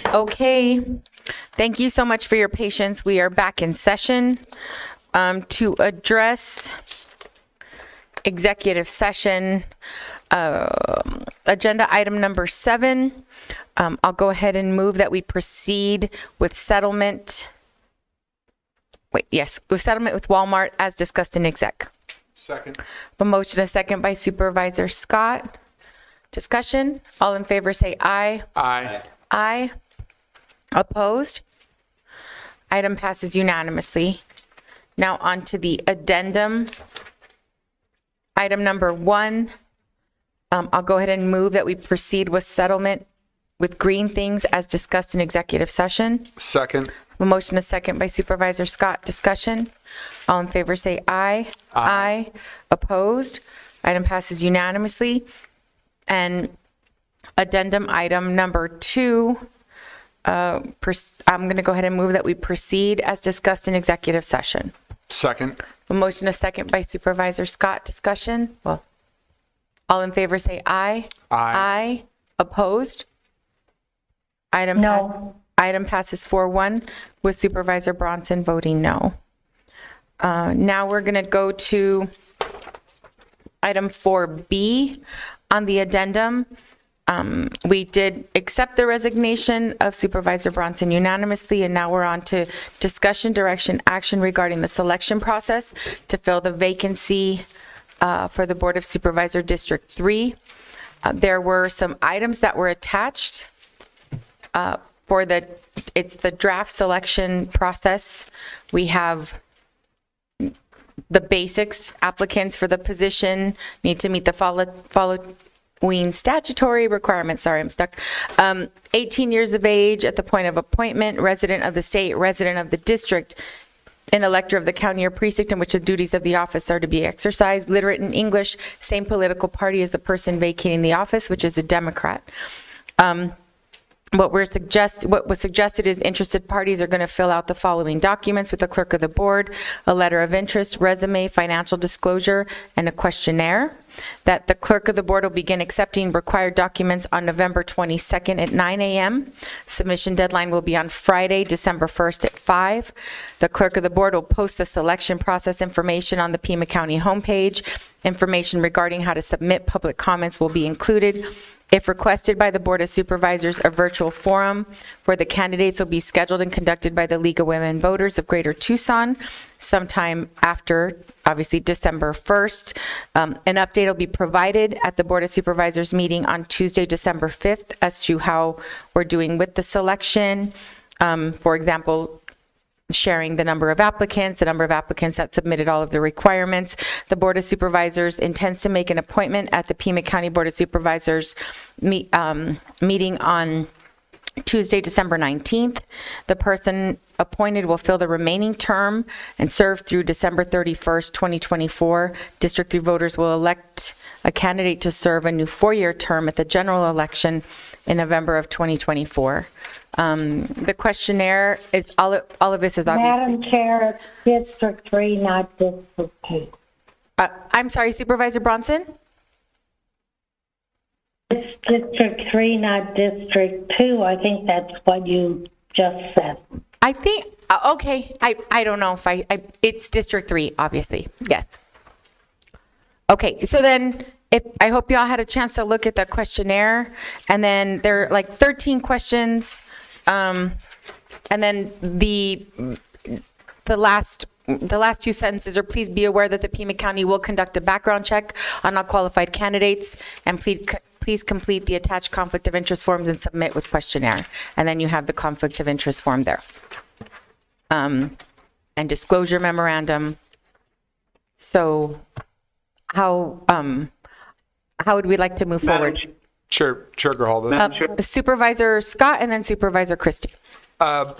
[SPEAKER 2] Okay, thank you so much for your patience. We are back in session to address executive session. Agenda item number 7. I'll go ahead and move that we proceed with settlement. With settlement with Walmart as discussed in exec.
[SPEAKER 25] Second.
[SPEAKER 2] A motion, a second by Supervisor Scott. Discussion. All in favor say aye.
[SPEAKER 25] Aye.
[SPEAKER 2] Aye. Opposed? Item passes unanimously. Now on to the addendum. Item number 1. I'll go ahead and move that we proceed with settlement with Green Things as discussed in executive session.
[SPEAKER 25] Second.
[SPEAKER 2] A motion, a second by Supervisor Scott. Discussion. All in favor say aye. Aye. Opposed? Item passes unanimously. And addendum item number 2. I'm going to go ahead and move that we proceed as discussed in executive session.
[SPEAKER 25] Second.
[SPEAKER 2] A motion, a second by Supervisor Scott. Discussion. Well, all in favor say aye.
[SPEAKER 25] Aye.
[SPEAKER 2] Opposed? Item passes 4-1 with Supervisor Bronson voting no. Now we're going to go to item 4B on the addendum. We did accept the resignation of Supervisor Bronson unanimously, and now we're on to discussion, direction, action regarding the selection process to fill the vacancy for the Board of Supervisor District 3. There were some items that were attached for it's the draft selection process. We have the basics. Applicants for the position need to meet the following statutory requirements. Sorry, I'm stuck. 18 years of age at the point of appointment, resident of the state, resident of the district, an elector of the county or precinct in which the duties of the office are to be exercised, literate in English, same political party as the person vacating the office, which is a Democrat. What was suggested is interested parties are going to fill out the following documents with the clerk of the board: a letter of interest, resume, financial disclosure, and a questionnaire. That the clerk of the board will begin accepting required documents on November 22nd at 9 a.m. Submission deadline will be on Friday, December 1st at 5. The clerk of the board will post the selection process information on the Pima County homepage. Information regarding how to submit public comments will be included. If requested by the Board of Supervisors, a virtual forum for the candidates will be scheduled and conducted by the League of Women Voters of Greater Tucson sometime after, obviously, December 1st. An update will be provided at the Board of Supervisors meeting on Tuesday, December 5th as to how we're doing with the selection. For example, sharing the number of applicants that submitted all of the requirements. The Board of Supervisors intends to make an appointment at the Pima County Board of Supervisors meeting on Tuesday, December 19th. The person appointed will fill the remaining term and serve through December 31st, 2024. District 3 voters will elect a candidate to serve a new 4-year term at the general election in November of 2024. The questionnaire is all of this is obviously.
[SPEAKER 9] Madam Chair, it's District 3, not District 2.
[SPEAKER 2] I'm sorry, Supervisor Bronson?
[SPEAKER 9] It's District 3, not District 2. I think that's what you just said.
[SPEAKER 2] I think, okay, I don't know if it's District 3, obviously, yes. Okay, so then, I hope y'all had a chance to look at the questionnaire, and then there are like 13 questions, and then the last 2 sentences are: please be aware that the Pima County will conduct a background check on all qualified candidates, and please complete the attached conflict of interest forms and submit with questionnaire. And then you have the conflict of interest form there. And disclosure memorandum. So how would we like to move forward?
[SPEAKER 25] Chair Grijalva.
[SPEAKER 2] Supervisor Scott and then Supervisor Christie.
[SPEAKER 25] I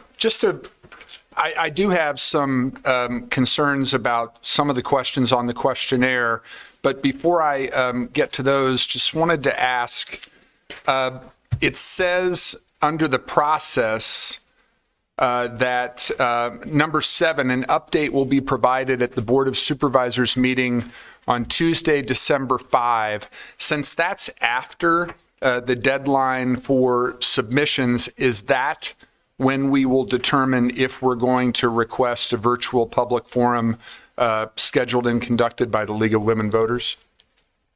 [SPEAKER 25] do have some concerns about some of the questions on the questionnaire, but before I get to those, just wanted to ask, it says under the process that number 7, an update will be provided at the Board of Supervisors meeting on Tuesday, December 5. Since that's after the deadline for submissions, is that when we will determine if we're going to request a virtual public forum scheduled and conducted by the League of Women Voters?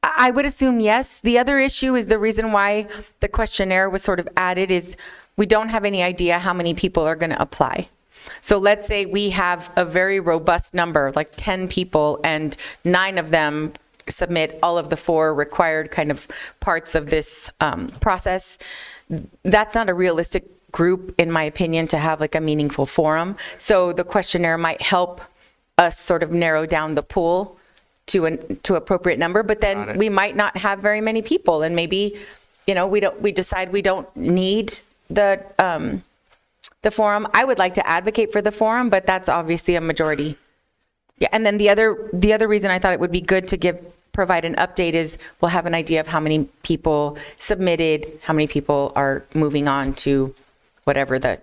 [SPEAKER 2] I would assume yes. The other issue is the reason why the questionnaire was sort of added is we don't have any idea how many people are going to apply. So let's say we have a very robust number, like 10 people, and 9 of them submit all of the 4 required kind of parts of this process. That's not a realistic group, in my opinion, to have like a meaningful forum. So the questionnaire might help us sort of narrow down the pool to appropriate number, but then we might not have very many people, and maybe, you know, we decide we don't need the forum. I would like to advocate for the forum, but that's obviously a majority. Yeah, and then the other reason I thought it would be good to provide an update is we'll have an idea of how many people submitted, how many people are moving on to whatever the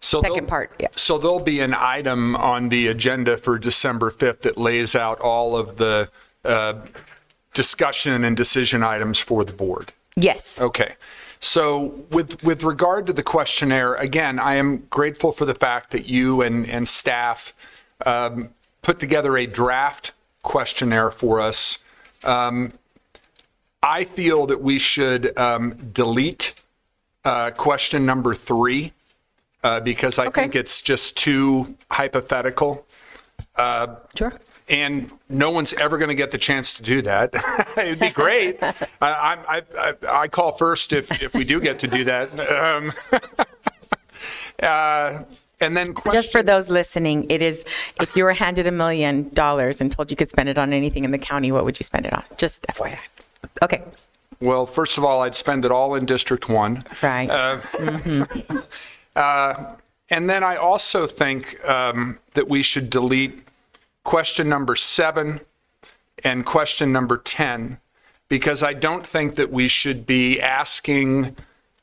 [SPEAKER 2] second part. Yeah.
[SPEAKER 25] So there'll be an item on the agenda for December 5th that lays out all of the discussion and decision items for the board.
[SPEAKER 2] Yes.
[SPEAKER 25] Okay. So with regard to the questionnaire, again, I am grateful for the fact that you and staff put together a draft questionnaire for us. I feel that we should delete question number 3 because I think it's just too hypothetical.
[SPEAKER 2] Sure.
[SPEAKER 25] And no one's ever going to get the chance to do that. It'd be great. I call first if we do get to do that. And then
[SPEAKER 2] just for those listening, it is, if you were handed $1 million and told you could spend it on anything in the county, what would you spend it on? Just FYI. Okay.
[SPEAKER 25] Well, first of all, I'd spend it all in District 1.
[SPEAKER 2] Right.
[SPEAKER 25] And then I also think that we should delete question number 7 and question number 10, because I don't think that we should be asking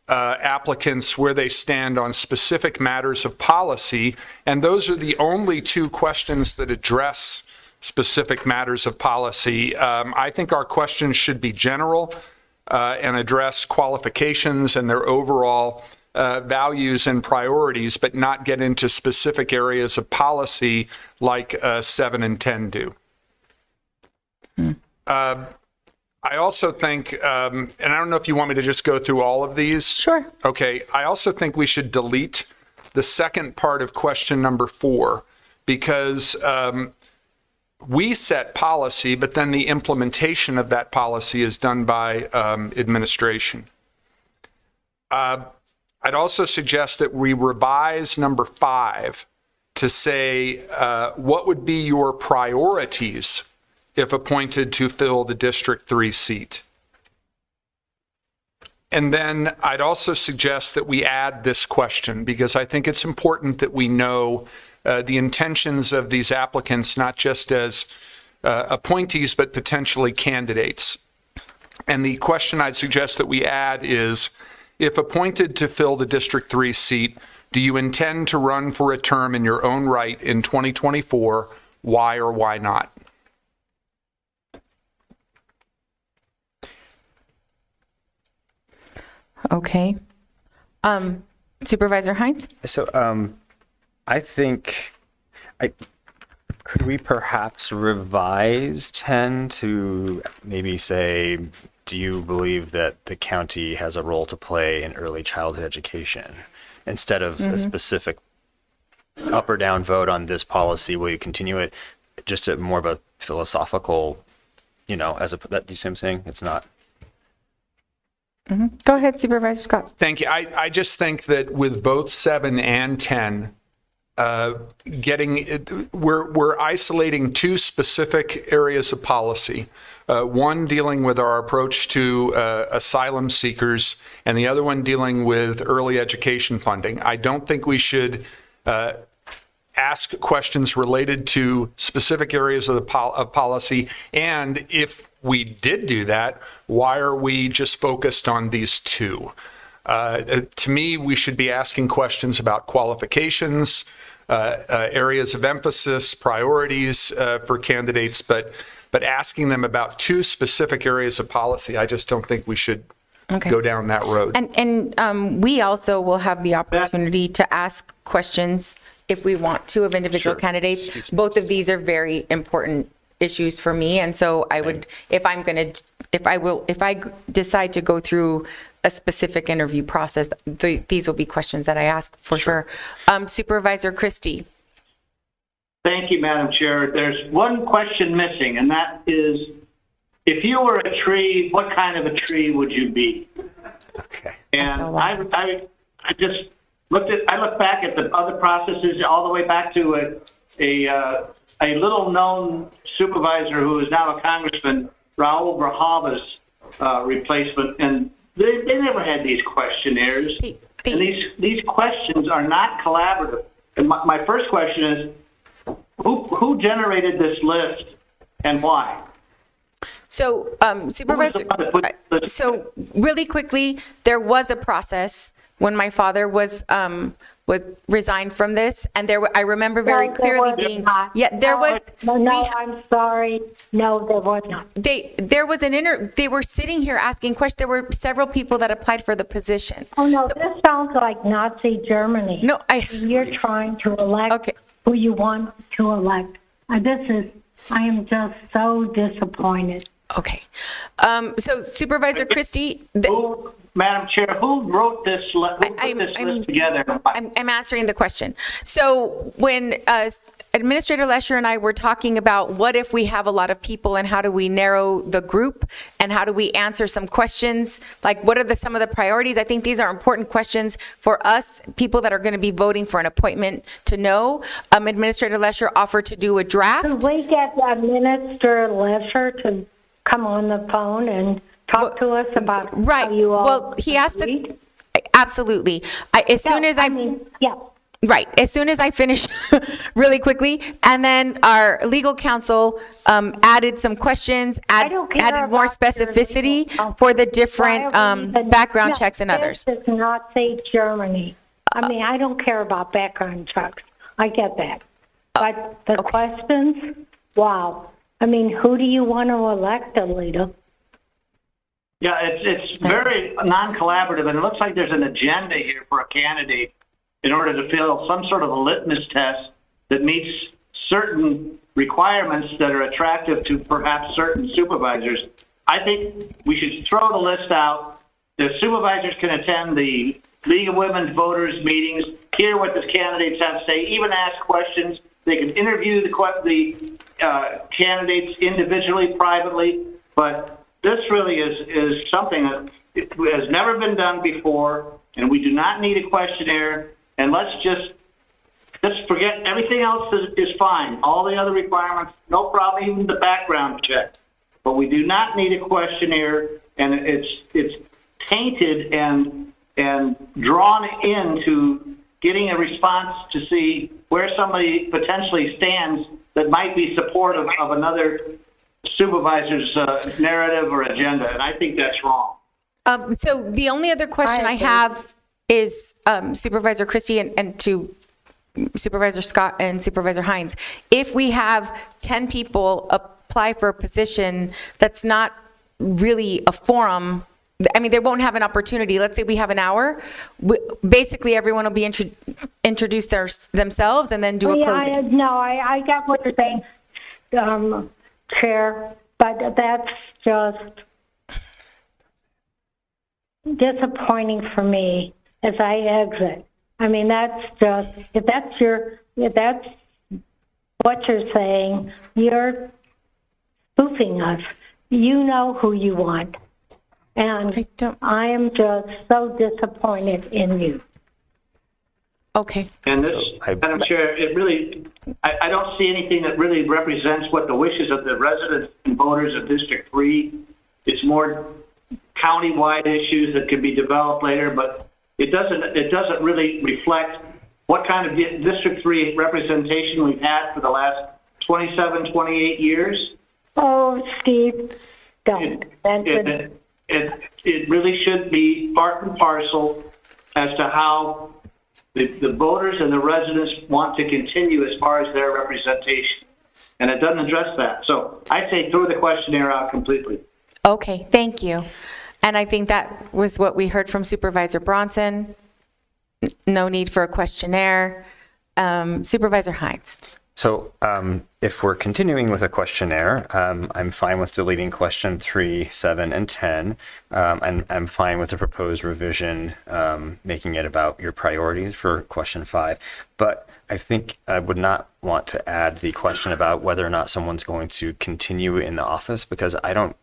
[SPEAKER 25] applicants where they stand on specific matters of policy, and those are the only 2 questions that address specific matters of policy. I think our questions should be general and address qualifications and their overall values and priorities, but not get into specific areas of policy like 7 and 10 do. I also think, and I don't know if you want me to just go through all of these.
[SPEAKER 2] Sure.
[SPEAKER 25] Okay. I also think we should delete the second part of question number 4, because we set policy, but then the implementation of that policy is done by administration. I'd also suggest that we revise number 5 to say what would be your priorities if appointed to fill the District 3 seat. And then I'd also suggest that we add this question, because I think it's important that we know the intentions of these applicants, not just as appointees, but potentially candidates. And the question I'd suggest that we add is, if appointed to fill the District 3 seat, do you intend to run for a term in your own right in 2024? Why or why not?
[SPEAKER 2] Okay. Supervisor Hines?
[SPEAKER 4] So I think, could we perhaps revise 10 to maybe say, do you believe that the county has a role to play in early childhood education? Instead of a specific up or down vote on this policy, will you continue it? Just a more of a philosophical, do you see what I'm saying? It's not.
[SPEAKER 2] Go ahead, Supervisor Scott.
[SPEAKER 25] Thank you. I just think that with both 7 and 10, we're isolating 2 specific areas of policy. One dealing with our approach to asylum seekers, and the other one dealing with early education funding. I don't think we should ask questions related to specific areas of policy. And if we did do that, why are we just focused on these 2? To me, we should be asking questions about qualifications, areas of emphasis, priorities for candidates, but asking them about 2 specific areas of policy, I just don't think we should go down that road.
[SPEAKER 2] And we also will have the opportunity to ask questions if we want to of individual candidates. Both of these are very important issues for me, and so I would, if I decide to go through a specific interview process, these will be questions that I ask for sure. Supervisor Christie.
[SPEAKER 1] Thank you, Madam Chair. There's one question missing, and that is, if you were a tree, what kind of a tree would you be?
[SPEAKER 4] Okay.
[SPEAKER 1] And I just looked back at the other processes all the way back to a little known supervisor who is now a congressman, Raul Grijalva's replacement, and they never had these questionnaires. And these questions are not collaborative. And my first question is, who generated this list and why?
[SPEAKER 2] So, Supervisor, so really quickly, there was a process when my father was resigned from this, and I remember very clearly being, there was.
[SPEAKER 9] No, I'm sorry. No, there was not.
[SPEAKER 2] There was they were sitting here asking questions. There were several people that applied for the position.
[SPEAKER 9] Oh no, this sounds like Nazi Germany.
[SPEAKER 2] No,
[SPEAKER 9] you're trying to elect who you want to elect. I am just so disappointed.
[SPEAKER 2] Okay. So Supervisor Christie.
[SPEAKER 1] Madam Chair, who wrote this list together?
[SPEAKER 2] I'm answering the question. So when Administrator Lesher and I were talking about what if we have a lot of people and how do we narrow the group and how do we answer some questions, like what are some of the priorities? I think these are important questions for us, people that are going to be voting for an appointment, to know. Administrator Lesher offered to do a draft.
[SPEAKER 9] Could we get Administrator Lesher to come on the phone and talk to us about how you all
[SPEAKER 2] Well, he asked absolutely. As soon as I finish really quickly, and then our legal counsel added some questions, added more specificity for the different background checks and others.
[SPEAKER 9] This does not say Germany. I mean, I don't care about background checks. I get that. But the questions, wow. I mean, who do you want to elect, Alita?
[SPEAKER 1] Yeah, it's very non-collaborative, and it looks like there's an agenda here for a candidate in order to fill some sort of a litmus test that meets certain requirements that are attractive to perhaps certain supervisors. I think we should throw the list out. The supervisors can attend the League of Women Voters meetings, hear what the candidates have to say, even ask questions. They can interview the candidates individually, privately, but this really is something that has never been done before, and we do not need a questionnaire. And let's forget everything else is fine. All the other requirements, no problem, even the background check. But we do not need a questionnaire, and it's tainted and drawn into getting a response to see where somebody potentially stands that might be supportive of another supervisor's narrative or agenda, and I think that's wrong.
[SPEAKER 2] So the only other question I have is Supervisor Christie and to Supervisor Scott and Supervisor Hines. If we have 10 people apply for a position that's not really a forum, I mean, they won't have an opportunity. Let's say we have an hour. Basically, everyone will be introduce themselves and then do a closing.
[SPEAKER 9] I get what you're saying, Chair, but that's just disappointing for me as I exit. I mean, that's just, if that's what you're saying, you're spoofing us. You know who you want. And I am just so disappointed in you.
[SPEAKER 2] Okay.
[SPEAKER 1] And this, Madam Chair, I don't see anything that really represents what the wishes of the residents and voters of District 3. It's more county-wide issues that could be developed later, but it doesn't really reflect what kind of District 3 representation we've had for the last 27, 28 years.
[SPEAKER 9] Oh, Steve, don't.
[SPEAKER 1] It really should be part and parcel as to how the voters and the residents want to continue as far as their representation. And it doesn't address that. So I say throw the questionnaire out completely.
[SPEAKER 2] Okay, thank you. And I think that was what we heard from Supervisor Bronson. No need for a questionnaire. Supervisor Hines.
[SPEAKER 4] So if we're continuing with a questionnaire, I'm fine with deleting question 3, 7, and 10. And I'm fine with the proposed revision, making it about your priorities for question 5. But I think I would not want to add the question about whether or not someone's going to continue in the office, because I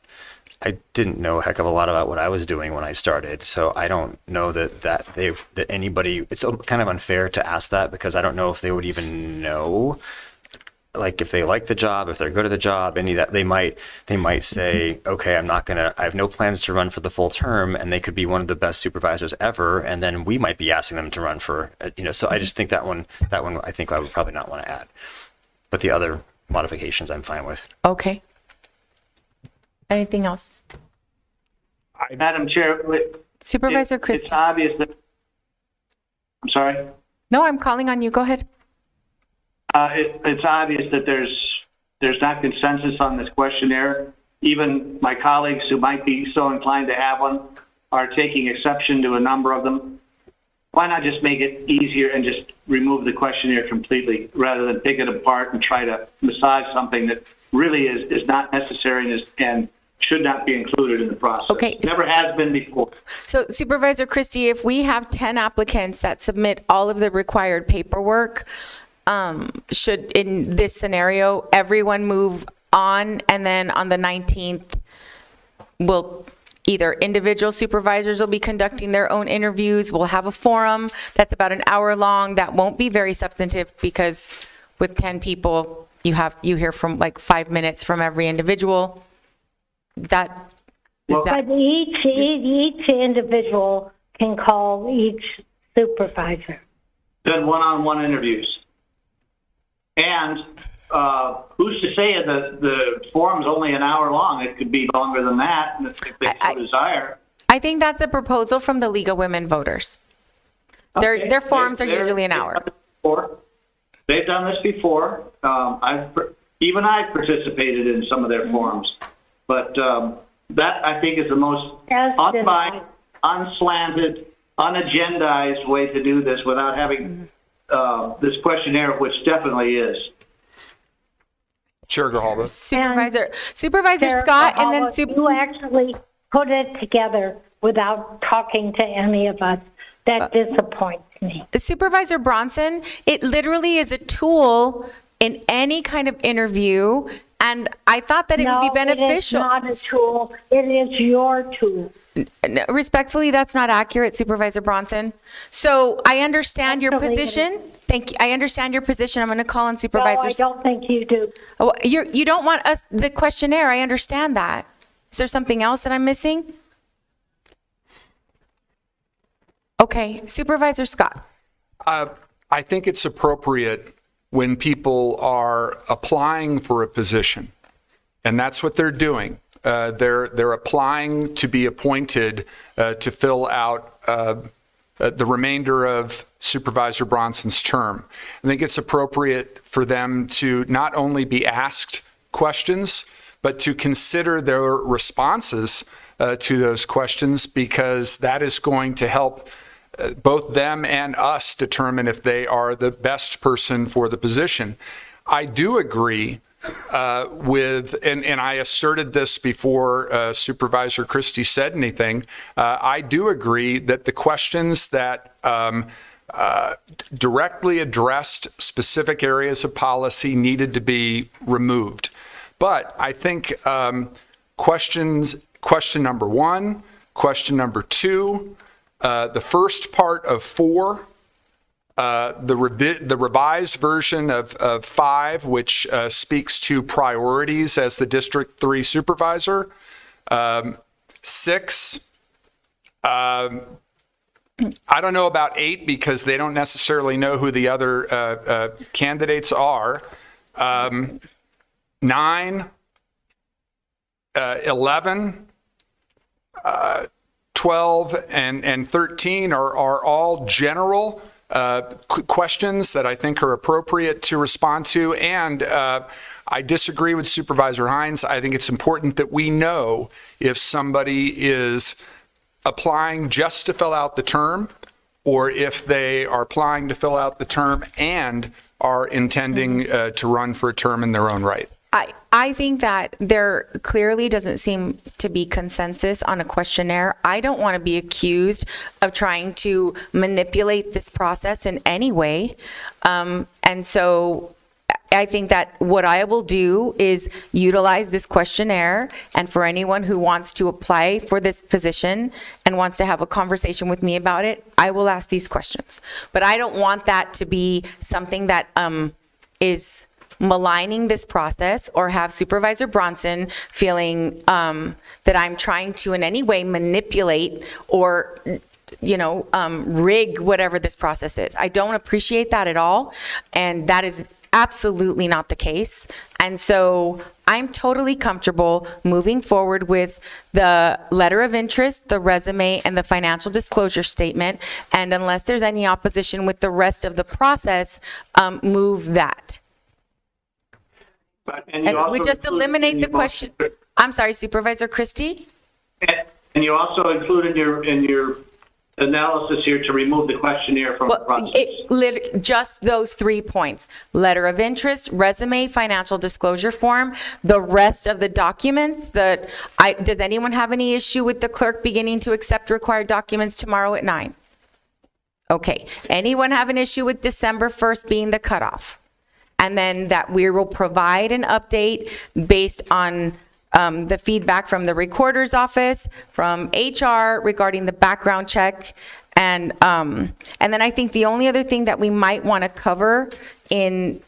[SPEAKER 4] didn't know a heck of a lot about what I was doing when I started. So I don't know that anybody, it's kind of unfair to ask that, because I don't know if they would even know, like if they like the job, if they're good at the job, any of that. They might say, okay, I have no plans to run for the full term, and they could be one of the best supervisors ever. And then we might be asking them to run for, so I just think that one I think I would probably not want to add. But the other modifications I'm fine with.
[SPEAKER 2] Okay. Anything else?
[SPEAKER 1] Madam Chair,
[SPEAKER 2] Supervisor Christie.
[SPEAKER 1] It's obvious that, I'm sorry?
[SPEAKER 2] No, I'm calling on you. Go ahead.
[SPEAKER 1] It's obvious that there's not consensus on this questionnaire. Even my colleagues who might be so inclined to have one are taking exception to a number of them. Why not just make it easier and just remove the questionnaire completely, rather than pick it apart and try to massage something that really is not necessary and should not be included in the process.
[SPEAKER 2] Okay.
[SPEAKER 1] Never has been before.
[SPEAKER 2] So Supervisor Christie, if we have 10 applicants that submit all of the required paperwork, should, in this scenario, everyone move on, and then on the 19th, will either individual supervisors will be conducting their own interviews, we'll have a forum that's about an hour long, that won't be very substantive, because with 10 people, you hear from like 5 minutes from every individual. But
[SPEAKER 9] each individual can call each supervisor.
[SPEAKER 1] Then one-on-one interviews. And who's to say that the forum's only an hour long? It could be longer than that if they so desire.
[SPEAKER 2] I think that's a proposal from the League of Women Voters.
[SPEAKER 1] Okay.
[SPEAKER 2] Their forums are usually an hour.
[SPEAKER 1] They've done this before. Even I've participated in some of their forums. But that, I think, is the most unbiased, unslanted, unagendized way to do this without having this questionnaire, which definitely is.
[SPEAKER 25] Chair Grijalva.
[SPEAKER 2] Supervisor Scott, and then
[SPEAKER 9] you actually put it together without talking to any of us. That disappoints me.
[SPEAKER 2] Supervisor Bronson, it literally is a tool in any kind of interview, and I thought that it would be beneficial.
[SPEAKER 9] No, it is not a tool. It is your tool.
[SPEAKER 2] No, respectfully, that's not accurate, Supervisor Bronson. So I understand your position. Thank you. I understand your position. I'm going to call on supervisors.
[SPEAKER 9] No, I don't think you do.
[SPEAKER 2] Oh, you don't want the questionnaire. I understand that. Is there something else that I'm missing? Okay, Supervisor Scott.
[SPEAKER 25] I think it's appropriate when people are applying for a position, and that's what they're doing. They're applying to be appointed to fill out the remainder of Supervisor Bronson's term. I think it's appropriate for them to not only be asked questions, but to consider their responses to those questions, because that is going to help both them and us determine if they are the best person for the position. I do agree with, and I asserted this before Supervisor Christie said anything, I do agree that the questions that directly addressed specific areas of policy needed to be removed. But I think question number 1, question number 2, the first part of 4, the revised version of 5, which speaks to priorities as the District 3 supervisor. 6, I don't know about 8 because they don't necessarily know who the other candidates are. 9, 11, 12, and 13 are all general questions that I think are appropriate to respond to. And I disagree with Supervisor Hines. I think it's important that we know if somebody is applying just to fill out the term, or if they are applying to fill out the term and are intending to run for a term in their own right.
[SPEAKER 2] I think that there clearly doesn't seem to be consensus on a questionnaire. I don't want to be accused of trying to manipulate this process in any way. And so I think that what I will do is utilize this questionnaire, and for anyone who wants to apply for this position and wants to have a conversation with me about it, I will ask these questions. But I don't want that to be something that is maligning this process, or have Supervisor Bronson feeling that I'm trying to in any way manipulate or rig whatever this process is. I don't appreciate that at all, and that is absolutely not the case. And so I'm totally comfortable moving forward with the letter of interest, the resume, and the financial disclosure statement. And unless there's any opposition with the rest of the process, move that.
[SPEAKER 1] And
[SPEAKER 2] And we just eliminate the question. I'm sorry, Supervisor Christie?
[SPEAKER 1] And you also include in your analysis here to remove the questionnaire from the process.
[SPEAKER 2] Just those 3 points: letter of interest, resume, financial disclosure form. The rest of the documents does anyone have any issue with the clerk beginning to accept required documents tomorrow at 9? Okay. Anyone have an issue with December 1st being the cutoff? And then that we will provide an update based on the feedback from the recorder's office, from HR regarding the background check. And then I think the only other thing that we might want to cover in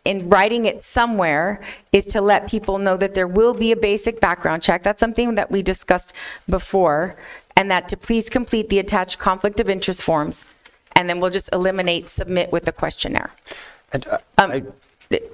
[SPEAKER 2] writing it somewhere is to let people know that there will be a basic background check. That's something that we discussed before, and that to please complete the attached conflict of interest forms. And then we'll just eliminate submit with the questionnaire.
[SPEAKER 4] And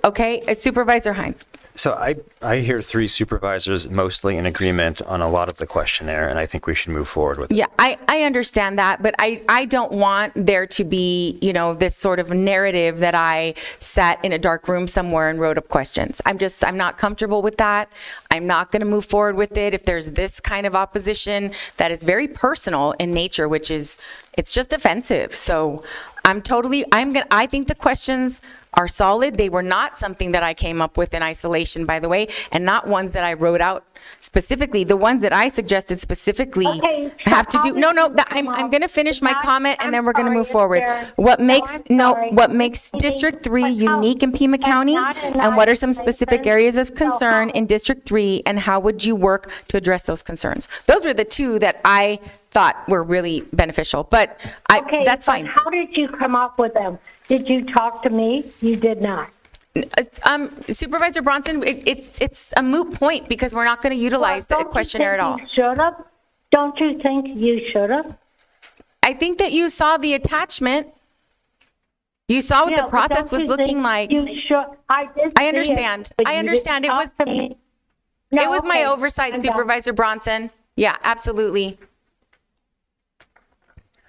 [SPEAKER 2] Okay, Supervisor Hines.
[SPEAKER 4] So I hear 3 supervisors mostly in agreement on a lot of the questionnaire, and I think we should move forward with it.
[SPEAKER 2] Yeah, I understand that, but I don't want there to be, this sort of narrative that I sat in a dark room somewhere and wrote up questions. I'm not comfortable with that. I'm not going to move forward with it if there's this kind of opposition that is very personal in nature, it's just offensive. So I think the questions are solid. They were not something that I came up with in isolation, by the way, and not ones that I wrote out specifically. The ones that I suggested specifically have to do. I'm going to finish my comment, and then we're going to move forward. What makes District 3 unique in Pima County, and what are some specific areas of concern in District 3, and how would you work to address those concerns? Those were the 2 that I thought were really beneficial, but that's fine.
[SPEAKER 9] How did you come up with them? Did you talk to me? You did not.
[SPEAKER 2] Supervisor Bronson, it's a moot point because we're not going to utilize the questionnaire at all.
[SPEAKER 9] Should have? Don't you think you should have?
[SPEAKER 2] I think that you saw the attachment. You saw what the process was looking like.
[SPEAKER 9] You should. I
[SPEAKER 2] understand. I understand. It was my oversight, Supervisor Bronson. Yeah, absolutely.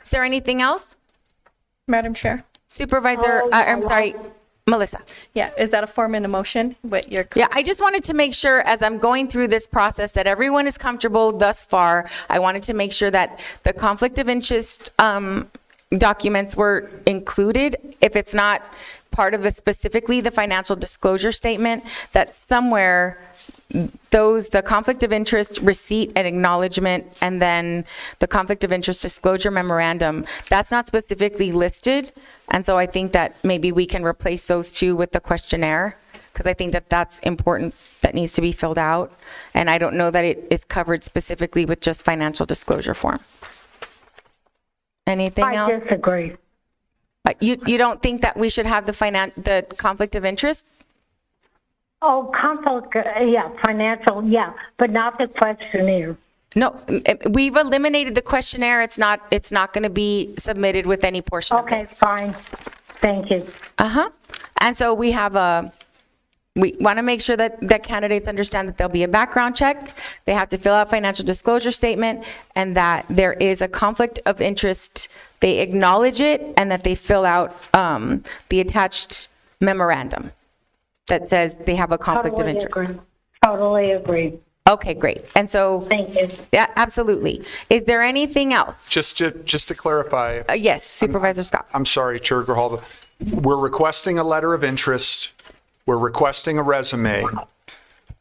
[SPEAKER 2] Is there anything else?
[SPEAKER 7] Madam Chair?
[SPEAKER 2] Supervisor, I'm sorry, Melissa.
[SPEAKER 7] Yeah, is that a form in a motion?
[SPEAKER 2] Yeah, I just wanted to make sure as I'm going through this process that everyone is comfortable thus far. I wanted to make sure that the conflict of interest documents were included. If it's not part of specifically the financial disclosure statement, that somewhere the conflict of interest receipt and acknowledgement, and then the conflict of interest disclosure memorandum, that's not specifically listed. And so I think that maybe we can replace those 2 with the questionnaire, because I think that that's important, that needs to be filled out. And I don't know that it is covered specifically with just financial disclosure form. Anything else?
[SPEAKER 9] I disagree.
[SPEAKER 2] You don't think that we should have the conflict of interest?
[SPEAKER 9] Oh, conflict, financial, but not the questionnaire.
[SPEAKER 2] No, we've eliminated the questionnaire. It's not going to be submitted with any portion of this.
[SPEAKER 9] Okay, fine. Thank you.
[SPEAKER 2] And so we have We want to make sure that candidates understand that there'll be a background check, they have to fill out financial disclosure statement, and that there is a conflict of interest. They acknowledge it, and that they fill out the attached memorandum that says they have a conflict of interest.
[SPEAKER 9] Totally agree.
[SPEAKER 2] Okay, great. And so,
[SPEAKER 9] thank you.
[SPEAKER 2] Yeah, absolutely. Is there anything else?
[SPEAKER 25] Just to clarify.
[SPEAKER 2] Yes, Supervisor Scott.
[SPEAKER 25] I'm sorry, Chair Grijalva. We're requesting a letter of interest. We're requesting a resume.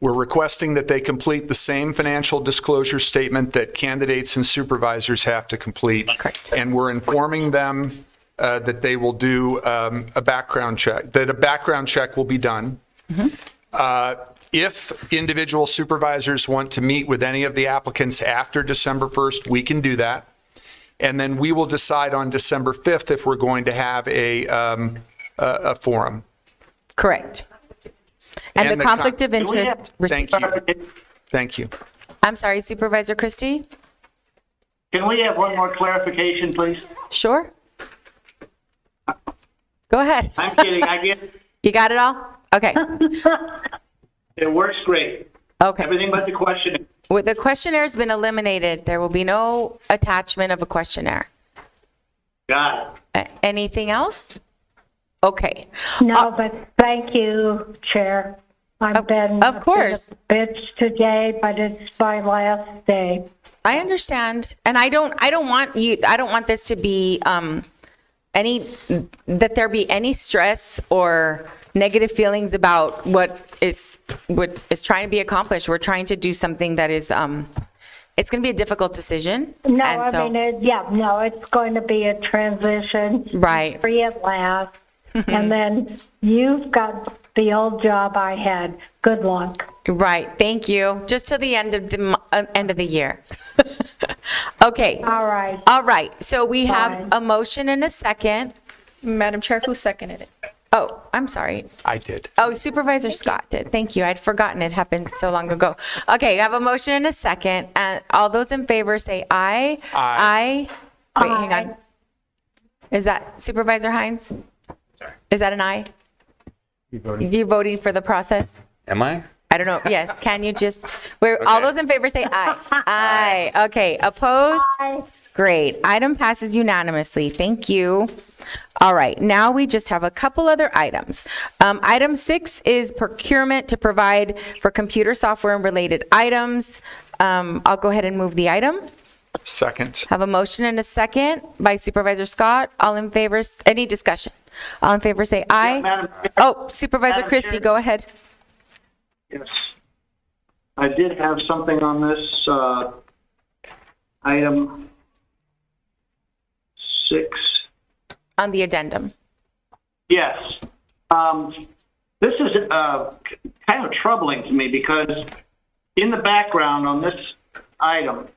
[SPEAKER 25] We're requesting that they complete the same financial disclosure statement that candidates and supervisors have to complete.
[SPEAKER 2] Correct.
[SPEAKER 25] And we're informing them that they will do a background check, that a background check will be done. If individual supervisors want to meet with any of the applicants after December 1st, we can do that. And then we will decide on December 5th if we're going to have a forum.
[SPEAKER 2] Correct. And the conflict of interest.
[SPEAKER 25] Thank you. Thank you.
[SPEAKER 2] I'm sorry, Supervisor Christie?
[SPEAKER 1] Can we have one more clarification, please?
[SPEAKER 2] Sure. Go ahead.
[SPEAKER 1] I'm kidding. I get it.
[SPEAKER 2] You got it all? Okay.
[SPEAKER 1] It works great.
[SPEAKER 2] Okay.
[SPEAKER 1] Everything but the questionnaire.
[SPEAKER 2] With the questionnaire has been eliminated, there will be no attachment of a questionnaire.
[SPEAKER 1] Got it.
[SPEAKER 2] Anything else? Okay.
[SPEAKER 9] No, but thank you, Chair. I've been
[SPEAKER 2] of course.
[SPEAKER 9] a bitch today, but it's my last day.
[SPEAKER 2] I understand. And I don't want this to be that there be any stress or negative feelings about what is trying to be accomplished. We're trying to do something that is it's going to be a difficult decision.
[SPEAKER 9] No,
[SPEAKER 2] and
[SPEAKER 9] it's going to be a transition.
[SPEAKER 2] Right.
[SPEAKER 9] Free at last. And then you've got the old job I had. Good luck.
[SPEAKER 2] Right. Thank you. Just till the end of the year. Okay.
[SPEAKER 9] All right.
[SPEAKER 2] All right. So we have a motion and a second.
[SPEAKER 7] Madam Chair, who seconded it?
[SPEAKER 2] Oh, I'm sorry.
[SPEAKER 25] I did.
[SPEAKER 2] Oh, Supervisor Scott did. Thank you. I'd forgotten it happened so long ago. Okay, I have a motion and a second. And all those in favor say aye.
[SPEAKER 25] Aye.
[SPEAKER 2] Wait, hang on. Is that Supervisor Hines?
[SPEAKER 4] Sorry.
[SPEAKER 2] Is that an aye? You're voting for the process?
[SPEAKER 4] Am I?
[SPEAKER 2] I don't know. Yes. Can you just, all those in favor say aye. Aye. Okay. Opposed?
[SPEAKER 9] Aye.
[SPEAKER 2] Great. Item passes unanimously. Thank you. All right. Now we just have a couple other items. Item 6 is procurement to provide for computer software and related items. I'll go ahead and move the item.
[SPEAKER 25] Second.
[SPEAKER 2] Have a motion and a second by Supervisor Scott. All in favor, any discussion? All in favor say aye.
[SPEAKER 1] Madam Chair.
[SPEAKER 2] Oh, Supervisor
[SPEAKER 1] Madam
[SPEAKER 2] Christie,
[SPEAKER 1] Chair.
[SPEAKER 2] go ahead.
[SPEAKER 1] Yes. I did have something on this item 6.
[SPEAKER 2] On the addendum.
[SPEAKER 1] Yes. This is kind of troubling to me because in the background on this item,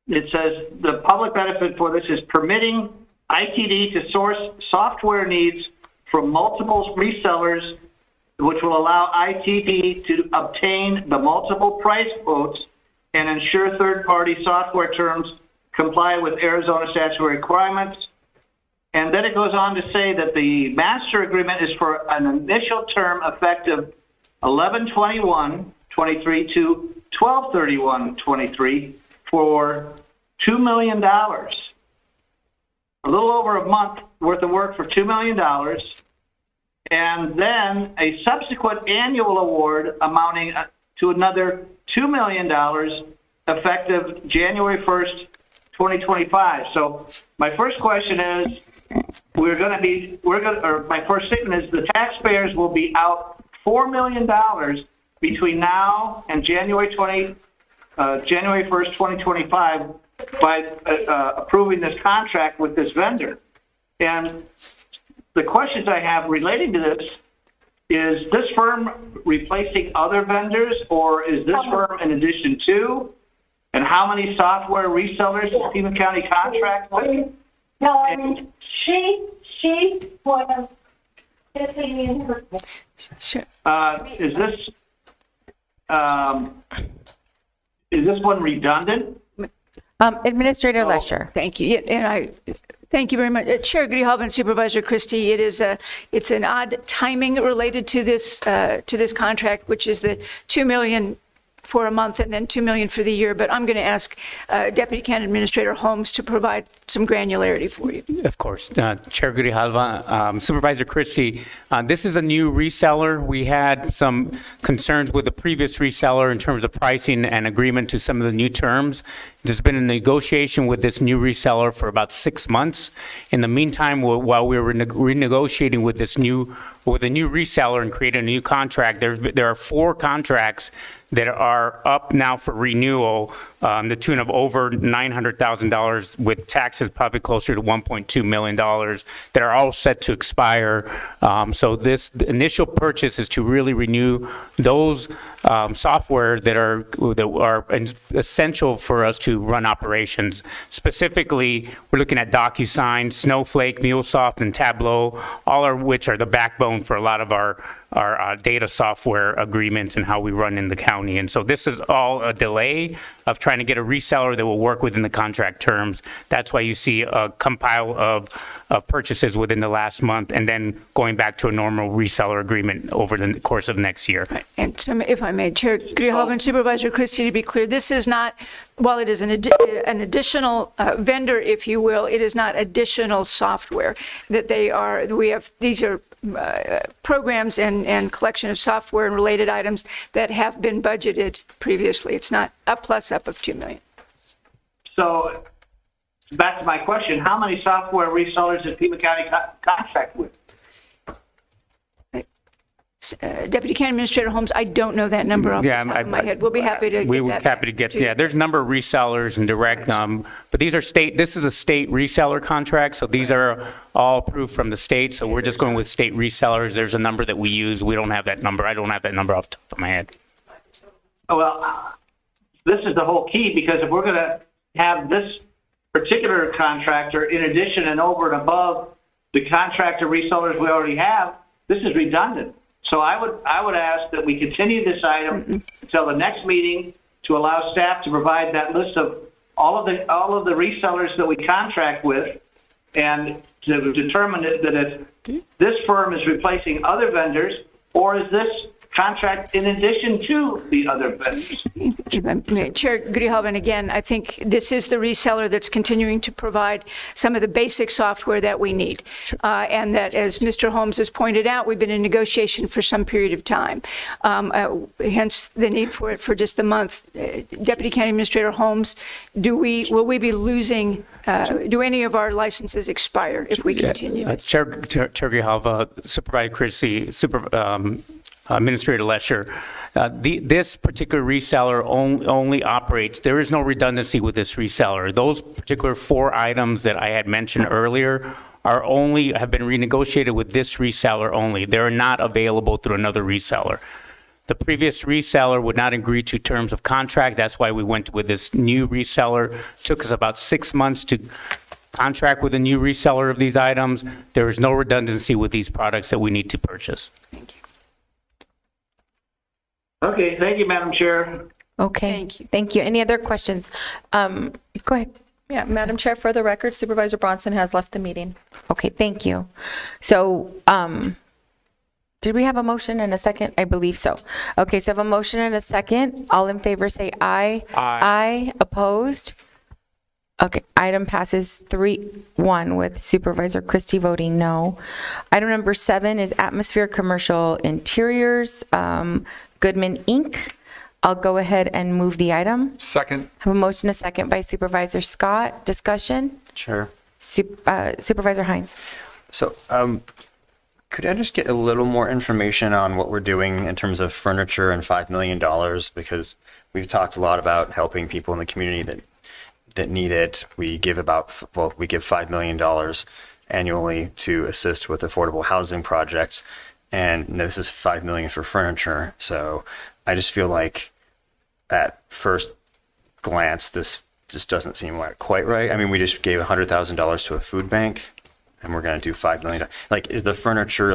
[SPEAKER 1] it says the public benefit for this is permitting ITD to source software needs from multiple resellers, which will allow ITD to obtain the multiple price quotes and ensure third-party software terms comply with Arizona statutory requirements. And then it goes on to say that the master agreement is for an initial term effective 11/21/23 to 12/31/23 for $2 million. A little over a month worth of work for $2 million. And then a subsequent annual award amounting to another $2 million effective January 1st, 2025. So my first question is, my first statement is the taxpayers will be out $4 million between now and January 1st, 2025 by approving this contract with this vendor. And the questions I have relating to this is this firm replacing other vendors, or is this firm in addition to? And how many software resellers does Pima County contract with?
[SPEAKER 9] No, I mean, she was sitting in her.
[SPEAKER 2] Sure.
[SPEAKER 1] Is this one redundant?
[SPEAKER 2] Administrator Lesher.
[SPEAKER 23] Thank you. Yeah, and thank you very much. Chair Grijalva and Supervisor Christie, it's an odd timing related to this contract, which is the $2 million for a month and then $2 million for the year. But I'm going to ask Deputy County Administrator Holmes to provide some granularity for you.
[SPEAKER 6] Of course. Chair Grijalva, Supervisor Christie, this is a new reseller. We had some concerns with the previous reseller in terms of pricing and agreement to some of the new terms. There's been a negotiation with this new reseller for about 6 months. In the meantime, while we were renegotiating with a new reseller and creating a new contract, there are 4 contracts that are up now for renewal, the tune of over $900,000, with taxes probably closer to $1.2 million, that are all set to expire. So the initial purchase is to really renew those software that are essential for us to run operations. Specifically, we're looking at DocuSign, Snowflake, MuleSoft, and Tableau, all of which are the backbone for a lot of our data software agreements and how we run in the county. And so this is all a delay of trying to get a reseller that will work within the contract terms. That's why you see a compile of purchases within the last month and then going back to a normal reseller agreement over the course of next year.
[SPEAKER 23] And so if I may, Chair Grijalva and Supervisor Christie, to be clear, this is not, while it is an additional vendor, if you will, it is not additional software that these are programs and collection of software and related items that have been budgeted previously. It's not a plus up of $2 million.
[SPEAKER 1] So back to my question, how many software resellers does Pima County contract with?
[SPEAKER 23] Deputy County Administrator Holmes, I don't know that number off the top of my head. We'll be happy to get that.
[SPEAKER 6] There's a number of resellers and direct, but this is a state reseller contract, so these are all approved from the state, so we're just going with state resellers. There's a number that we use. We don't have that number. I don't have that number off the top of my head.
[SPEAKER 1] Well, this is the whole key, because if we're going to have this particular contractor in addition and over and above the contractor resellers we already have, this is redundant. So I would ask that we continue this item until the next meeting to allow staff to provide that list of all of the resellers that we contract with, and to determine that if this firm is replacing other vendors, or is this contract in addition to the other vendors.
[SPEAKER 23] Chair Grijalva, and again, I think this is the reseller that's continuing to provide some of the basic software that we need. And that, as Mr. Holmes has pointed out, we've been in negotiation for some period of time. Hence the need for it for just a month. Deputy County Administrator Holmes, will we be losing, do any of our licenses expire if we continue?
[SPEAKER 6] Chair Grijalva, Supervisor Christie, Administrator Lesher, this particular reseller only operates, there is no redundancy with this reseller. Those particular 4 items that I had mentioned earlier have been renegotiated with this reseller only. They're not available through another reseller. The previous reseller would not agree to terms of contract. That's why we went with this new reseller. It took us about 6 months to contract with a new reseller of these items. There is no redundancy with these products that we need to purchase.
[SPEAKER 23] Thank you.
[SPEAKER 1] Okay, thank you, Madam Chair.
[SPEAKER 2] Okay, thank you. Any other questions? Go ahead.
[SPEAKER 7] Yeah, Madam Chair, for the record, Supervisor Bronson has left the meeting.
[SPEAKER 2] Okay, thank you. So, did we have a motion and a second? I believe so. Okay, so I have a motion and a second. All in favor say aye. Aye. Opposed? Okay, item passes 3-1 with Supervisor Christie voting no. Item number 7 is Atmosphere Commercial Interiors, Goodman Inc. I'll go ahead and move the item.
[SPEAKER 25] Second.
[SPEAKER 2] Have a motion, a second by Supervisor Scott. Discussion?
[SPEAKER 4] Sure.
[SPEAKER 2] Supervisor Hines.
[SPEAKER 4] So, could I just get a little more information on what we're doing in terms of furniture and $5 million? Because we've talked a lot about helping people in the community that need it. We give $5 million annually to assist with affordable housing projects. And this is $5 million for furniture. So I just feel like at first glance, this just doesn't seem quite right. I mean, we just gave $100,000 to a food bank and we're going to do $5 million. Like, is the furniture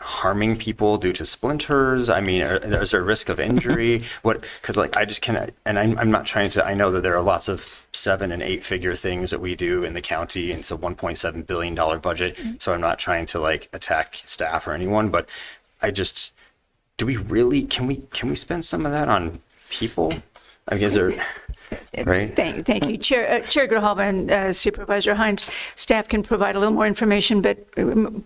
[SPEAKER 4] harming people due to splinters? I mean, is there a risk of injury? What? Because like I just can't. And I'm not trying to. I know that there are lots of 7- and 8-figure things that we do in the county, and it's a $1.7 billion budget. So I'm not trying to like attack staff or anyone, but I just. Do we really? Can we spend some of that on people? I mean, is there? Right.
[SPEAKER 23] Thank you, Chair Grijalva and Supervisor Hines. Staff can provide a little more information, but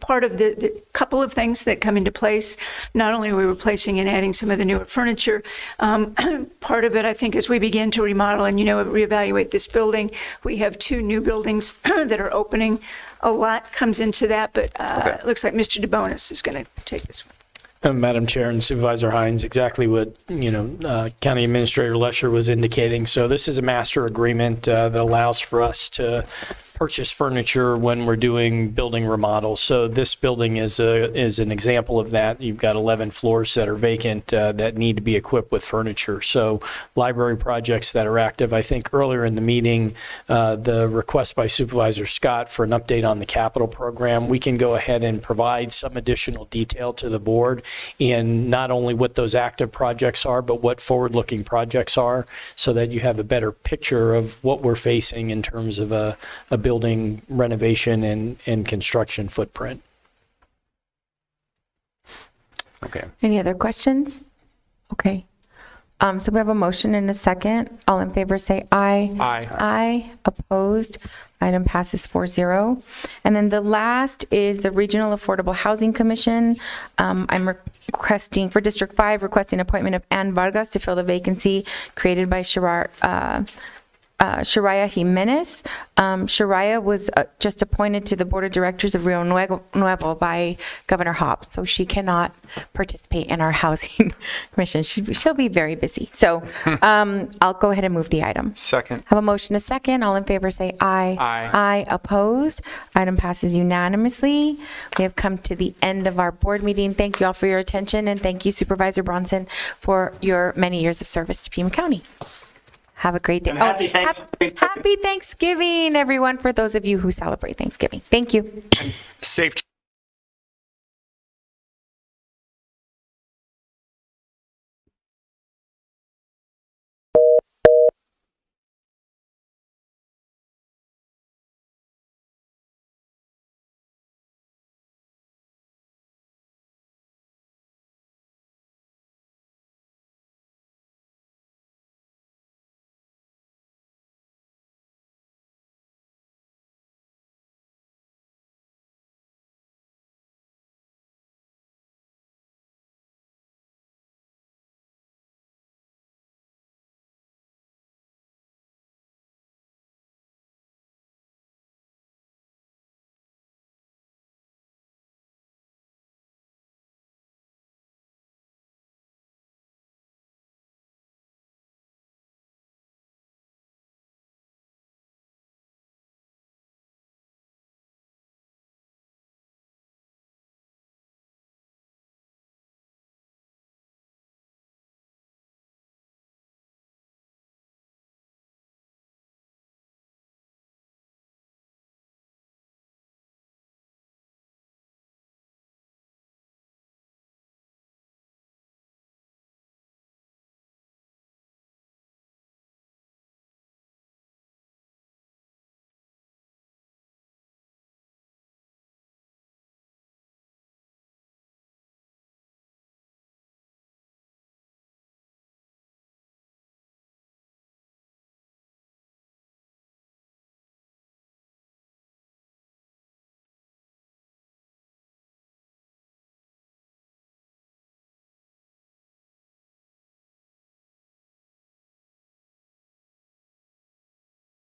[SPEAKER 23] part of the couple of things that come into place, not only are we replacing and adding some of the newer furniture, part of it, I think, as we begin to remodel and, reevaluate this building, we have 2 new buildings that are opening. A lot comes into that, but it looks like Mr. DeBonis is going to take this one.
[SPEAKER 24] Madam Chair and Supervisor Hines, exactly what, County Administrator Lesher was indicating. So this is a master agreement that allows for us to purchase furniture when we're doing building remodels. So this building is an example of that. You've got 11 floors that are vacant that need to be equipped with furniture. So library projects that are active. I think earlier in the meeting, the request by Supervisor Scott for an update on the capital program, we can go ahead and provide some additional detail to the board in not only what those active projects are, but what forward-looking projects are, so that you have a better picture of what we're facing in terms of a building renovation and construction footprint.
[SPEAKER 4] Okay.
[SPEAKER 2] Any other questions? Okay. So we have a motion and a second. All in favor say aye.
[SPEAKER 25] Aye.
[SPEAKER 2] Aye. Opposed? Item passes 4-0. And then the last is the Regional Affordable Housing Commission. I'm requesting, for District 5, requesting appointment of Ann Vargas to fill the vacancy created by Shariah Jimenez. Shariah was just appointed to the Board of Directors of Rio Nuevo by Governor Hobbs, so she cannot participate in our Housing Commission. She'll be very busy. So I'll go ahead and move the item.
[SPEAKER 25] Second.
[SPEAKER 2] Have a motion, a second. All in favor say aye.
[SPEAKER 25] Aye.
[SPEAKER 2] Aye. Opposed? Item passes unanimously. We have come to the end of our board meeting. Thank you all for your attention, and thank you, Supervisor Bronson, for your many years of service to Pima County. Have a great day.
[SPEAKER 1] And happy Thanksgiving.
[SPEAKER 2] Happy Thanksgiving, everyone, for those of you who celebrate Thanksgiving. Thank you.
[SPEAKER 25] Safe